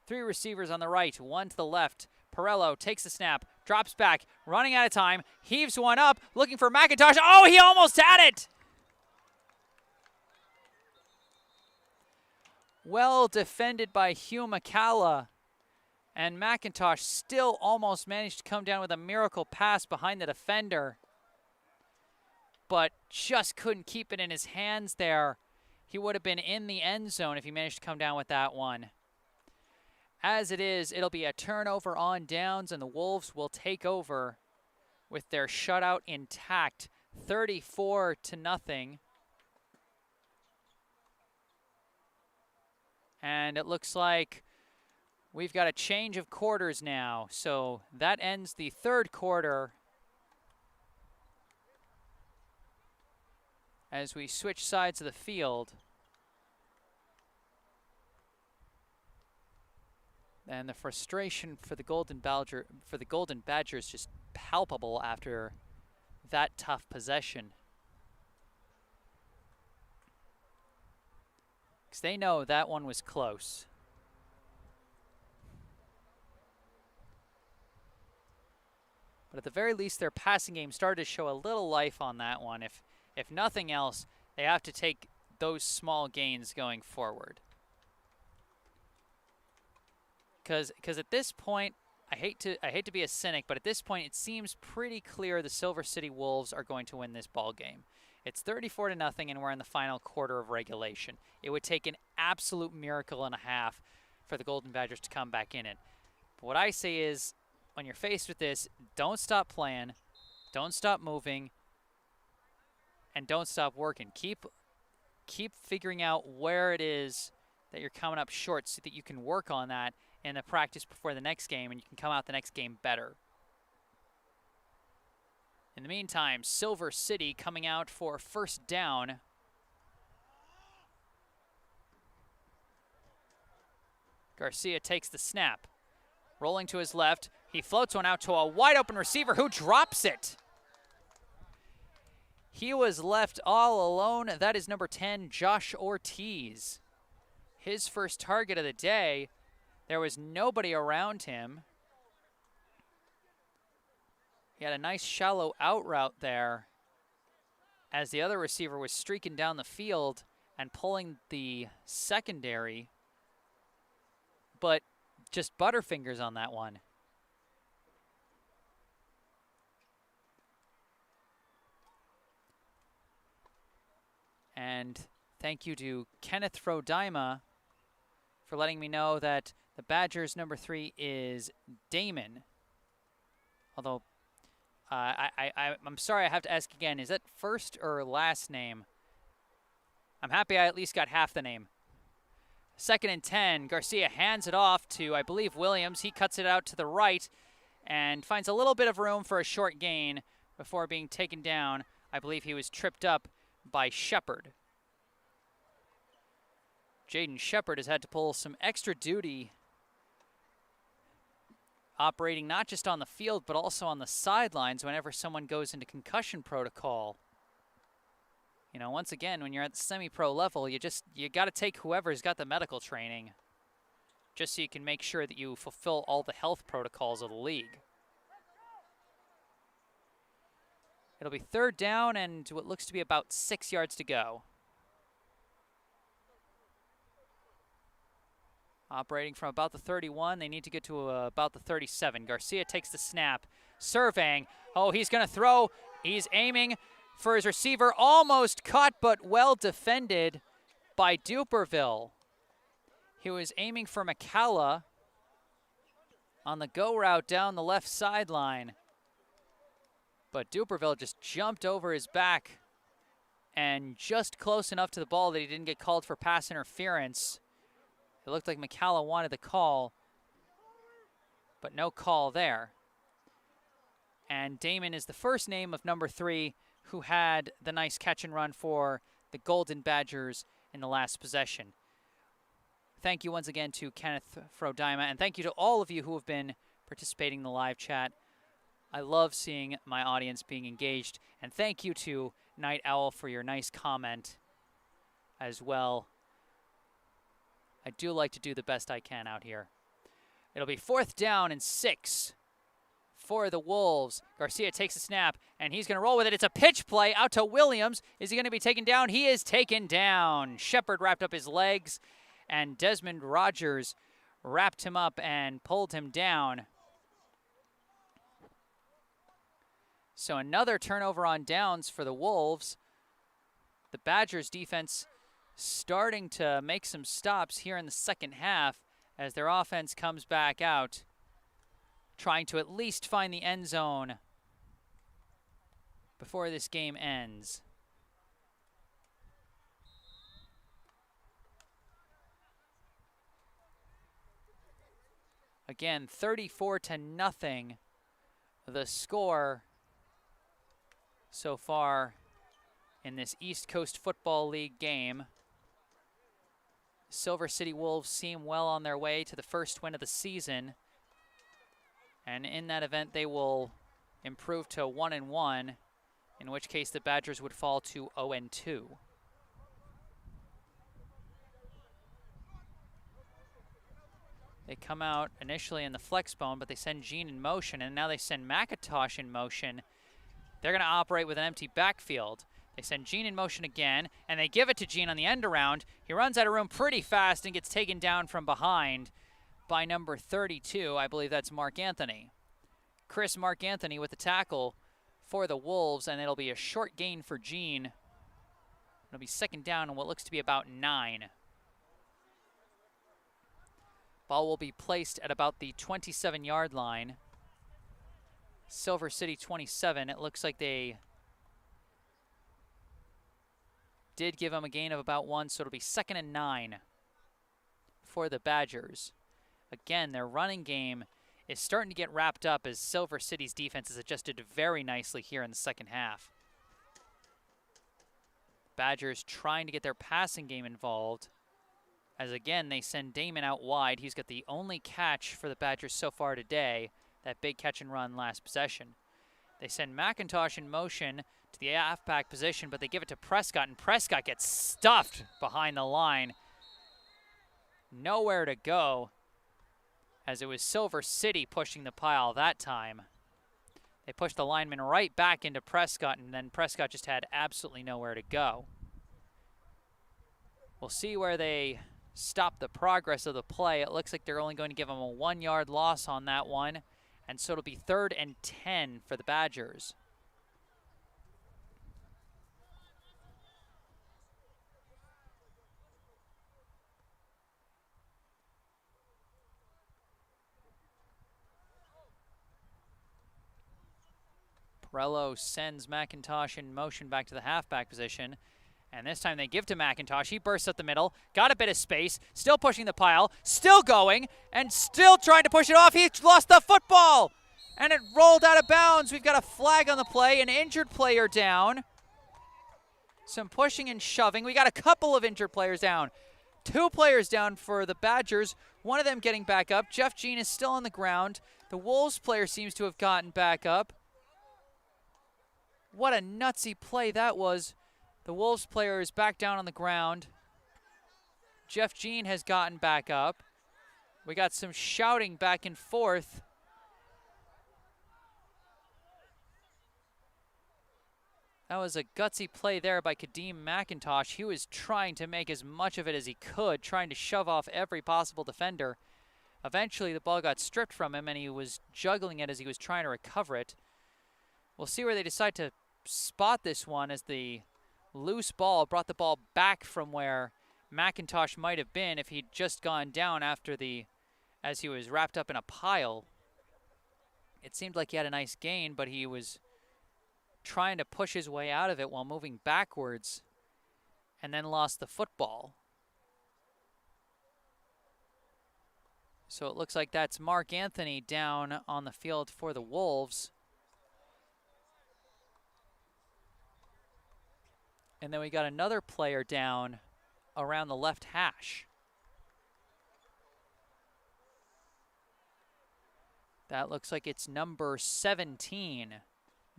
3 receivers on the right, 1 to the left. Perello takes the snap, drops back, running out of time, heaves one up, looking for McIntosh. Oh, he almost had it! Well defended by Hugh McCalla, and McIntosh still almost managed to come down with a miracle pass behind the defender, but just couldn't keep it in his hands there. He would have been in the end zone if he managed to come down with that one. As it is, it'll be a turnover on downs, and the Wolves will take over with their shutout intact, 34-0. And it looks like we've got a change of quarters now. So that ends the 3rd quarter as we switch sides of the field. And the frustration for the Golden Badgers just palpable after that tough possession. Because they know that one was close. But at the very least, their passing game started to show a little life on that one. If nothing else, they have to take those small gains going forward. Because at this point, I hate to be a cynic, but at this point, it seems pretty clear the Silver City Wolves are going to win this ball game. It's 34-0, and we're in the final quarter of regulation. It would take an absolute miracle and a half for the Golden Badgers to come back in it. But what I say is, when you're faced with this, don't stop playing, don't stop moving, and don't stop working. Keep figuring out where it is that you're coming up short so that you can work on that in the practice before the next game, and you can come out the next game better. In the meantime, Silver City coming out for 1st down. Garcia takes the snap. Rolling to his left. He floats one out to a wide open receiver who drops it. He was left all alone. That is number 10, Josh Ortiz. His first target of the day. There was nobody around him. He had a nice shallow out route there as the other receiver was streaking down the field and pulling the secondary but just butterfingers on that one. And thank you to Kenneth Frodima for letting me know that the Badgers' number 3 is Damon. Although, I'm sorry, I have to ask again, is that first or last name? I'm happy I at least got half the name. 2nd and 10, Garcia hands it off to, I believe, Williams. He cuts it out to the right and finds a little bit of room for a short gain before being taken down. I believe he was tripped up by Shepard. Jaden Shepard has had to pull some extra duty, operating not just on the field but also on the sidelines whenever someone goes into concussion protocol. You know, once again, when you're at the semi-pro level, you got to take whoever's got the medical training just so you can make sure that you fulfill all the health protocols of the league. It'll be 3rd down and what looks to be about 6 yards to go. Operating from about the 31, they need to get to about the 37. Garcia takes the snap, surveying. Oh, he's going to throw. He's aiming for his receiver. Almost caught, but well defended by Duperville. He was aiming for McCalla on the go route down the left sideline. But Duperville just jumped over his back and just close enough to the ball that he didn't get called for pass interference. It looked like McCalla wanted the call, but no call there. And Damon is the first name of number 3 who had the nice catch and run for the Golden Badgers in the last possession. Thank you once again to Kenneth Frodima, and thank you to all of you who have been participating in the live chat. I love seeing my audience being engaged, and thank you to Night Owl for your nice comment as well. I do like to do the best I can out here. It'll be 4th down and 6 for the Wolves. Garcia takes a snap, and he's going to roll with it. It's a pitch play out to Williams. Is he going to be taken down? He is taken down. Shepard wrapped up his legs, and Desmond Rogers wrapped him up and pulled him down. So another turnover on downs for the Wolves. The Badgers defense starting to make some stops here in the second half as their offense comes back out, trying to at least find the end zone before this game ends. Again, 34-0, the score so far in this East Coast Football League game. Silver City Wolves seem well on their way to the first win of the season. And in that event, they will improve to 1-1, in which case the Badgers would fall to 0-2. They come out initially in the flex bone, but they send Jean in motion, and now they send McIntosh in motion. They're going to operate with an empty backfield. They send Jean in motion again, and they give it to Jean on the end around. He runs out of room pretty fast and gets taken down from behind by number 32. I believe that's Mark Anthony. Mark Anthony with the tackle for the Wolves, and it'll be a short gain for Jean. It'll be 2nd down and what looks to be about 9. Ball will be placed at about the 27-yard line. Silver City 27. It looks like they did give him a gain of about 1, so it'll be 2nd and 9 for the Badgers. Again, their running game is starting to get wrapped up as Silver City's defense has adjusted very nicely here in the second half. Badgers trying to get their passing game involved as, again, they send Damon out wide. He's got the only catch for the Badgers so far today, that big catch and run last possession. They send McIntosh in motion to the halfback position, but they give it to Prescott, and Prescott gets stuffed behind the line. Nowhere to go, as it was Silver City pushing the pile that time. They pushed the lineman right back into Prescott, and then Prescott just had absolutely nowhere to go. We'll see where they stop the progress of the play. It looks like they're only going to give him a 1-yard loss on that one. And so it'll be 3rd and 10 for the Badgers. Perello sends McIntosh in motion back to the halfback position. And this time they give to McIntosh. He bursts up the middle, got a bit of space, still pushing the pile, still going, and still trying to push it off. He lost the football, and it rolled out of bounds. We've got a flag on the play, an injured player down. Some pushing and shoving. We got a couple of injured players down. 2 players down for the Badgers, one of them getting back up. Jeff Jean is still on the ground. The Wolves player seems to have gotten back up. What a nutsy play that was. The Wolves player is back down on the ground. Jeff Jean has gotten back up. We got some shouting back and forth. That was a gutsy play there by Kadeem McIntosh. He was trying to make as much of it as he could, trying to shove off every possible defender. Eventually, the ball got stripped from him, and he was juggling it as he was trying to recover it. We'll see where they decide to spot this one, as the loose ball brought the ball back from where McIntosh might have been if he'd just gone down as he was wrapped up in a pile. It seemed like he had a nice gain, but he was trying to push his way out of it while moving backwards, and then lost the football. So it looks like that's Mark Anthony down on the field for the Wolves. And then we got another player down around the left hash. That looks like it's number 17,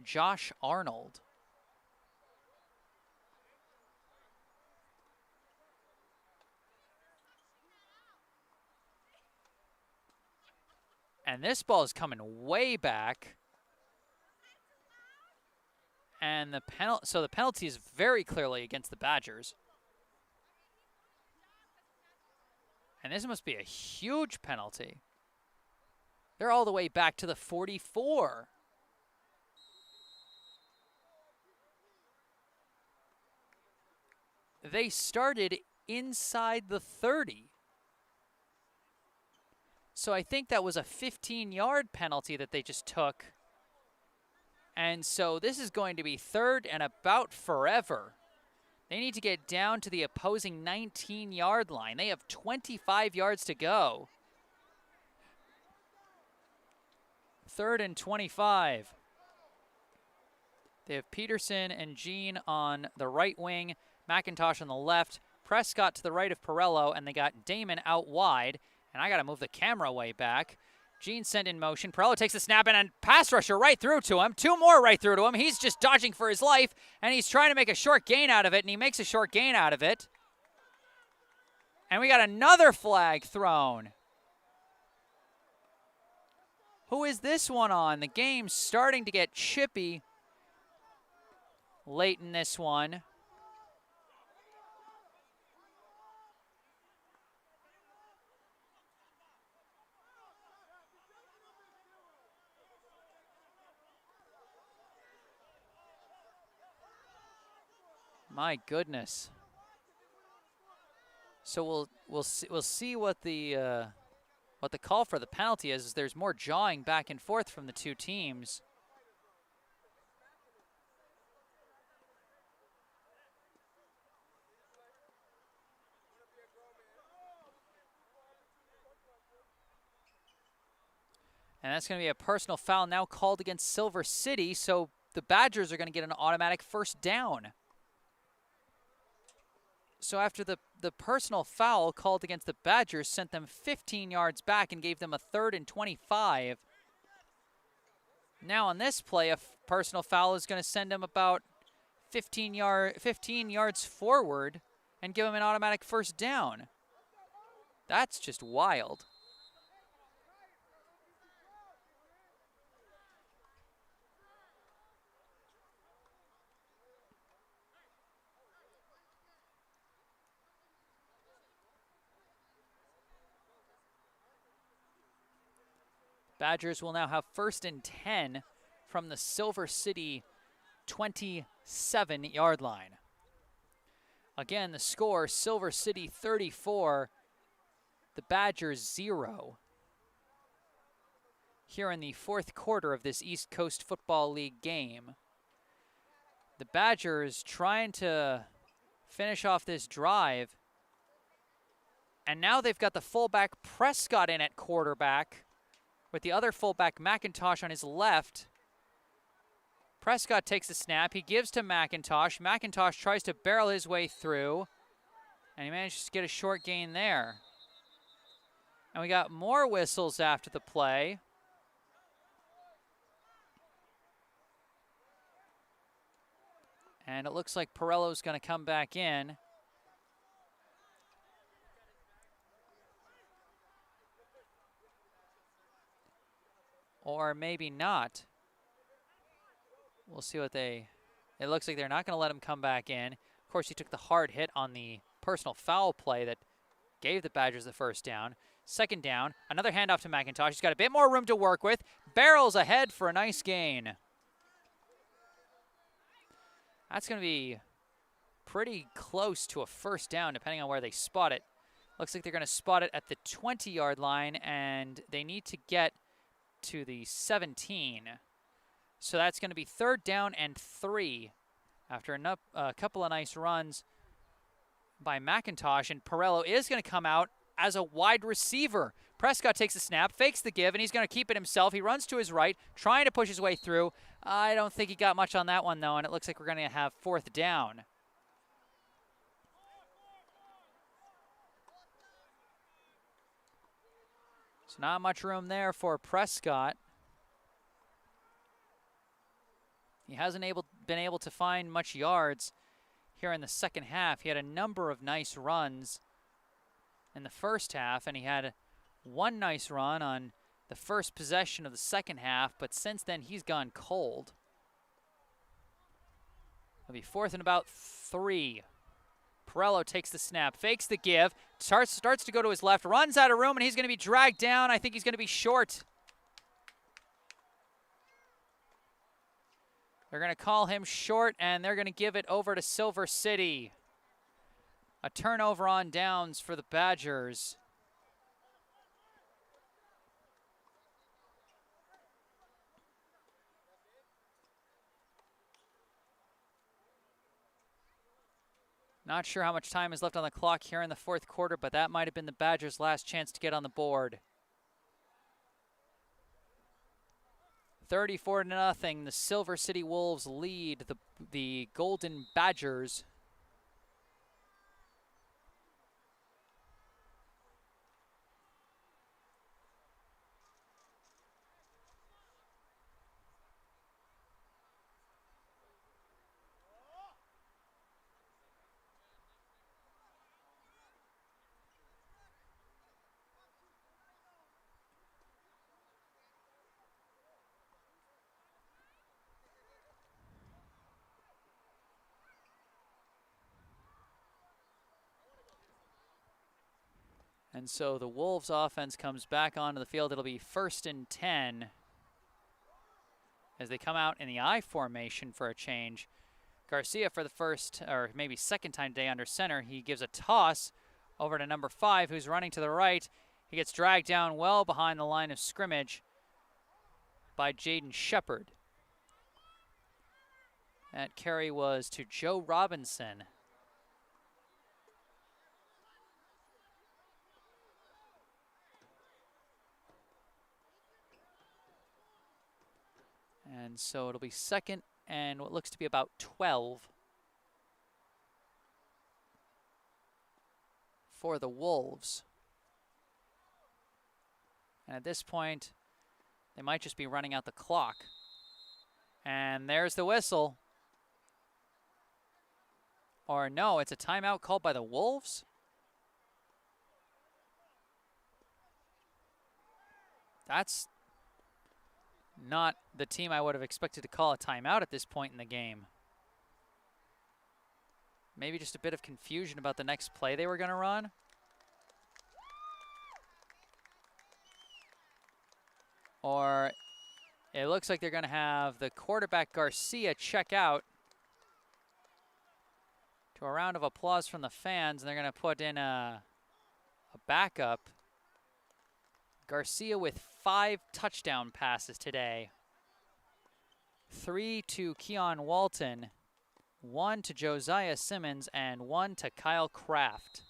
Josh Arnold. And this ball is coming way back. And the penalty is very clearly against the Badgers. And this must be a huge penalty. They're all the way back to the 44. They started inside the 30. So I think that was a 15-yard penalty that they just took. And so this is going to be 3rd and about forever. They need to get down to the opposing 19-yard line. They have 25 yards to go. 3rd and 25. They have Peterson and Jean on the right wing, McIntosh on the left, Prescott to the right of Perello, and they got Damon out wide. And I got to move the camera way back. Jean sent in motion. Perello takes the snap and a pass rusher right through to him. 2 more right through to him. He's just dodging for his life, and he's trying to make a short gain out of it, and he makes a short gain out of it. And we got another flag thrown. Who is this one on? The game's starting to get chippy late in this one. My goodness. So we'll see what the call for the penalty is. There's more jawing back and forth from the two teams. And that's going to be a personal foul now called against Silver City, so the Badgers are going to get an automatic first down. So after the personal foul called against the Badgers sent them 15 yards back and gave them a 3rd and 25. Now on this play, a personal foul is going to send them about 15 yards forward and give them an automatic first down. That's just wild. Badgers will now have 1st and 10 from the Silver City 27-yard line. Again, the score, Silver City 34, the Badgers 0. Here in the 4th quarter of this East Coast Football League game. The Badgers trying to finish off this drive. And now they've got the fullback Prescott in at quarterback with the other fullback McIntosh on his left. Prescott takes the snap. He gives to McIntosh. McIntosh tries to barrel his way through, and he manages to get a short gain there. And we got more whistles after the play. And it looks like Perello's going to come back in. Or maybe not. We'll see what they... It looks like they're not going to let him come back in. Of course, he took the hard hit on the personal foul play that gave the Badgers the 1st down. 2nd down, another handoff to McIntosh. He's got a bit more room to work with. Barrels ahead for a nice gain. That's going to be pretty close to a 1st down, depending on where they spot it. Looks like they're going to spot it at the 20-yard line, and they need to get to the 17. So that's going to be 3rd down and 3 after a couple of nice runs by McIntosh. And Perello is going to come out as a wide receiver. Prescott takes the snap, fakes the give, and he's going to keep it himself. He runs to his right, trying to push his way through. I don't think he got much on that one, though, and it looks like we're going to have 4th down. So not much room there for Prescott. He hasn't been able to find much yards here in the 2nd half. He had a number of nice runs in the 1st half, and he had one nice run on the 1st possession of the 2nd half, but since then he's gone cold. It'll be 4th and about 3. Perello takes the snap, fakes the give, starts to go to his left, runs out of room, and he's going to be dragged down. I think he's going to be short. They're going to call him short, and they're going to give it over to Silver City. A turnover on downs for the Badgers. Not sure how much time is left on the clock here in the 4th quarter, but that might have been the Badgers' last chance to get on the board. 34-0, the Silver City Wolves lead the Golden Badgers. And so the Wolves offense comes back onto the field. It'll be 1st and 10 as they come out in the I formation for a change. Garcia for the 1st, or maybe 2nd time today under center. He gives a toss over to number 5, who's running to the right. He gets dragged down well behind the line of scrimmage by Jaden Shepard. That carry was to Joe Robinson. And so it'll be 2nd and what looks to be about 12 for the Wolves. And at this point, they might just be running out the clock. And there's the whistle. Or no, it's a timeout called by the Wolves. That's not the team I would have expected to call a timeout at this point in the game. Maybe just a bit of confusion about the next play they were going to run. or it looks like they're going to have the quarterback Garcia check out to a round of applause from the fans, and they're going to put in a backup. Garcia with 5 touchdown passes today. 3 to Keon Walton, 1 to Josiah Simmons, and 1 to Kyle Kraft.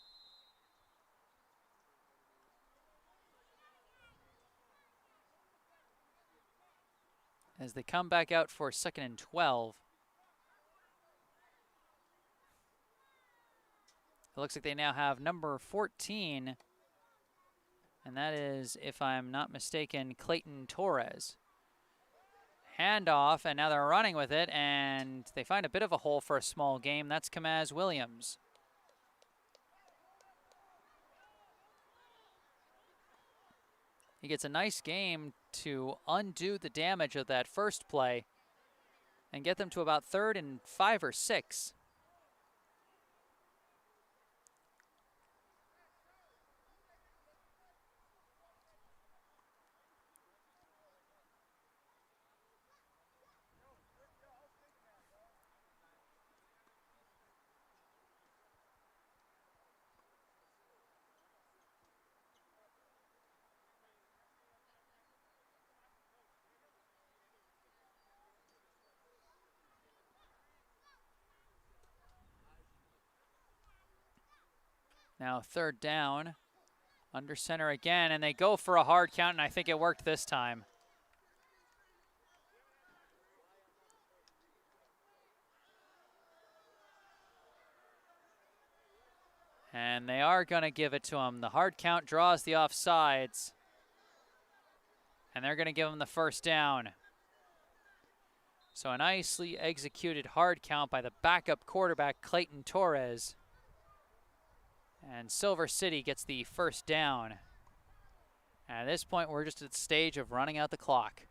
As they come back out for 2nd and 12. It looks like they now have number 14, and that is, if I'm not mistaken, Clayton Torres. Handoff, and now they're running with it, and they find a bit of a hole for a small game. That's Kamaz Williams. He gets a nice game to undo the damage of that first play and get them to about 3rd and 5 or 6. Now 3rd down, under center again, and they go for a hard count, and I think it worked this time. And they are going to give it to him. The hard count draws the offsides, and they're going to give him the 1st down. So a nicely executed hard count by the backup quarterback, Clayton Torres. And Silver City gets the 1st down. At this point, we're just at the stage of running out the clock.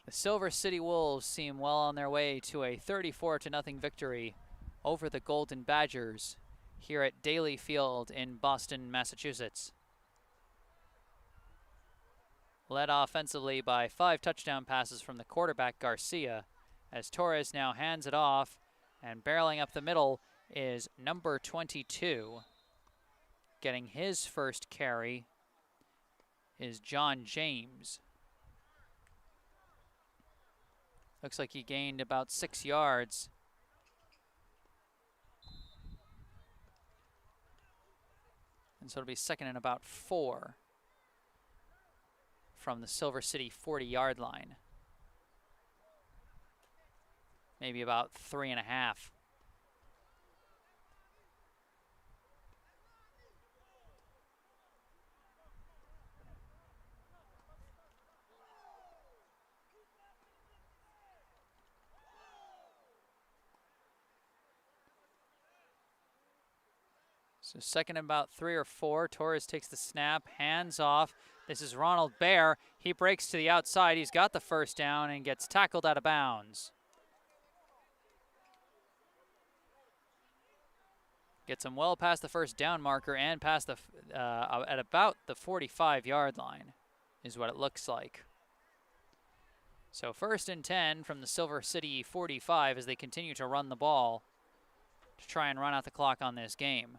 The Silver City Wolves seem well on their way to a 34-0 victory over the Golden Badgers here at Daly Field in Boston, Massachusetts. Led offensively by 5 touchdown passes from the quarterback Garcia, as Torres now hands it off, and barreling up the middle is number 22. Getting his first carry is John James. Looks like he gained about 6 yards. And so it'll be 2nd and about 4 from the Silver City 40-yard line. Maybe about 3.5. So 2nd and about 3 or 4. Torres takes the snap, hands off. This is Ronald Bear. He breaks to the outside. He's got the 1st down and gets tackled out of bounds. Gets him well past the 1st down marker and past the at about the 45-yard line is what it looks like. So 1st and 10 from the Silver City 45 as they continue to run the ball to try and run out the clock on this game.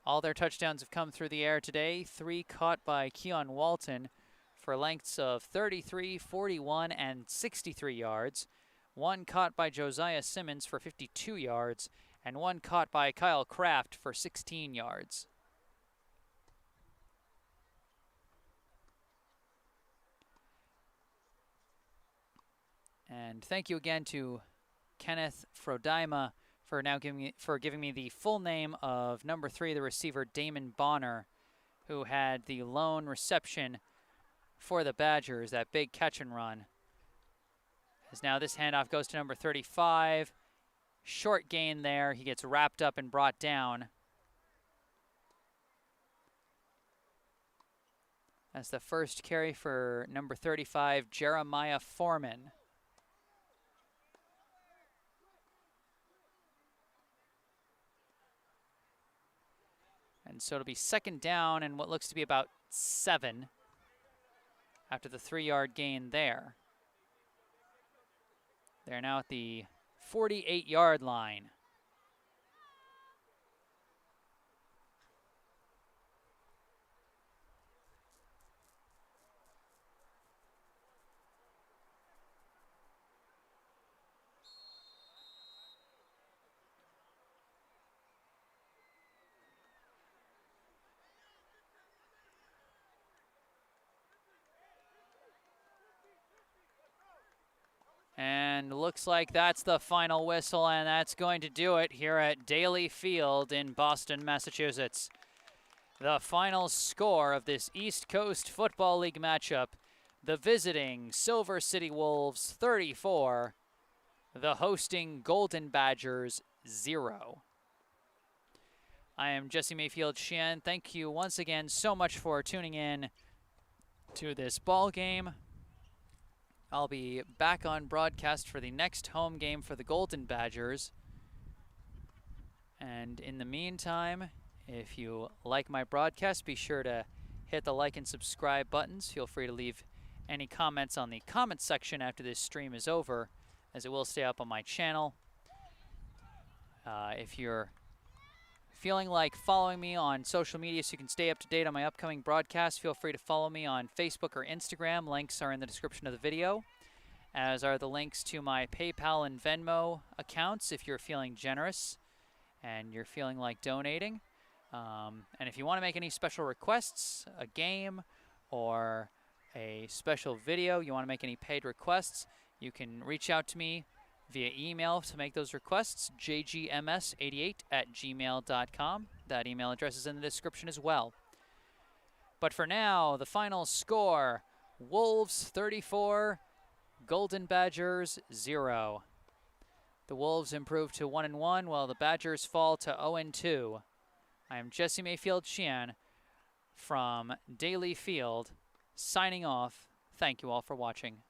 All their touchdowns have come through the air today. 3 caught by Keon Walton for lengths of 33, 41, and 63 yards. 1 caught by Josiah Simmons for 52 yards, and 1 caught by Kyle Kraft for 16 yards. And thank you again to Kenneth Frodima for giving me the full name of number 3, the receiver Damon Bonner, who had the lone reception for the Badgers, that big catch and run. As now this handoff goes to number 35. Short gain there. He gets wrapped up and brought down. That's the first carry for number 35, Jeremiah Foreman. And so it'll be 2nd down and what looks to be about 7. after the 3-yard gain there. They're now at the 48-yard line. And looks like that's the final whistle, and that's going to do it here at Daly Field in Boston, Massachusetts. The final score of this East Coast Football League matchup, the visiting Silver City Wolves 34, the hosting Golden Badgers 0. I am Jesse Mayfield-Sheehan. Thank you once again so much for tuning in to this ball game. I'll be back on broadcast for the next home game for the Golden Badgers. And in the meantime, if you like my broadcast, be sure to hit the like and subscribe buttons. Feel free to leave any comments on the comment section after this stream is over, as it will stay up on my channel. If you're feeling like following me on social media so you can stay up to date on my upcoming broadcasts, feel free to follow me on Facebook or Instagram. Links are in the description of the video, as are the links to my PayPal and Venmo accounts if you're feeling generous and you're feeling like donating. And if you want to make any special requests, a game or a special video, you want to make any paid requests, you can reach out to me via email to make those requests, jgms88@gmail.com. That email address is in the description as well. But for now, the final score, Wolves 34, Golden Badgers 0. The Wolves improve to 1-1, while the Badgers fall to 0-2. I am Jesse Mayfield-Sheehan from Daly Field, signing off. Thank you all for watching.